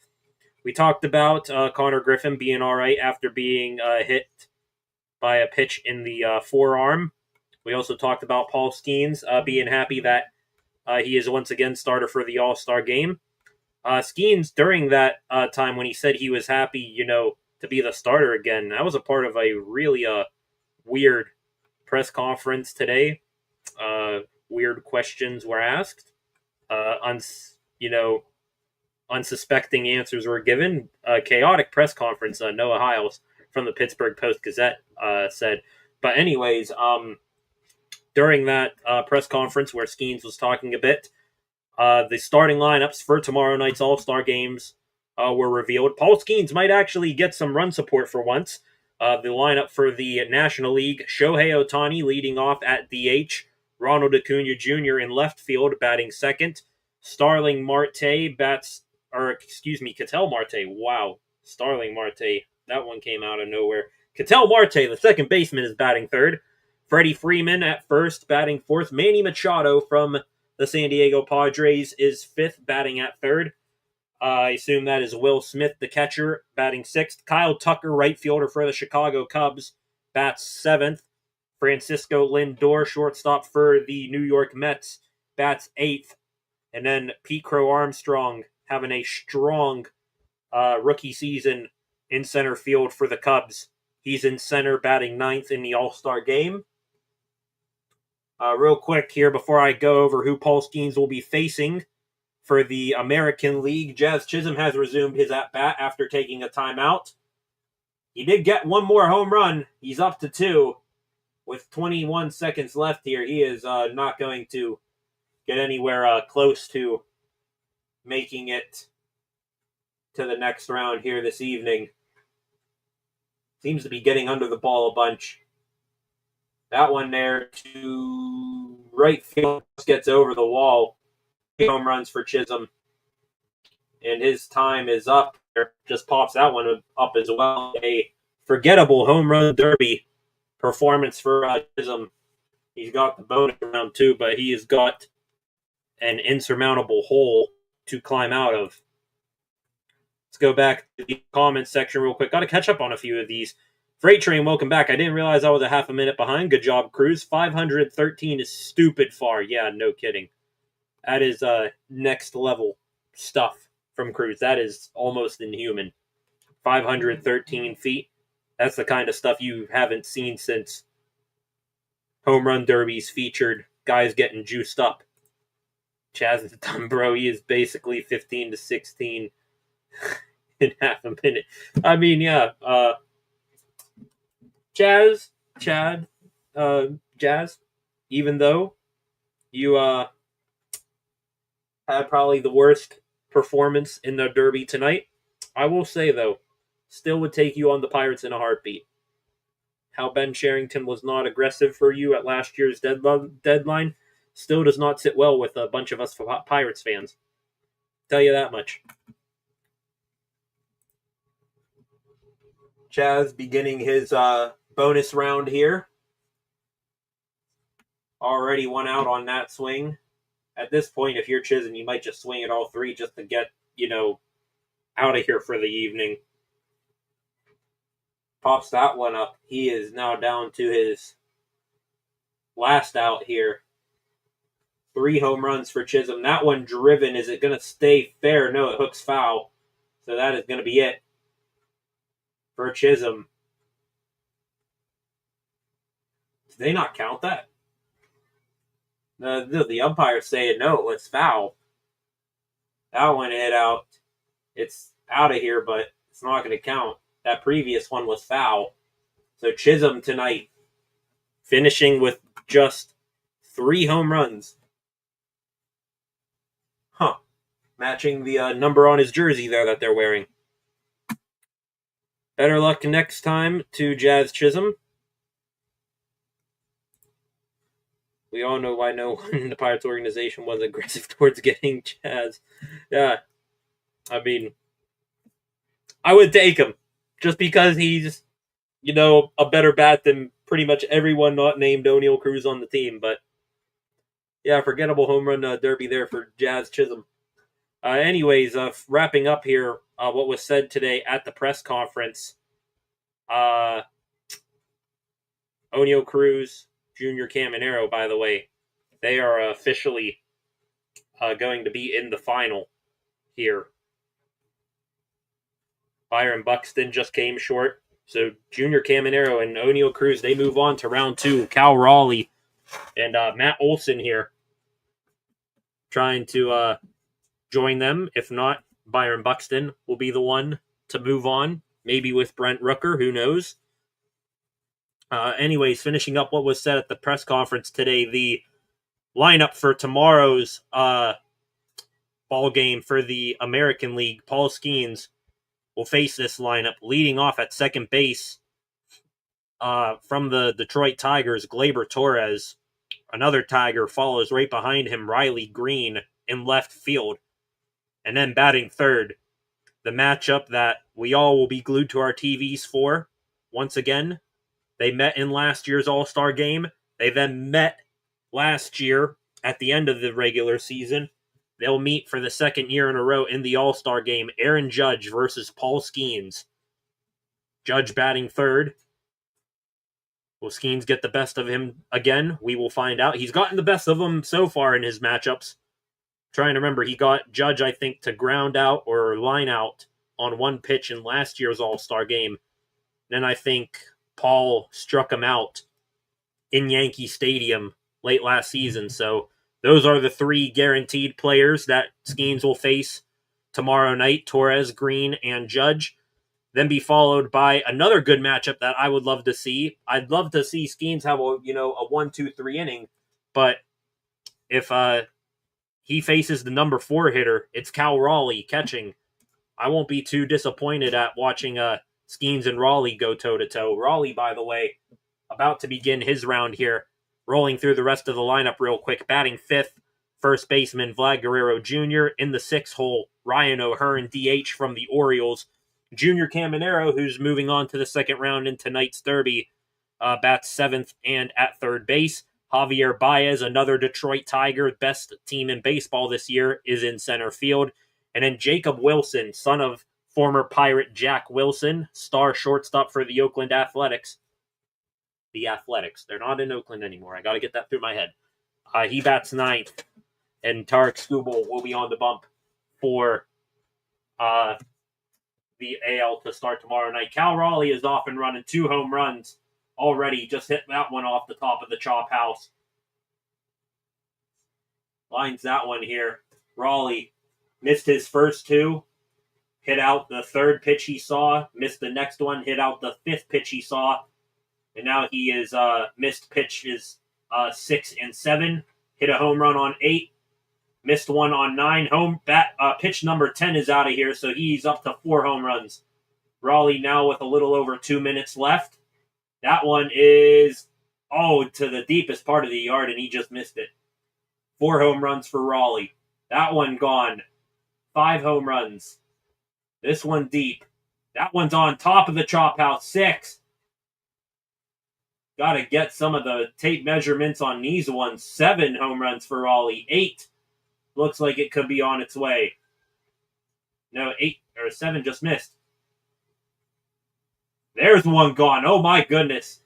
We talked about Connor Griffin being all right after being hit by a pitch in the forearm. We also talked about Paul Skeens being happy that he is once again starter for the All-Star game. Skeens, during that time when he said he was happy, to be the starter again, that was a part of a really weird press conference today. Weird questions were asked. Unsuspecting answers were given. Chaotic press conference, Noah Hiles from the Pittsburgh Post-Gazette said. But anyways, during that press conference where Skeens was talking a bit, the starting lineups for tomorrow night's All-Star games were revealed. Paul Skeens might actually get some run support for once. The lineup for the National League: Shohei Ohtani leading off at DH, Ronald Acuna Jr. in left field batting second, Ketel Marte. Wow, Starling Marte. That one came out of nowhere. Ketel Marte, the second baseman, is batting third. Freddie Freeman at first, batting fourth. Manny Machado from the San Diego Padres is fifth, batting at third. I assume that is Will Smith, the catcher, batting 6th. Kyle Tucker, right fielder for the Chicago Cubs, bats 7th. Francisco Lindor, shortstop for the New York Mets, bats 8th. And then Pete Crow Armstrong having a strong rookie season in center field for the Cubs. He's in center, batting 9th in the All-Star game. Real quick here before I go over who Paul Skeens will be facing for the American League, Jazz Chisholm has resumed his at-bat after taking a timeout. He did get one more home run. He's up to 2. With 21 seconds left here, he is not going to get anywhere close to making it to the next round here this evening. Seems to be getting under the ball a bunch. That one there to right field gets over the wall. Home runs for Chisholm. And his time is up. Just pops that one up as well. A forgettable home run derby performance for Chisholm. He's got the bonus round too, but he has got an insurmountable hole to climb out of. Let's go back to the comments section real quick. Got to catch up on a few of these. Freight Train, welcome back. I didn't realize I was a half a minute behind. Good job, Cruz. 513 is stupid far. Yeah, no kidding. That is next level stuff from Cruz. That is almost inhuman. 513 feet. That's the kind of stuff you haven't seen since home run derbies featured guys getting juiced up. Chaz is done, bro. He is basically 15 to 16 in half a minute. I mean, yeah. Jazz, even though you had probably the worst performance in the derby tonight, I will say, though, still would take you on the Pirates in a heartbeat. How Ben Cherington was not aggressive for you at last year's deadline still does not sit well with a bunch of us Pirates fans. Tell you that much. Chaz beginning his bonus round here. Already one out on that swing. At this point, if you're Chisholm, you might just swing at all 3 just to get, out of here for the evening. Pops that one up. He is now down to his last out here. 3 home runs for Chisholm. That one driven. Is it going to stay fair? No, it hooks foul. So that is going to be it for Chisholm. Did they not count that? The umpires say no, it's foul. That one hit out. It's out of here, but it's not going to count. That previous one was foul. So Chisholm tonight finishing with just 3 home runs. Matching the number on his jersey there that they're wearing. Better luck next time to Jazz Chisholm. We all know why no one in the Pirates organization was aggressive towards getting Jazz. Yeah. I mean, I would take him just because he's, a better bat than pretty much everyone not named O'Neal Cruz on the team. But, yeah, forgettable home run derby there for Jazz Chisholm. Anyways, wrapping up here, what was said today at the press conference. O'Neal Cruz, Junior Caminero, by the way, they are officially going to be in the final here. Byron Buxton just came short. So Junior Caminero and O'Neal Cruz, they move on to round 2. Cal Raleigh and Matt Olson here trying to join them. If not, Byron Buxton will be the one to move on. Maybe with Brent Rooker, who knows? Anyways, finishing up what was said at the press conference today, the lineup for tomorrow's ball game for the American League, Paul Skeens will face this lineup. Leading off at second base from the Detroit Tigers, Gleyber Torres. Another Tiger follows right behind him, Riley Green, in left field. And then batting third, the matchup that we all will be glued to our TVs for. Once again, they met in last year's All-Star game. They then met last year at the end of the regular season They'll meet for the second year in a row in the All-Star game. Aaron Judge versus Paul Skeens. Judge batting third. Will Skeens get the best of him again? We will find out. He's gotten the best of him so far in his matchups. Trying to remember, he got Judge, I think, to ground out or line out on one pitch in last year's All-Star game. Then I think Paul struck him out in Yankee Stadium late last season. So those are the three guaranteed players that Skeens will face tomorrow night, Torres, Green, and Judge. Then be followed by another good matchup that I would love to see. I'd love to see Skeens have a 1-2-3 inning, but if he faces the number 4 hitter, it's Cal Raleigh catching. I won't be too disappointed at watching Skeens and Raleigh go toe-to-toe. Raleigh, by the way, about to begin his round here. Rolling through the rest of the lineup real quick. Batting fifth, first baseman Vlad Guerrero Jr. In the 6th hole, Ryan O'Hearn, DH from the Orioles. Junior Caminero, who's moving on to the second round in tonight's Derby, bats 7th and at third base. Javier Baez, another Detroit Tiger, best team in baseball this year, is in center field. And then Jacob Wilson, son of former Pirate Jack Wilson, star shortstop for the Oakland Athletics. The Athletics. They're not in Oakland anymore. I got to get that through my head. He bats 9th, and Tarek Skubal will be on the bump for the AL to start tomorrow night. Cal Raleigh is off and running, 2 home runs already. Just hit that one off the top of the chop house. Lines that one here. Raleigh missed his first 2. Hit out the 3rd pitch he saw. Missed the next one. Hit out the 5th pitch he saw. And now he is missed pitches 6 and 7. Hit a home run on 8. Missed one on 9. Pitch number 10 is out of here, so he's up to 4 home runs. Raleigh now with a little over 2 minutes left. That one is to the deepest part of the yard, and he just missed it. 4 home runs for Raleigh. That one gone. 5 home runs. This one deep. That one's on top of the chop house. 6. Got to get some of the tape measurements on these ones. 7 home runs for Raleigh. 8. Looks like it could be on its way. No, 8 or 7 just missed. There's one gone. Oh my goodness.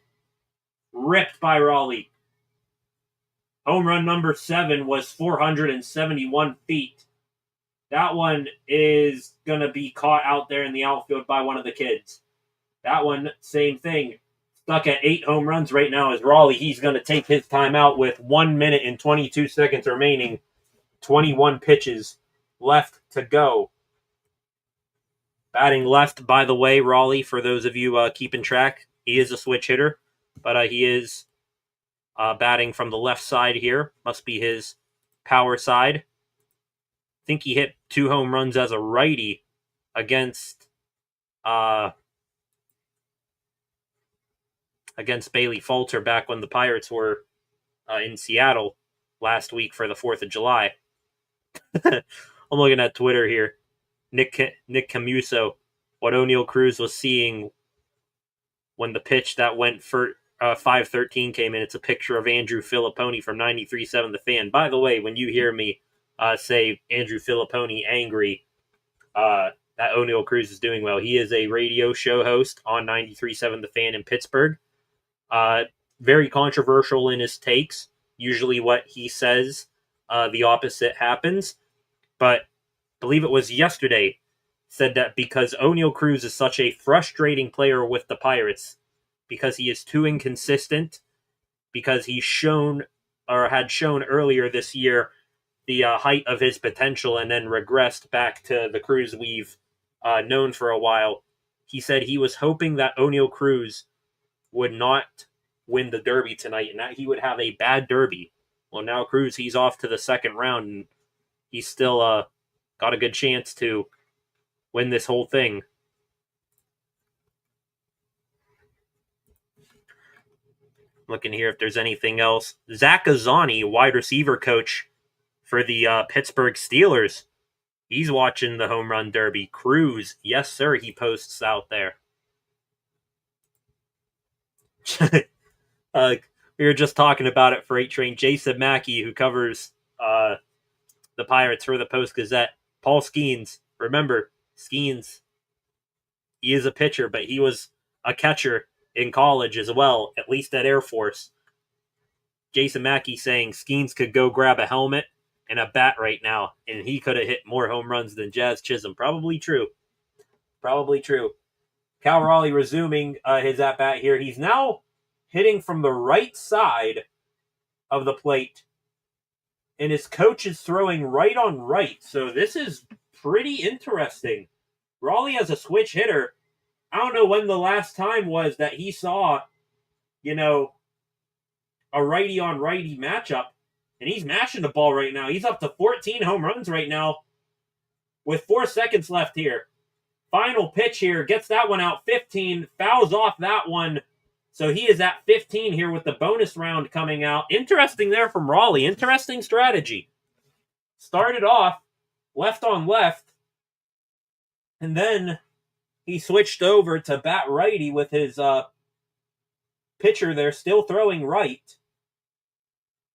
Ripped by Raleigh. Home run number 7 was 471 feet. That one is going to be caught out there in the outfield by one of the kids. That one, same thing. Stuck at 8 home runs right now is Raleigh. He's going to take his time out with 1 minute and 22 seconds remaining. 21 pitches left to go. Batting left, by the way, Raleigh, for those of you keeping track, he is a switch hitter, but he is batting from the left side here. Must be his power side. I think he hit 2 home runs as a righty against Bailey Falter back when the Pirates were in Seattle last week for the 4th of July. I'm looking at Twitter here. Nick Camuso, what O'Neal Cruz was seeing when the pitch that went for 5-13 came in. It's a picture of Andrew Filipponi from 93.7 The Fan. By the way, when you hear me say Andrew Filipponi angry that O'Neal Cruz is doing well, he is a radio show host on 93.7 The Fan in Pittsburgh. Very controversial in his takes. Usually what he says, the opposite happens. But I believe it was yesterday, said that because O'Neal Cruz is such a frustrating player with the Pirates, because he is too inconsistent, because he's shown or had shown earlier this year the height of his potential and then regressed back to the Cruz we've known for a while. He said he was hoping that O'Neal Cruz would not win the Derby tonight and that he would have a bad Derby. Well, now Cruz, he's off to the second round and he's still got a good chance to win this whole thing. Looking here if there's anything else. Zach Azzani, wide receiver coach for the Pittsburgh Steelers. He's watching the home run derby. Cruz, yes sir, he posts out there. We were just talking about it for 8 Train. Jason Mackey, who covers the Pirates for the Post-Gazette. Paul Skeens. Remember, Skeens, he is a pitcher, but he was a catcher in college as well, at least at Air Force. Jason Mackey saying Skeens could go grab a helmet and a bat right now, and he could have hit more home runs than Jazz Chisholm. Probably true. Probably true. Cal Raleigh resuming his at-bat here. He's now hitting from the right side of the plate, and his coach is throwing right on right. So this is pretty interesting. Raleigh has a switch hitter. I don't know when the last time was that he saw, a righty on righty matchup, and he's mashing the ball right now. He's up to 14 home runs right now with 4 seconds left here. Final pitch here, gets that one out, 15, fouls off that one. So he is at 15 here with the bonus round coming out. Interesting there from Raleigh. Interesting strategy. Started off left on left, and then he switched over to bat righty with his pitcher there still throwing right.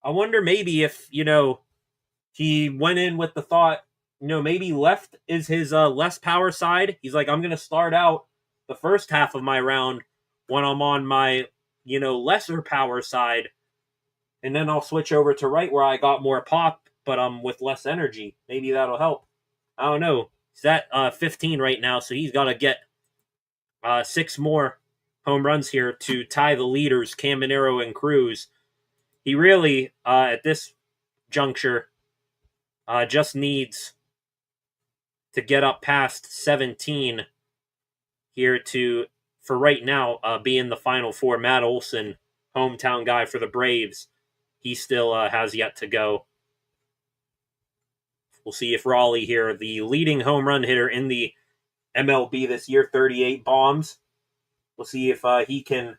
I wonder maybe if, he went in with the thought, maybe left is his less power side. He's like, I'm going to start out the first half of my round when I'm on my, lesser power side. And then I'll switch over to right where I got more pop, but I'm with less energy. Maybe that'll help. I don't know. He's at 15 right now, so he's got to get 6 more home runs here to tie the leaders, Caminero and Cruz. He really, at this juncture, just needs to get up past 17 here for right now, be in the Final Four. Matt Olson, hometown guy for the Braves, he still has yet to go. We'll see if Raleigh here, the leading home run hitter in the MLB this year, 38 bombs. We'll see if he can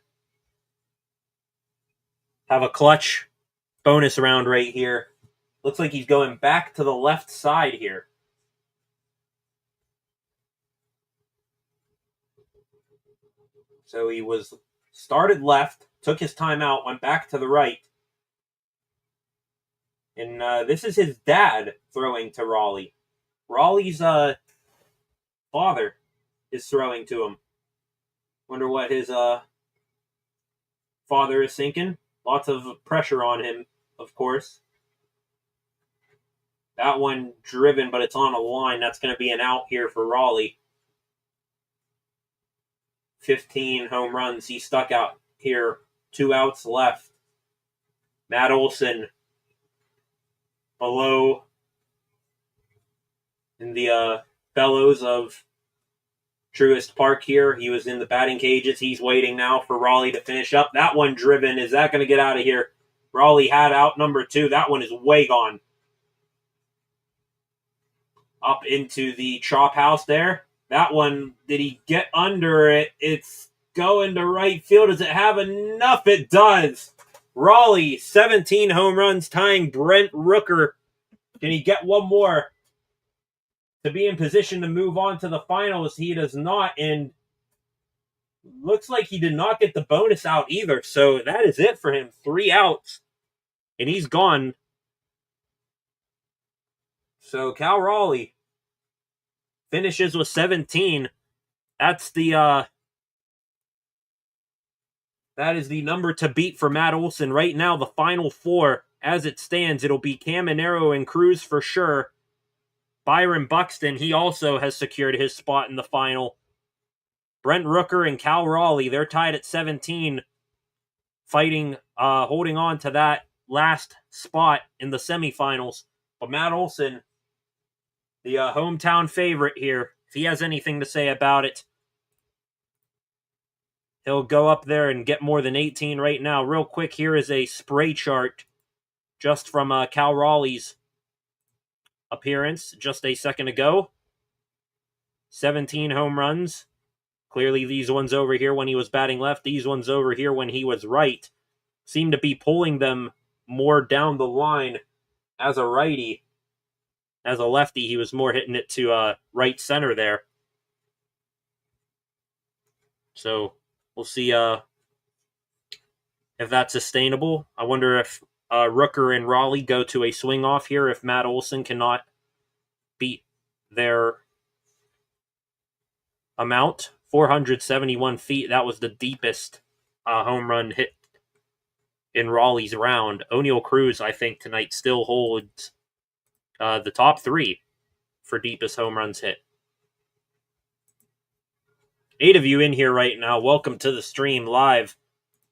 have a clutch bonus round right here. Looks like he's going back to the left side here. So he started left, took his time out, went back to the right. And this is his dad throwing to Raleigh. Raleigh's father is throwing to him. Wonder what his father is thinking. Lots of pressure on him, of course. That one driven, but it's on a line. That's going to be an out here for Raleigh. 15 home runs. He stuck out here. 2 outs left. Matt Olson below in the bellows of Truist Park here. He was in the batting cages. He's waiting now for Raleigh to finish up. That one driven. Is that going to get out of here? Raleigh had out number 2. That one is way gone. Up into the chop house there. That one, did he get under it? It's going to right field. Does it have enough? It does. Raleigh, 17 home runs, tying Brent Rooker. Can he get one more to be in position to move on to the finals? He does not, and looks like he did not get the bonus out either. So that is it for him. 3 outs, and he's gone. So Cal Raleigh finishes with 17. That's that is the number to beat for Matt Olson. Right now, the Final Four, as it stands, it'll be Caminero and Cruz for sure. Byron Buxton, he also has secured his spot in the final. Brent Rooker and Cal Raleigh, they're tied at 17, fighting, holding on to that last spot in the semifinals. But Matt Olson, the hometown favorite here, if he has anything to say about it, he'll go up there and get more than 18 right now. Real quick, here is a spray chart just from Cal Raleigh's appearance just a second ago. 17 home runs. Clearly these ones over here when he was batting left, these ones over here when he was right, seem to be pulling them more down the line as a righty. As a lefty, he was more hitting it to right center there. So we'll see if that's sustainable. I wonder if Rooker and Raleigh go to a swing off here if Matt Olson cannot beat their amount. 471 feet. That was the deepest home run hit in Raleigh's round. O'Neill Cruz, I think, tonight still holds the top 3 for deepest home runs hit. 8 of you in here right now. Welcome to the stream live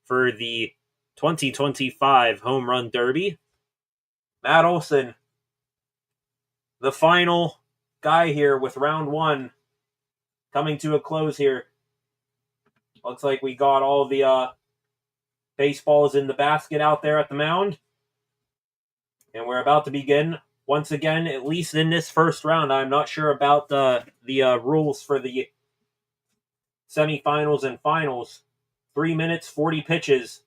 for the 2025 Home Run Derby. Matt Olson, the final guy here with round 1 coming to a close here. Looks like we got all the baseballs in the basket out there at the mound. And we're about to begin. Once again, at least in this first round, I'm not sure about the rules for the semifinals and finals. 3 minutes, 40 pitches.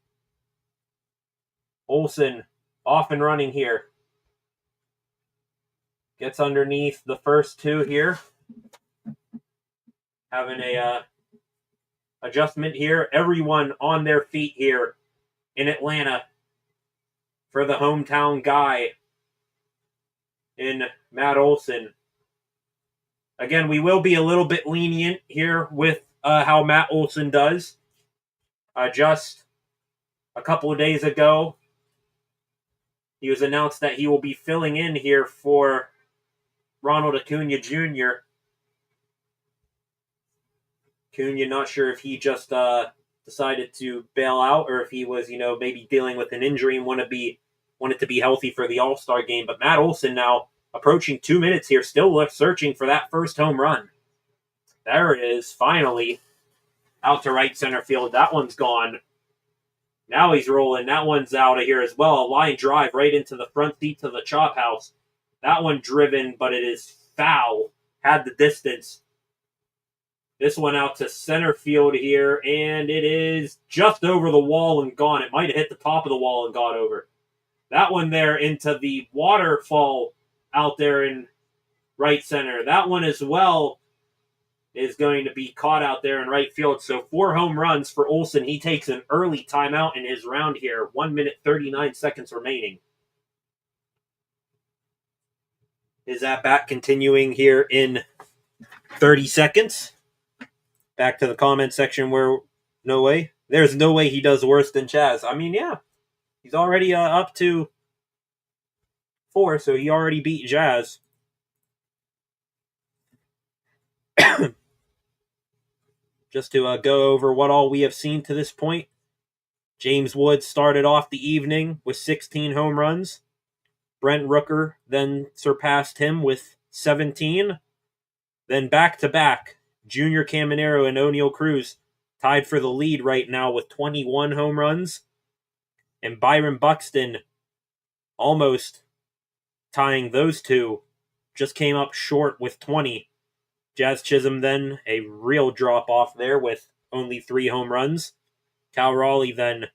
Olson off and running here. Gets underneath the first 2 here. Having a adjustment here. Everyone on their feet here in Atlanta for the hometown guy in Matt Olson. Again, we will be a little bit lenient here with how Matt Olson does. Just a couple of days ago, he was announced that he will be filling in here for Ronald Acuna Jr. Acuna, not sure if he just decided to bail out or if he was, maybe dealing with an injury and wanted to be healthy for the All-Star game. But Matt Olson now approaching 2 minutes here, still searching for that first home run. There it is, finally. Out to right center field. That one's gone. Now he's rolling. That one's out of here as well. A line drive right into the front seat to the chop house. That one driven, but it is foul. Had the distance. This one out to center field here, and it is just over the wall and gone. It might have hit the top of the wall and got over. That one there into the waterfall out there in right center. That one as well is going to be caught out there in right field. So 4 home runs for Olson. He takes an early timeout in his round here. 1 minute, 39 seconds remaining. His at-bat continuing here in 30 seconds. Back to the comment section where no way. There's no way he does worse than Chaz. I mean, yeah. He's already up to 4, so he already beat Jazz. Just to go over what all we have seen to this point. James Wood started off the evening with 16 home runs. Brent Rooker then surpassed him with 17. Then back-to-back, Junior Caminero and O'Neill Cruz tied for the lead right now with 21 home runs. And Byron Buxton almost tying those two, just came up short with 20. Jazz Chisholm then a real drop-off there with only 3 home runs. Cal Raleigh then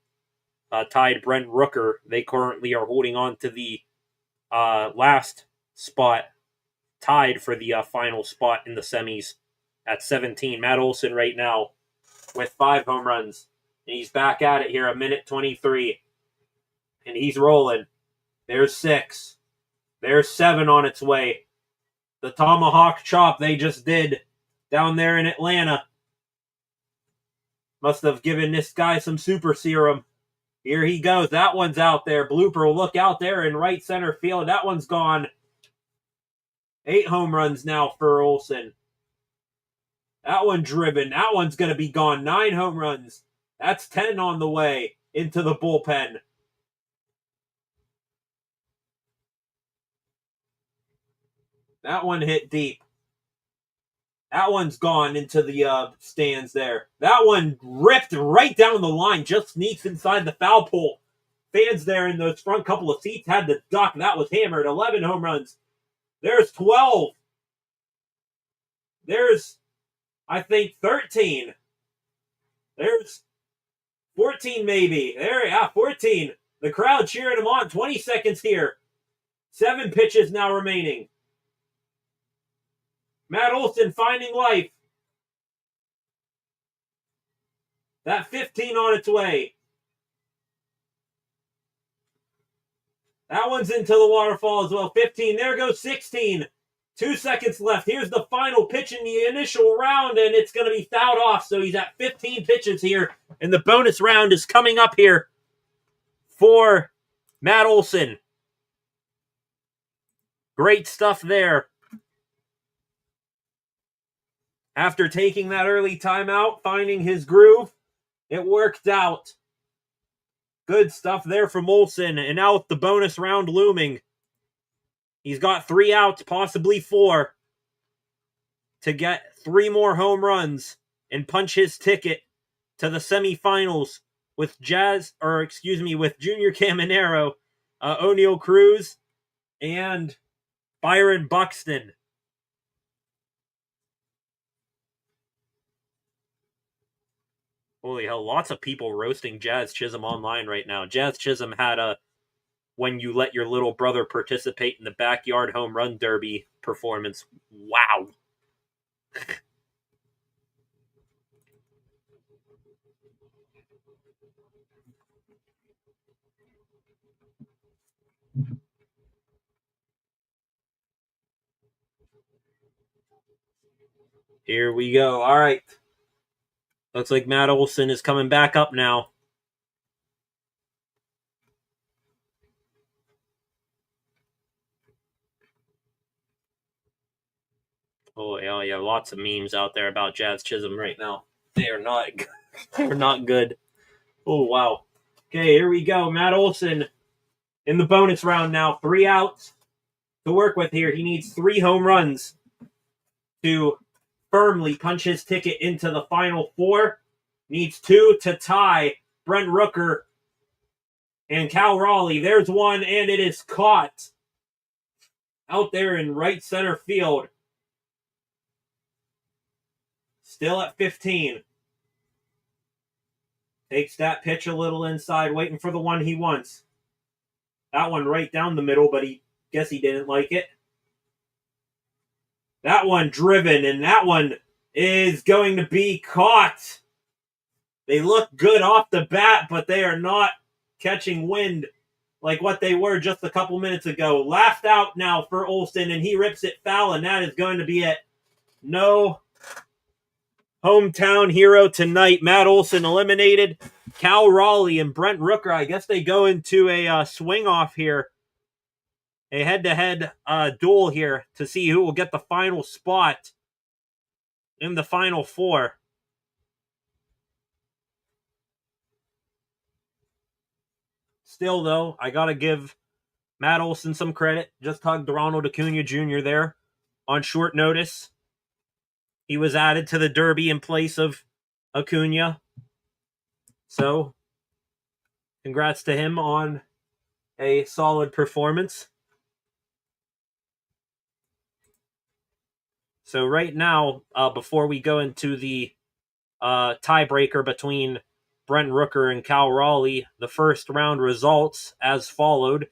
tied Brent Rooker. They currently are holding on to the last spot, tied for the final spot in the semis at 17. Matt Olson right now with 5 home runs. And he's back at it here, 1:23. And he's rolling. There's 6. There's 7 on its way. The tomahawk chop they just did down there in Atlanta must have given this guy some super serum. Here he goes. That one's out there. Blooper will look out there in right center field. That one's gone. 8 home runs now for Olson. That one driven. That one's going to be gone. 9 home runs. That's 10 on the way into the bullpen. That one hit deep. That one's gone into the stands there. That one ripped right down the line. Just sneaks inside the foul pole. Fans there in those front couple of seats had to duck. That was hammered. 11 home runs. There's 12. There's, I think, 13. There's 14 maybe. There, yeah, 14. The crowd cheering him on. 20 seconds here. 7 pitches now remaining. Matt Olson finding life. That 15 on its way. That one's into the waterfall as well. 15. There goes 16. 2 seconds left. Here's the final pitch in the initial round, and it's going to be fouled off. So he's at 15 pitches here, and the bonus round is coming up here for Matt Olson. Great stuff there. After taking that early timeout, finding his groove, it worked out. Good stuff there from Olson, and now with the bonus round looming, he's got 3 outs, possibly 4, to get 3 more home runs and punch his ticket to the semifinals with with Junior Caminero, O'Neal Cruz, and Byron Buxton. Holy hell, lots of people roasting Jazz Chisholm online right now. Jazz Chisholm had a "when you let your little brother participate in the backyard home run derby" performance. Wow. Here we go. All right. Looks like Matt Olson is coming back up now. Oh, yeah, lots of memes out there about Jazz Chisholm right now. They are not good. They're not good. Oh, wow. Okay, here we go. Matt Olson in the bonus round now. 3 outs to work with here. He needs 3 home runs to firmly punch his ticket into the final 4. Needs 2 to tie Brent Rooker and Cal Raleigh. There's one, and it is caught out there in right center field. Still at 15. Takes that pitch a little inside, waiting for the one he wants. That one right down the middle, but he didn't like it. That one driven, and that one is going to be caught. They look good off the bat, but they are not catching wind like what they were just a couple minutes ago. Laughed out now for Olson, and he rips it foul, and that is going to be it. No hometown hero tonight. Matt Olson eliminated. Cal Raleigh and Brent Rooker, I guess they go into a swing-off here. A head-to-head duel here to see who will get the final spot in the final 4. Still, though, I got to give Matt Olson some credit. Just hugged Ronald Acuna Jr. there on short notice. He was added to the Derby in place of Acuna. So, congrats to him on a solid performance. So right now, before we go into the tiebreaker between Brent Rooker and Cal Raleigh, the first round results as followed.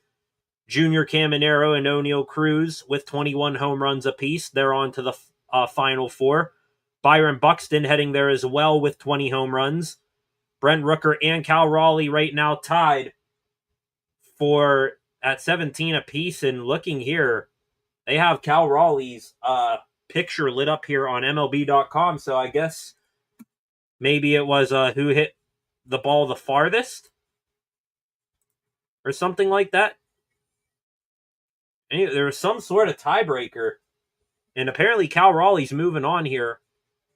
Junior Caminero and O'Neal Cruz with 21 home runs apiece. They're on to the final 4. Byron Buxton heading there as well with 20 home runs. Brent Rooker and Cal Raleigh right now tied at 17 apiece. And looking here, they have Cal Raleigh's picture lit up here on MLB.com. So I guess maybe it was who hit the ball the farthest or something like that. Anyway, there was some sort of tiebreaker, and apparently Cal Raleigh's moving on here,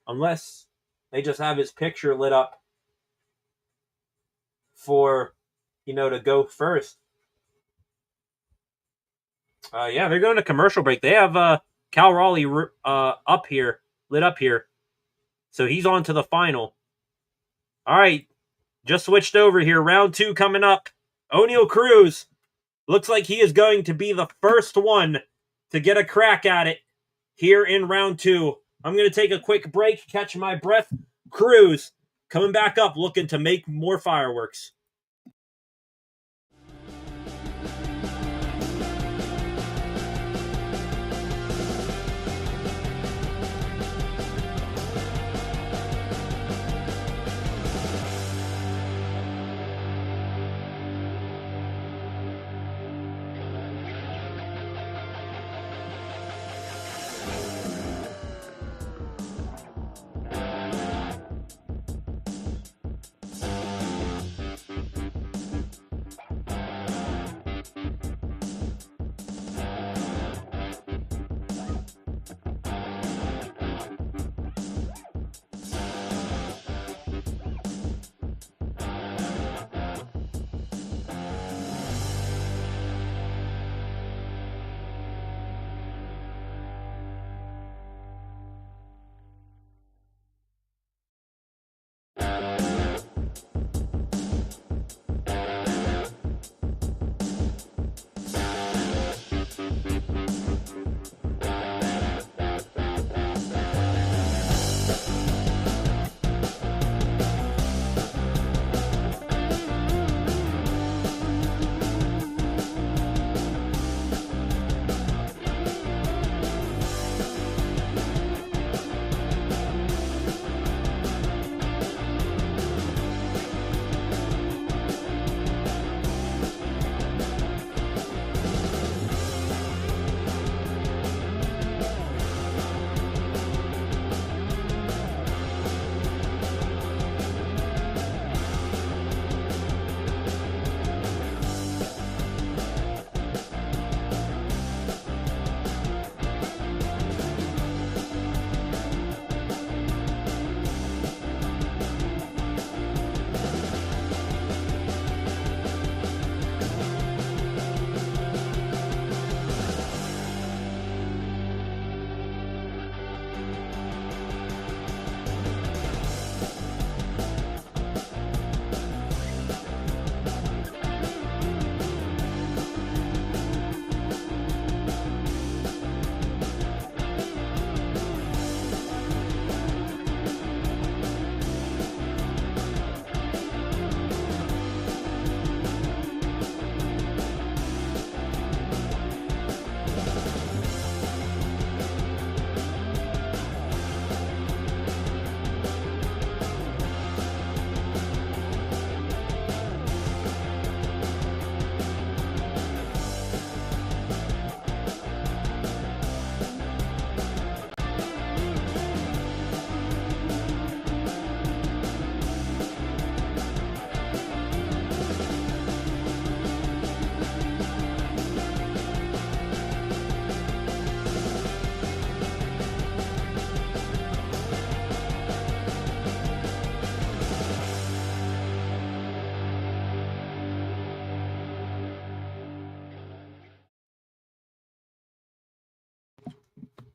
unless they just have his picture lit up for, to go first. Yeah, they're going to commercial break. They have Cal Raleigh lit up here. So he's on to the final. All right, just switched over here. Round 2 coming up. O'Neal Cruz looks like he is going to be the first one to get a crack at it here in round 2. I'm going to take a quick break, catch my breath. Cruz coming back up, looking to make more fireworks.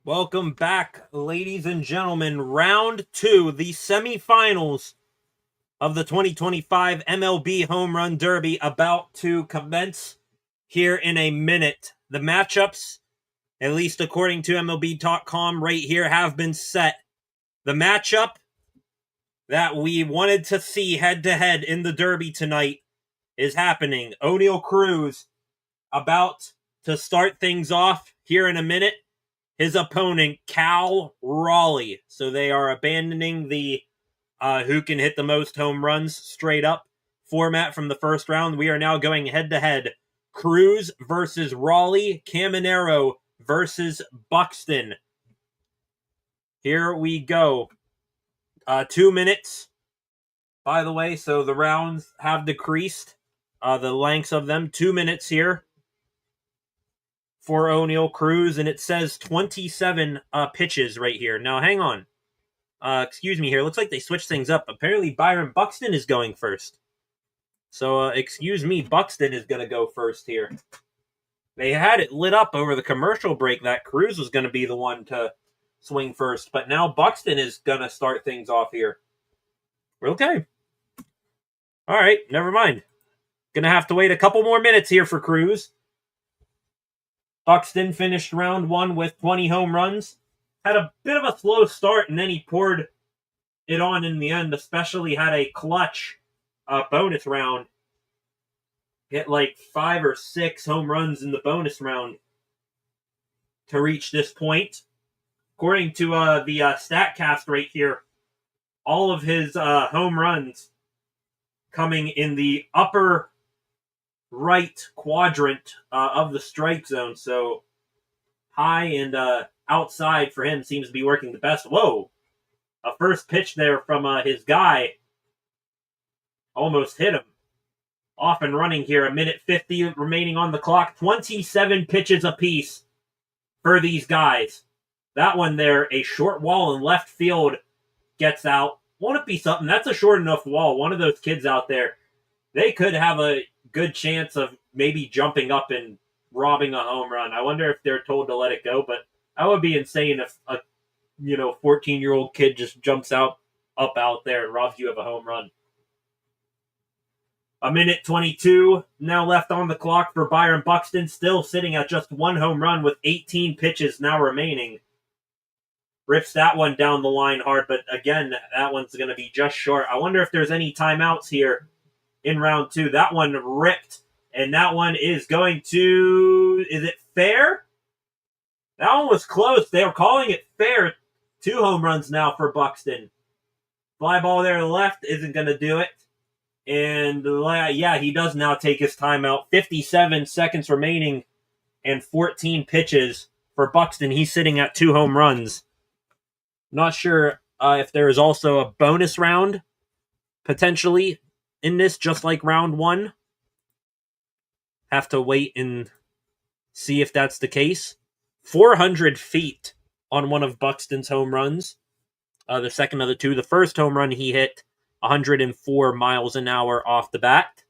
Welcome back, ladies and gentlemen. Round 2, the semifinals of the 2025 MLB Home Run Derby about to commence here in a minute. The matchups, at least according to MLB.com right here, have been set. The matchup that we wanted to see head-to-head in the Derby tonight is happening. Oneil Cruz about to start things off here in a minute. His opponent, Cal Raleigh. So they are abandoning the who can hit the most home runs straight up format from the first round. We are now going head-to-head. Cruz versus Raleigh. Caminero versus Buxton. Here we go. 2 minutes, by the way, so the rounds have decreased. The lengths of them. 2 minutes here for Oneil Cruz, and it says 27 pitches right here. Now, hang on. Excuse me here. Looks like they switched things up. Apparently, Byron Buxton is going first. So, excuse me, Buxton is going to go first here. They had it lit up over the commercial break that Cruz was going to be the one to swing first, but now Buxton is going to start things off here. Okay. All right, never mind. Going to have to wait a couple more minutes here for Cruz. Buxton finished round 1 with 20 home runs. Had a bit of a slow start, and then he poured it on in the end, especially had a clutch bonus round. Hit like 5 or 6 home runs in the bonus round to reach this point. According to the StatCast right here, all of his home runs coming in the upper right quadrant of the strike zone. So high and outside for him seems to be working the best. Whoa! A first pitch there from his guy. Almost hit him. Off and running here. 1:50 remaining on the clock. 27 pitches apiece for these guys. That one there, a short wall in left field, gets out. Won't it be something? That's a short enough wall. One of those kids out there, they could have a good chance of maybe jumping up and robbing a home run. I wonder if they're told to let it go, but that would be insane if a 14-year-old kid just jumps up out there and robs you of a home run. 1:22 now left on the clock for Byron Buxton, still sitting at just 1 home run with 18 pitches now remaining. Rips that one down the line hard, but again, that one's going to be just short. I wonder if there's any timeouts here in round 2. That one ripped, and that one is going to... Is it fair? That one was close. They were calling it fair. 2 home runs now for Buxton. Fly ball there to the left isn't going to do it. And yeah, he does now take his timeout. 57 seconds remaining and 14 pitches for Buxton. He's sitting at 2 home runs. Not sure if there is also a bonus round potentially in this, just like round 1. Have to wait and see if that's the case. 400 feet on one of Buxton's home runs. The second of the 2. The first home run he hit 104 miles an hour off the bat.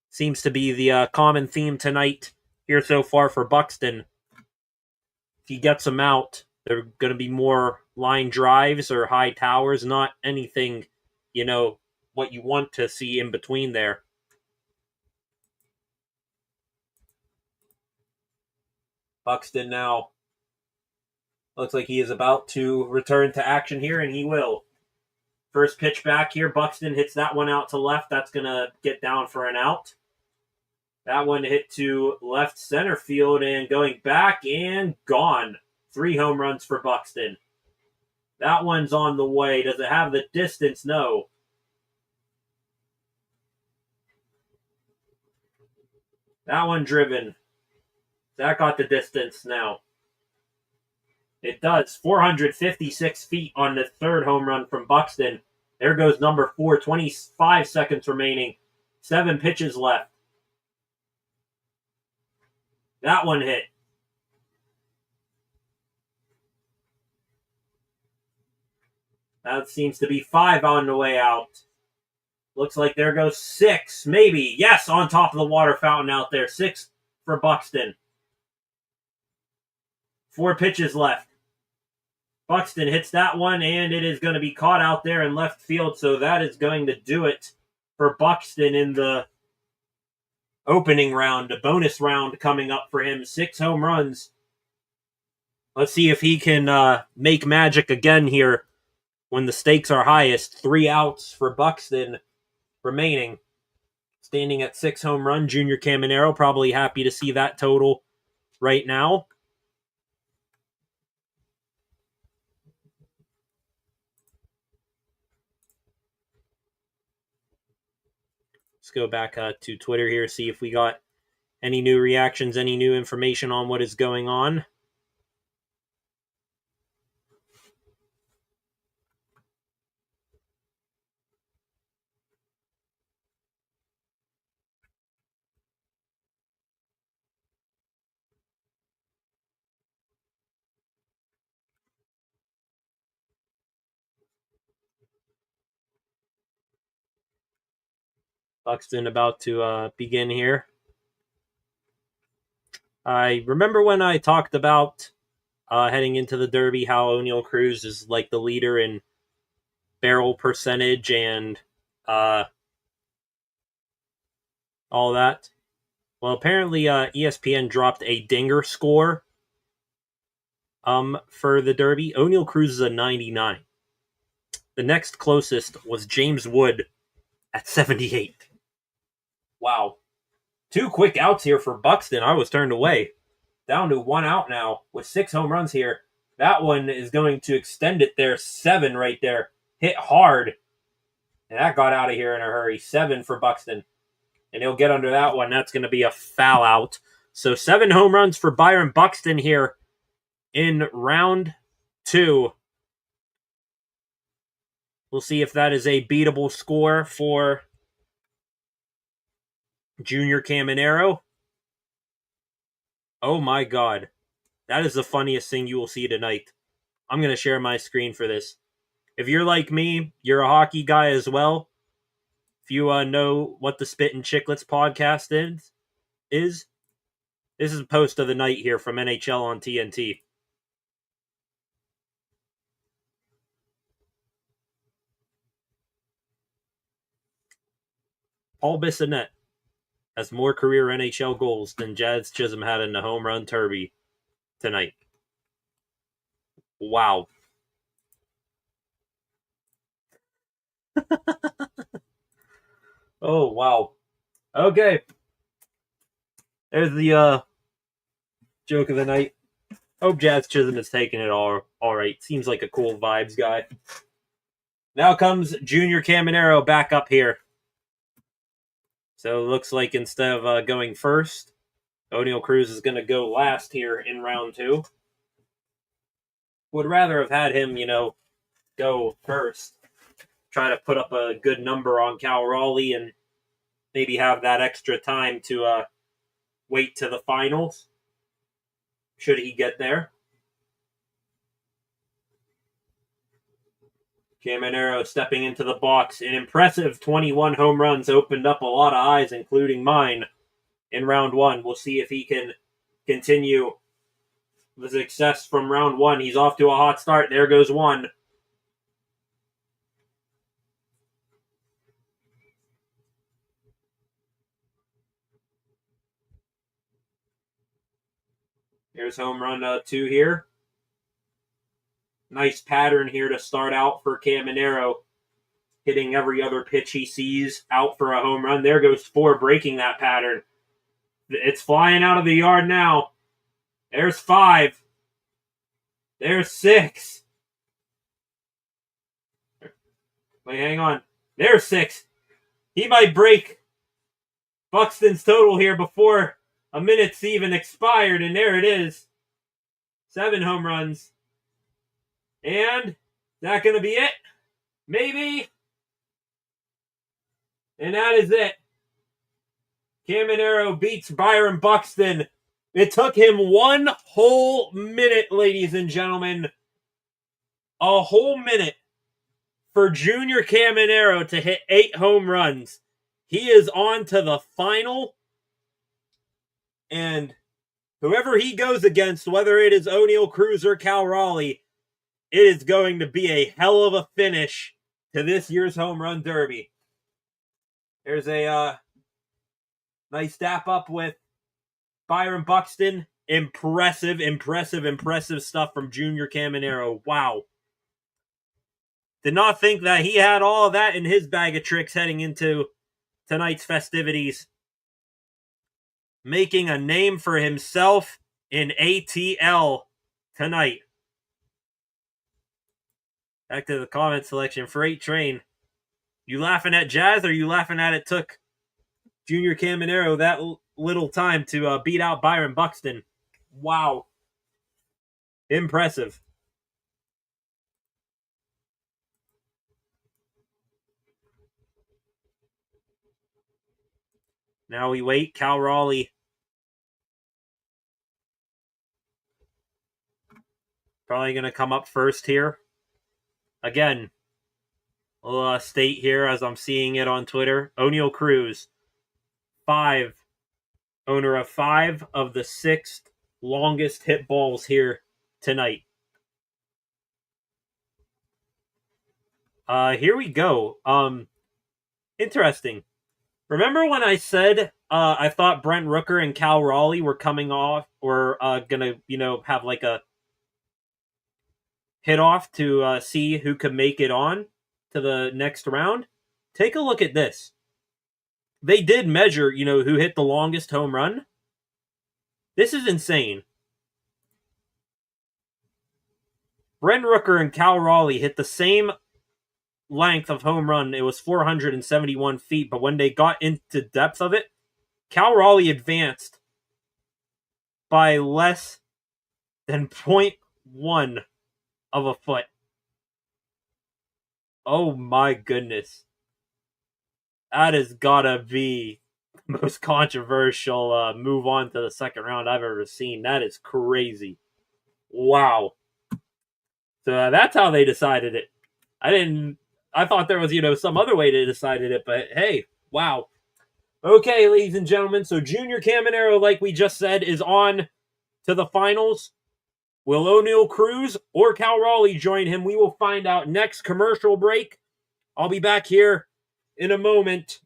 Seems to be the common theme tonight here so far for Buxton. If he gets them out, they're going to be more line drives or high towers, not anything, what you want to see in between there. Buxton now looks like he is about to return to action here, and he will. First pitch back here, Buxton hits that one out to left. That's going to get down for an out. That one hit to left center field and going back and gone. 3 home runs for Buxton. That one's on the way. Does it have the distance? No. That one driven. That got the distance now. It does. 456 feet on the 3rd home run from Buxton. There goes number 4. 25 seconds remaining. 7 pitches left. That one hit. That seems to be 5 on the way out. Looks like there goes 6, maybe. Yes, on top of the water fountain out there. 6 for Buxton. 4 pitches left. Buxton hits that one, and it is going to be caught out there in left field, so that is going to do it for Buxton in the opening round. A bonus round coming up for him. 6 home runs. Let's see if he can make magic again here when the stakes are highest. 3 outs for Buxton remaining. Standing at 6 home run, Junior Caminero probably happy to see that total right now. Let's go back to Twitter here, see if we got any new reactions, any new information on what is going on. Buxton about to begin here. I remember when I talked about heading into the Derby how O'Neal Cruz is like the leader in barrel percentage and all that. Well, apparently ESPN dropped a dinger score for the Derby. O'Neal Cruz is a 99. The next closest was James Wood at 78. Wow. 2 quick outs here for Buxton. I was turned away. Down to 1 out now with 6 home runs here. That one is going to extend it there. 7 right there. Hit hard. And that got out of here in a hurry. 7 for Buxton. And he'll get under that one. That's going to be a foul out. So 7 home runs for Byron Buxton here in round 2. We'll see if that is a beatable score for Junior Caminero. Oh my God. That is the funniest thing you will see tonight. I'm going to share my screen for this. If you're like me, you're a hockey guy as well. If you know what the Spit and Chicklets podcast is, this is a post of the night here from NHL on TNT. Paul Bissonnette has more career NHL goals than Jazz Chisholm had in the home run derby tonight. Wow. Oh, wow. Okay. There's the joke of the night. Hope Jazz Chisholm is taking it all right. Seems like a cool vibes guy. Now comes Junior Caminero back up here. So it looks like instead of going first, O'Neal Cruz is going to go last here in round 2. Would rather have had him, go first. Try to put up a good number on Cal Raleigh and maybe have that extra time to wait to the finals, should he get there. Caminero stepping into the box. An impressive 21 home runs opened up a lot of eyes, including mine, in round 1. We'll see if he can continue the success from round 1. He's off to a hot start. There goes 1. Here's home run 2 here. Nice pattern here to start out for Caminero. Hitting every other pitch he sees out for a home run. There goes 4, breaking that pattern. It's flying out of the yard now. There's 5. There's 6. Wait, hang on. There's 6. He might break Buxton's total here before a minute's even expired, and there it is. 7 home runs. And is that going to be it? Maybe. And that is it. Caminero beats Byron Buxton. It took him 1 whole minute, ladies and gentlemen. A whole minute for Junior Caminero to hit 8 home runs. He is on to the final. And whoever he goes against, whether it is Oneil Cruz or Cal Raleigh, it is going to be a hell of a finish to this year's Home Run Derby. There's a nice dap up with Byron Buxton. Impressive stuff from Junior Caminero. Wow. Did not think that he had all of that in his bag of tricks heading into tonight's festivities. Making a name for himself in ATL tonight. Back to the comment selection. Freight Train. You laughing at Jazz, or you laughing at it took Junior Caminero that little time to beat out Byron Buxton? Wow. Impressive. Now we wait. Cal Raleigh. Probably going to come up first here. Again, we'll state here as I'm seeing it on Twitter. Oneil Cruz, owner of 5 of the 6 longest hit balls here tonight. Here we go. Interesting. Remember when I said I thought Brent Rooker and Cal Raleigh were coming off, or gonna, have like a hit off to see who could make it on to the next round? Take a look at this. They did measure, who hit the longest home run. This is insane. Brent Rooker and Cal Raleigh hit the same length of home run. It was 471 feet, but when they got into depth of it, Cal Raleigh advanced by less than 0.1 of a foot. Oh my goodness. That has gotta be the most controversial move on to the second round I've ever seen. That is crazy. Wow. So that's how they decided it. I thought there was, some other way they decided it, but hey, wow. Okay, ladies and gentlemen, so Junior Caminero, like we just said, is on to the finals. Will Oneil Cruz or Cal Raleigh join him? We will find out next. Commercial break. I'll be back here in a moment.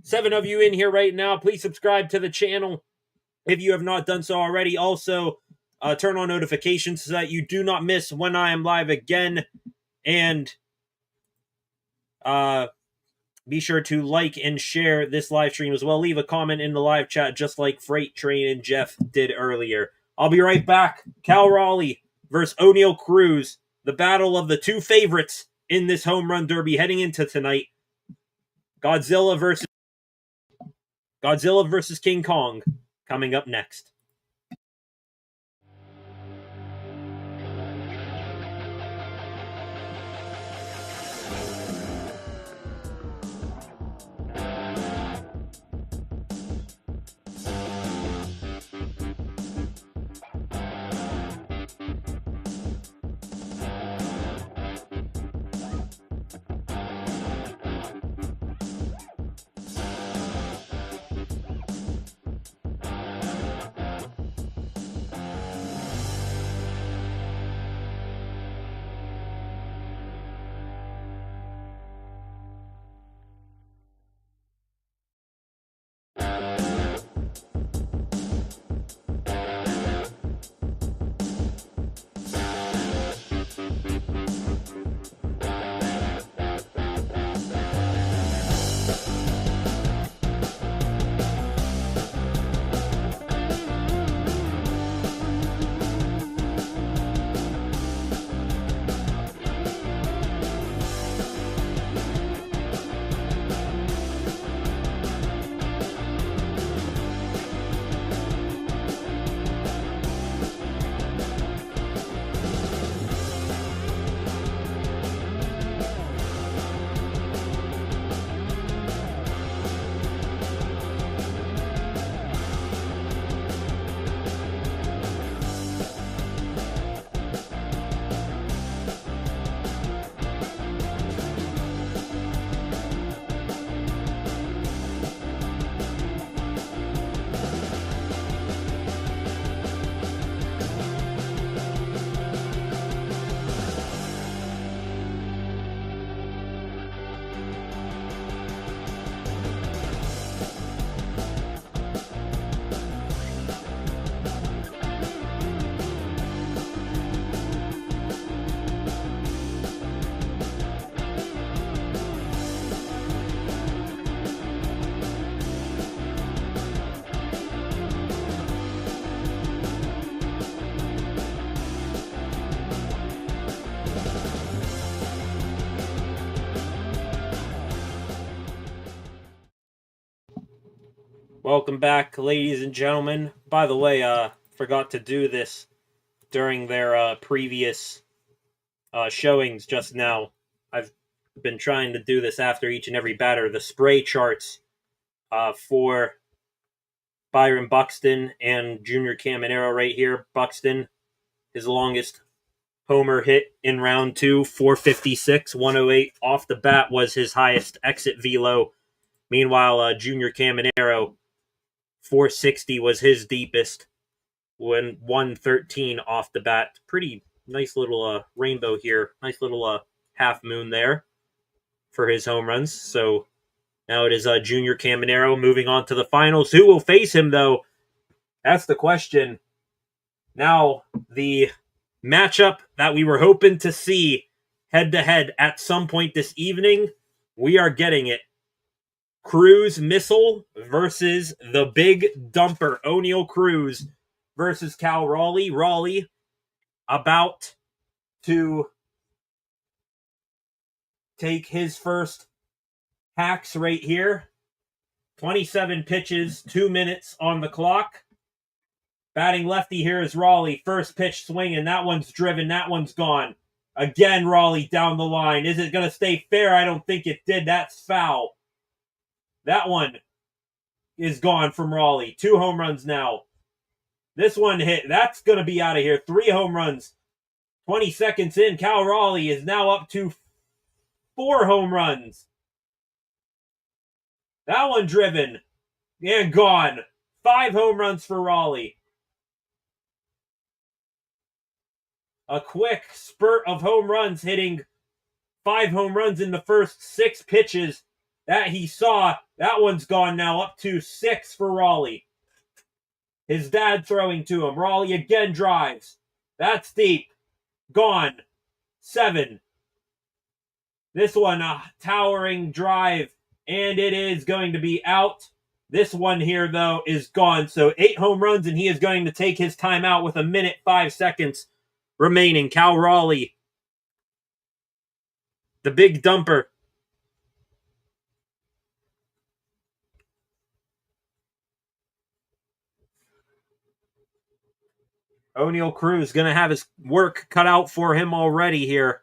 7 of you in here right now. Please subscribe to the channel if you have not done so already. Also, turn on notifications so that you do not miss when I am live again. And be sure to like and share this live stream as well. Leave a comment in the live chat just like Freight Train and Jeff did earlier. I'll be right back. Cal Raleigh versus Oneil Cruz. The battle of the 2 favorites in this home run derby heading into tonight. Godzilla versus King Kong coming up next. Welcome back, ladies and gentlemen. By the way, forgot to do this during their previous showings just now. I've been trying to do this after each and every batter. The spray charts for Byron Buxton and Junior Caminero right here. Buxton, his longest homer hit in round 2, 456, 108 off the bat was his highest exit velo. Meanwhile, Junior Caminero, 460 was his deepest when 113 off the bat. Pretty nice little rainbow here. Nice little half moon there for his home runs. So now it is Junior Caminero moving on to the finals. Who will face him, though? That's the question. Now, the matchup that we were hoping to see head-to-head at some point this evening, we are getting it. Cruz Missile versus the Big Dumper. O'Neal Cruz versus Cal Raleigh. Raleigh about to take his first hacks right here. 27 pitches, 2 minutes on the clock. Batting lefty here is Raleigh. First pitch swinging. That one's driven. That one's gone. Again, Raleigh down the line. Is it going to stay fair? I don't think it did. That's foul. That one is gone from Raleigh. 2 home runs now. This one hit. That's going to be out of here. 3 home runs. 20 seconds in. Cal Raleigh is now up to 4 home runs. That one driven and gone. 5 home runs for Raleigh. A quick spurt of home runs, hitting 5 home runs in the first 6 pitches that he saw. That one's gone now, up to 6 for Raleigh. His dad throwing to him. Raleigh again drives. That's deep. Gone. 7. This one, a towering drive, and it is going to be out. This one here, though, is gone. So 8 home runs, and he is going to take his timeout with 1:05 remaining. Cal Raleigh, the Big Dumper. O'Neal Cruz going to have his work cut out for him already here.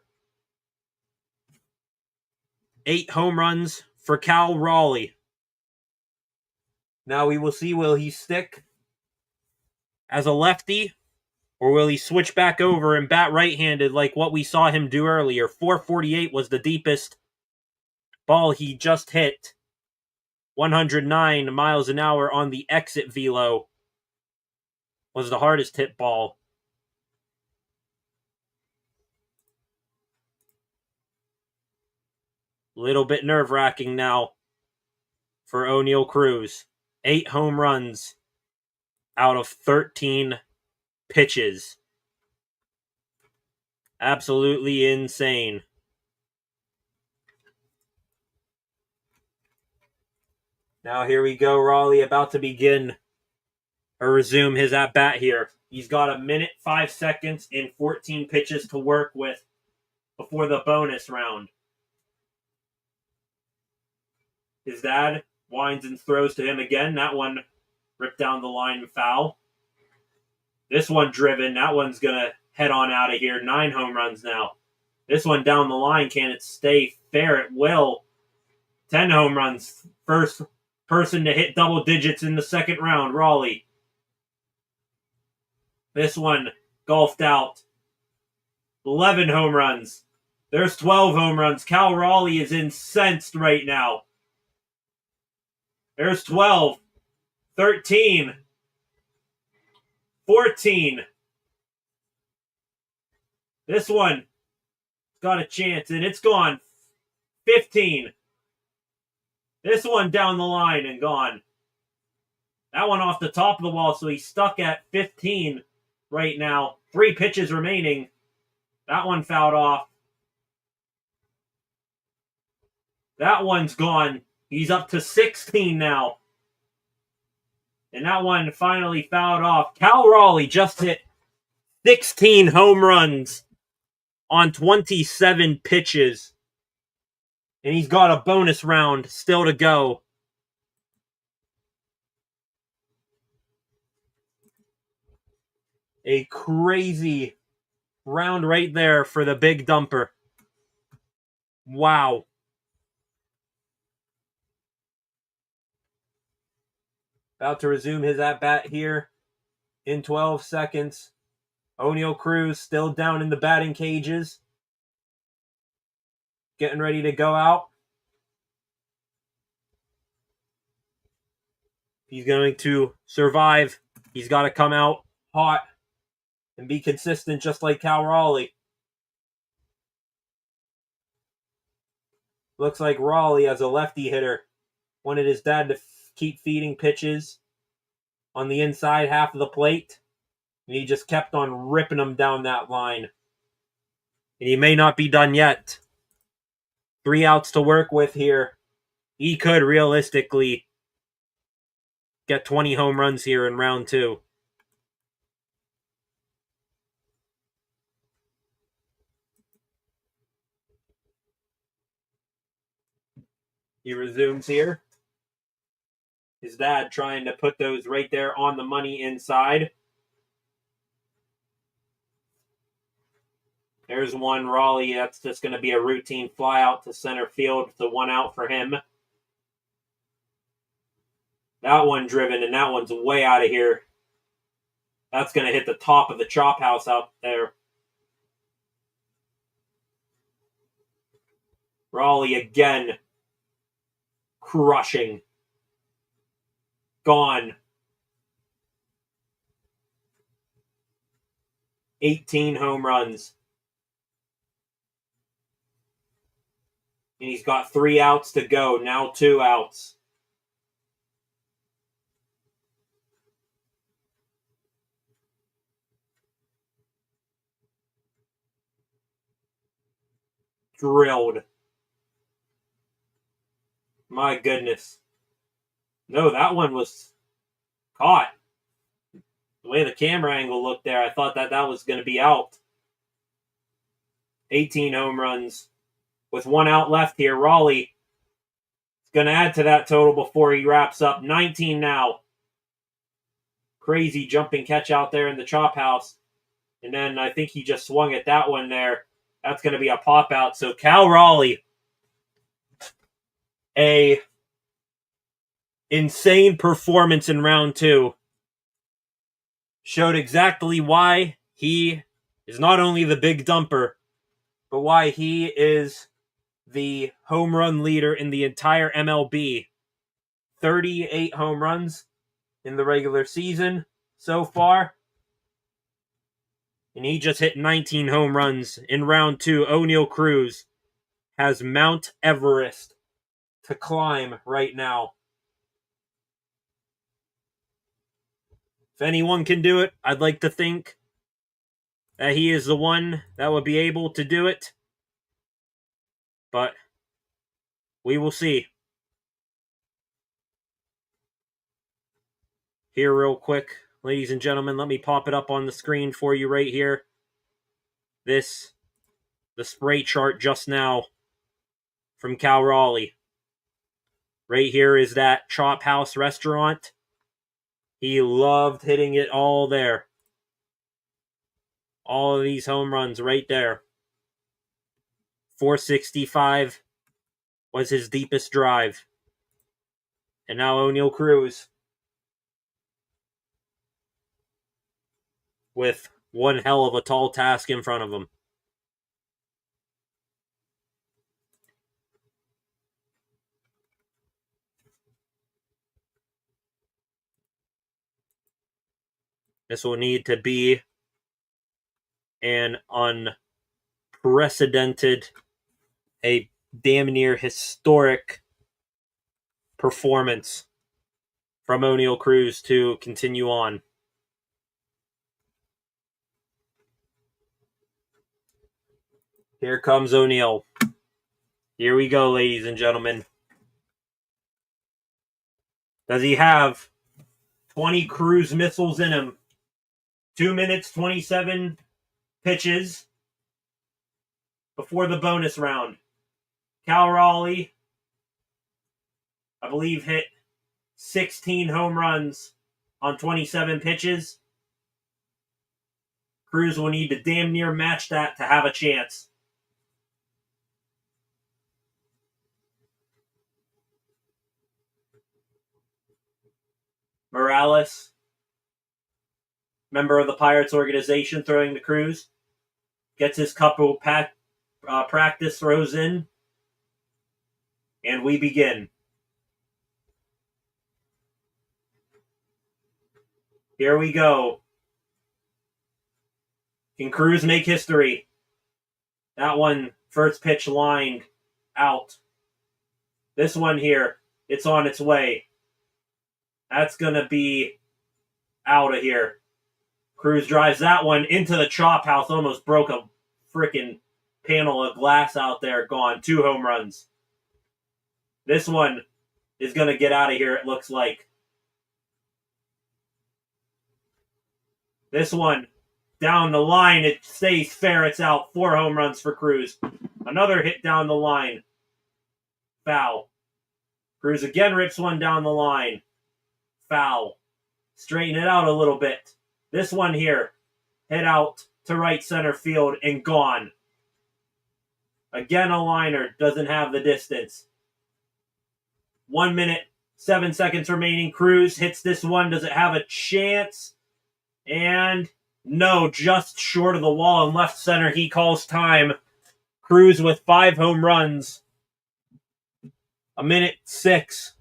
8 home runs for Cal Raleigh. Now we will see, will he stick as a lefty, or will he switch back over and bat right-handed like what we saw him do earlier? 448 was the deepest ball he just hit. 109 miles an hour on the exit velo was the hardest hit ball. Little bit nerve-wracking now for O'Neal Cruz. 8 home runs out of 13 pitches. Absolutely insane. Now here we go. Raleigh about to begin or resume his at-bat here. He's got 1:05 and 14 pitches to work with before the bonus round. His dad winds and throws to him again. That one ripped down the line and foul. This one driven. That one's going to head on out of here. 9 home runs now. This one down the line. Can it stay fair? It will. 10 home runs. First person to hit double digits in the second round, Raleigh. This one golfed out. 11 home runs. There's 12 home runs. Cal Raleigh is incensed right now. There's 12. 13. 14. This one got a chance, and it's gone. 15. This one down the line and gone. That one off the top of the wall, so he's stuck at 15 right now. 3 pitches remaining. That one fouled off. That one's gone. He's up to 16 now. And that one finally fouled off. Cal Raleigh just hit 16 home runs on 27 pitches. And he's got a bonus round still to go. A crazy round right there for the big dumper. Wow. About to resume his at-bat here in 12 seconds. Oneil Cruz still down in the batting cages. Getting ready to go out. He's going to survive. He's got to come out hot and be consistent just like Cal Raleigh. Looks like Raleigh, as a lefty hitter, wanted his dad to keep feeding pitches on the inside half of the plate. And he just kept on ripping them down that line. And he may not be done yet. 3 outs to work with here. He could realistically get 20 home runs here in round 2. He resumes here. His dad trying to put those right there on the money inside. There's one Raleigh. That's just going to be a routine fly out to center field. It's a 1 out for him. That one driven, and that one's way out of here. That's going to hit the top of the chop house out there. Raleigh again. Crushing. Gone. 18 home runs. And he's got 3 outs to go. Now 2 outs. Drilled. My goodness. No, that one was caught. The way the camera angle looked there, I thought that was going to be out. 18 home runs. With 1 out left here, Raleigh is going to add to that total before he wraps up. 19 now. Crazy jumping catch out there in the chop house. And then I think he just swung at that one there. That's going to be a pop out. So Cal Raleigh, a insane performance in round 2. Showed exactly why he is not only the big dumper, but why he is the home run leader in the entire MLB. 38 home runs in the regular season so far. And he just hit 19 home runs in round 2. Oneil Cruz has Mount Everest to climb right now. If anyone can do it, I'd like to think that he is the one that would be able to do it. But we will see. Here real quick, ladies and gentlemen, let me pop it up on the screen for you right here. The spray chart just now from Cal Raleigh. Right here is that Chop House restaurant. He loved hitting it all there. All of these home runs right there. 465 was his deepest drive. And now Oneil Cruz with one hell of a tall task in front of him. This will need to be an unprecedented, a damn near historic performance from Oneil Cruz to continue on. Here comes Oneil. Here we go, ladies and gentlemen. Does he have 20 Cruz missiles in him? 2 minutes, 27 pitches before the bonus round. Cal Raleigh, I believe, hit 16 home runs on 27 pitches. Cruz will need to damn near match that to have a chance. Morales, member of the Pirates organization, throwing to Cruz. Gets his couple practice throws in. And we begin. Here we go. Can Cruz make history? That one, first pitch lined out. This one here, it's on its way. That's going to be out of here. Cruz drives that one into the chop house. Almost broke a freaking panel of glass out there. Gone. 2 home runs. This one is going to get out of here, it looks like. This one, down the line, it stays fair. It's out. 4 home runs for Cruz. Another hit down the line. Foul. Cruz again rips one down the line. Foul. Straighten it out a little bit. This one here, hit out to right center field and gone. Again, a liner, doesn't have the distance. 1 minute, 7 seconds remaining. Cruz hits this one. Does it have a chance? And no, just short of the wall in left center. He calls time. Cruz with 5 home runs. 1:06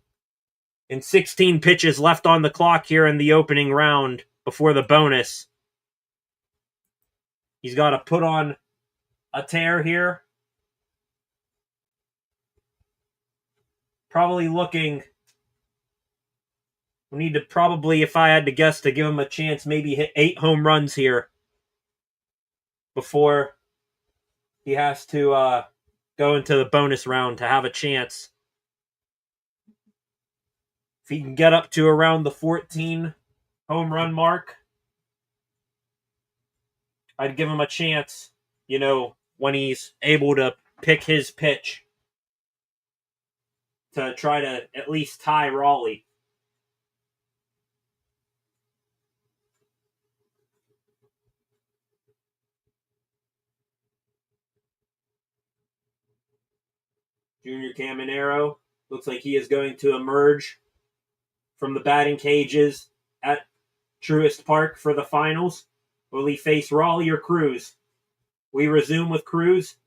and 16 pitches left on the clock here in the opening round before the bonus. He's got to put on a tear here. Probably looking... We need to probably, if I had to guess, to give him a chance, maybe hit 8 home runs here before he has to go into the bonus round to have a chance. If he can get up to around the 14 home run mark, I'd give him a chance, when he's able to pick his pitch to try to at least tie Raleigh. Junior Caminero looks like he is going to emerge from the batting cages at Truist Park for the finals. Will he face Raleigh or Cruz? We resume with Cruz.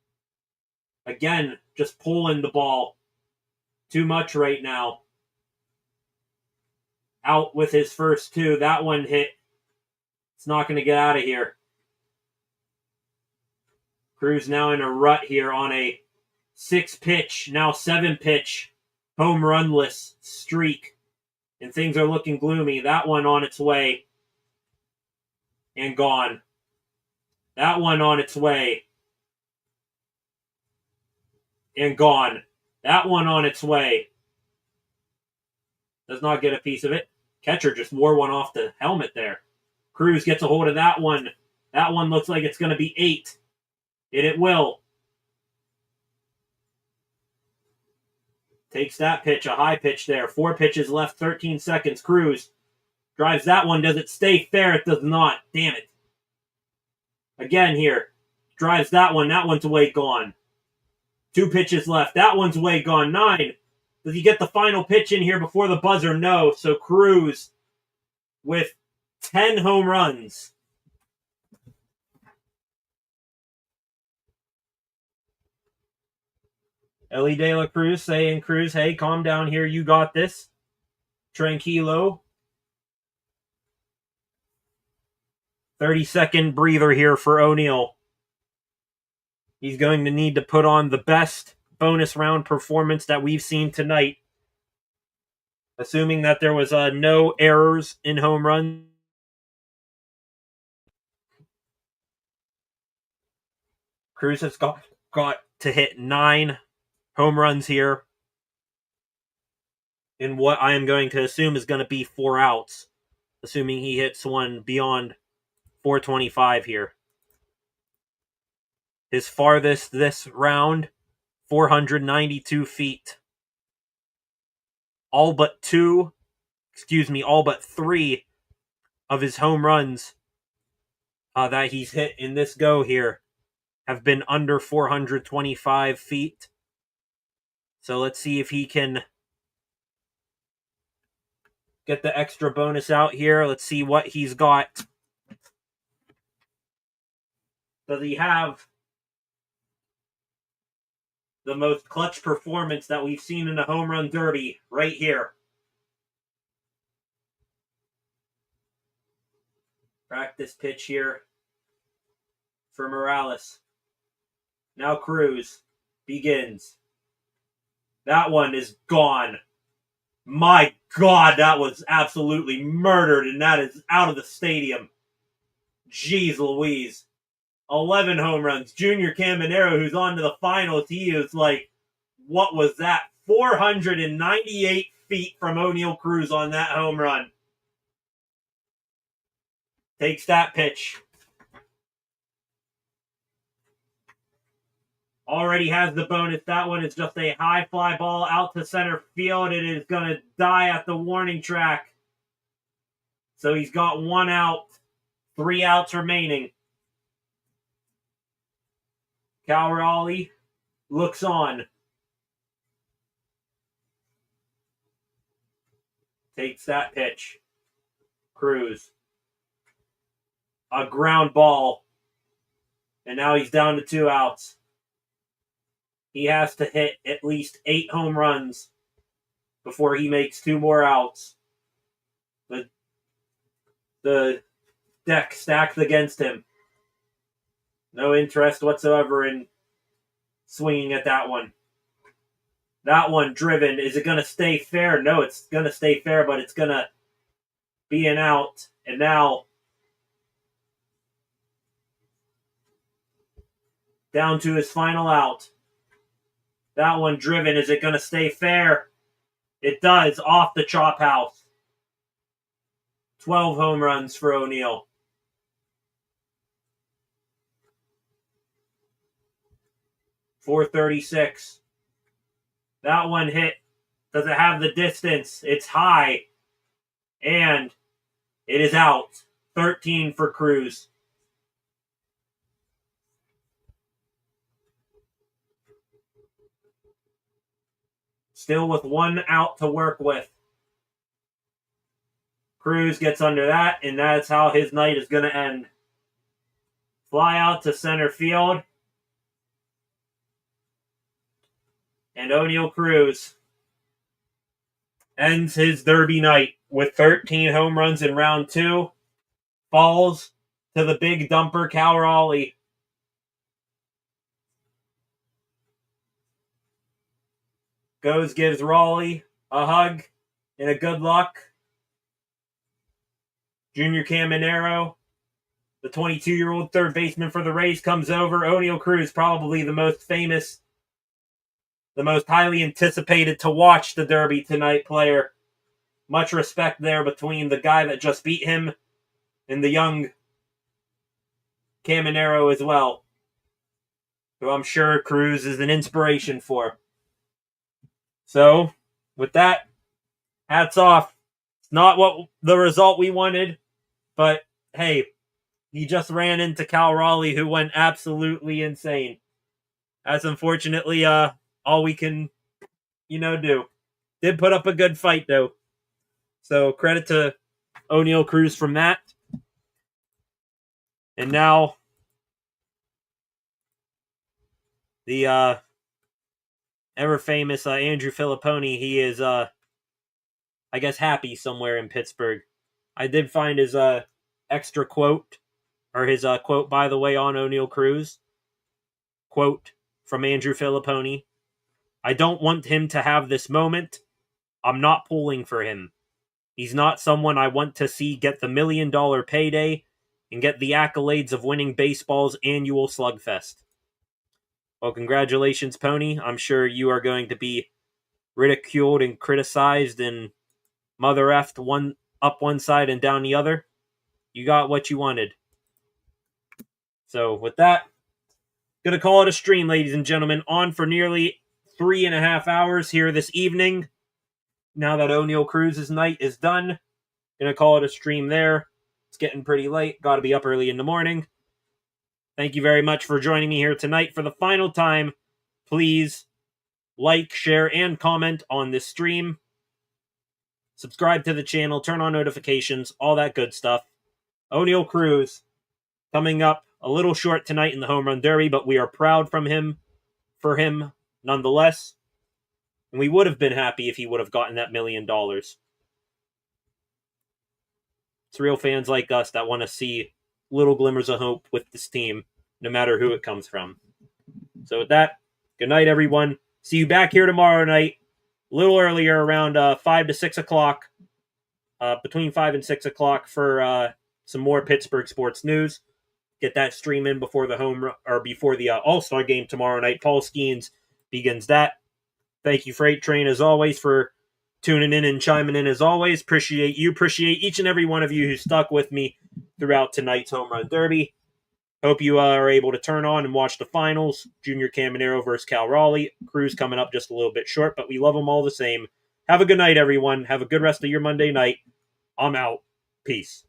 Again, just pulling the ball. Too much right now. Out with his first 2. That one hit. It's not going to get out of here. Cruz now in a rut here on a 6-pitch, now 7-pitch, home runless streak. And things are looking gloomy. That one on its way. And gone. That one on its way. And gone. That one on its way. Does not get a piece of it. Catcher just wore one off the helmet there. Cruz gets a hold of that one. That one looks like it's going to be 8. And it will. Takes that pitch, a high pitch there. 4 pitches left, 13 seconds. Cruz drives that one. Does it stay fair? It does not. Damn it. Again here. Drives that one. That one's away, gone. 2 pitches left. That one's away, gone. 9. Does he get the final pitch in here before the buzzer? No. So Cruz with 10 home runs. Ellie De La Cruz saying, Cruz, hey, calm down here. You got this. Tranquilo. 30-second breather here for O'Neill. He's going to need to put on the best bonus round performance that we've seen tonight. Assuming that there was no errors in home runs. Cruz has got to hit 9 home runs here in what I am going to assume is going to be 4 outs, assuming he hits one beyond 425 here. His farthest this round, 492 feet. All but 3 of his home runs that he's hit in this go here have been under 425 feet. So let's see if he can get the extra bonus out here. Let's see what he's got. Does he have the most clutch performance that we've seen in a home run derby right here? Practice pitch here for Morales. Now Cruz begins. That one is gone. My God, that was absolutely murdered, and that is out of the stadium. Jeez Louise. 11 home runs. Junior Caminero, who's on to the finals, he is like, what was that? 498 feet from O'Neal Cruz on that home run. Takes that pitch. Already has the bonus. That one is just a high fly ball out to center field. It is going to die at the warning track. So he's got 1 out. 3 outs remaining. Cal Raleigh looks on. Takes that pitch. Cruz. A ground ball. And now he's down to 2 outs. He has to hit at least 8 home runs before he makes 2 more outs. The deck stacked against him. No interest whatsoever in swinging at that one. That one driven. Is it going to stay fair? No, it's going to stay fair, but it's going to be an out. And now down to his final out. That one driven. Is it going to stay fair? It does. Off the chop house. 12 home runs for O'Neal. .436. That one hit. Does it have the distance? It's high. And it is out. 13 for Cruz. Still with 1 out to work with. Cruz gets under that, and that's how his night is going to end. Fly out to center field. And O'Neal Cruz ends his derby night with 13 home runs in round 2. Falls to the big dumper, Cal Raleigh. Goes, gives Raleigh a hug and a good luck. Junior Caminero, the 22-year-old third baseman for the Rays, comes over. O'Neal Cruz, probably the most famous, the most highly anticipated to watch the Derby tonight player. Much respect there between the guy that just beat him and the young Caminero as well, who I'm sure Cruz is an inspiration for. So, with that, hats off. It's not what the result we wanted, but hey, he just ran into Cal Raleigh, who went absolutely insane. That's unfortunately all we can, do. Did put up a good fight, though. So, credit to O'Neal Cruz from that. And now, the ever-famous Andrew Filipponi, he is, I guess, happy somewhere in Pittsburgh. I did find his extra quote, or his quote, by the way, on O'Neal Cruz. Quote from Andrew Filipponi: "I don't want him to have this moment. I'm not pulling for him. He's not someone I want to see get the $1 million payday and get the accolades of winning baseball's annual slugfest." Well, congratulations, Pony. I'm sure you are going to be ridiculed and criticized and mother effed one side and down the other. You got what you wanted. So with that, gonna call it a stream, ladies and gentlemen. On for nearly 3.5 hours here this evening. Now that O'Neal Cruz's night is done, gonna call it a stream there. It's getting pretty late. Got to be up early in the morning. Thank you very much for joining me here tonight for the final time. Please like, share, and comment on this stream. Subscribe to the channel, turn on notifications, all that good stuff. O'Neal Cruz coming up a little short tonight in the Home Run Derby, but we are proud for him nonetheless. And we would have been happy if he would have gotten that $1 million. It's real fans like us that want to see little glimmers of hope with this team, no matter who it comes from. So with that, good night, everyone. See you back here tomorrow night, a little earlier, around 5 to 6 o'clock, between 5 and 6 o'clock for some more Pittsburgh sports news. Get that stream in before the All-Star game tomorrow night. Paul Skeens begins that. Thank you, Freight Train, as always, for tuning in and chiming in as always. Appreciate you. Appreciate each and every one of you who stuck with me throughout tonight's Home Run Derby. Hope you are able to turn on and watch the finals. Junior Caminero versus Cal Raleigh. Cruz coming up just a little bit short, but we love them all the same. Have a good night, everyone. Have a good rest of your Monday night. I'm out. Peace.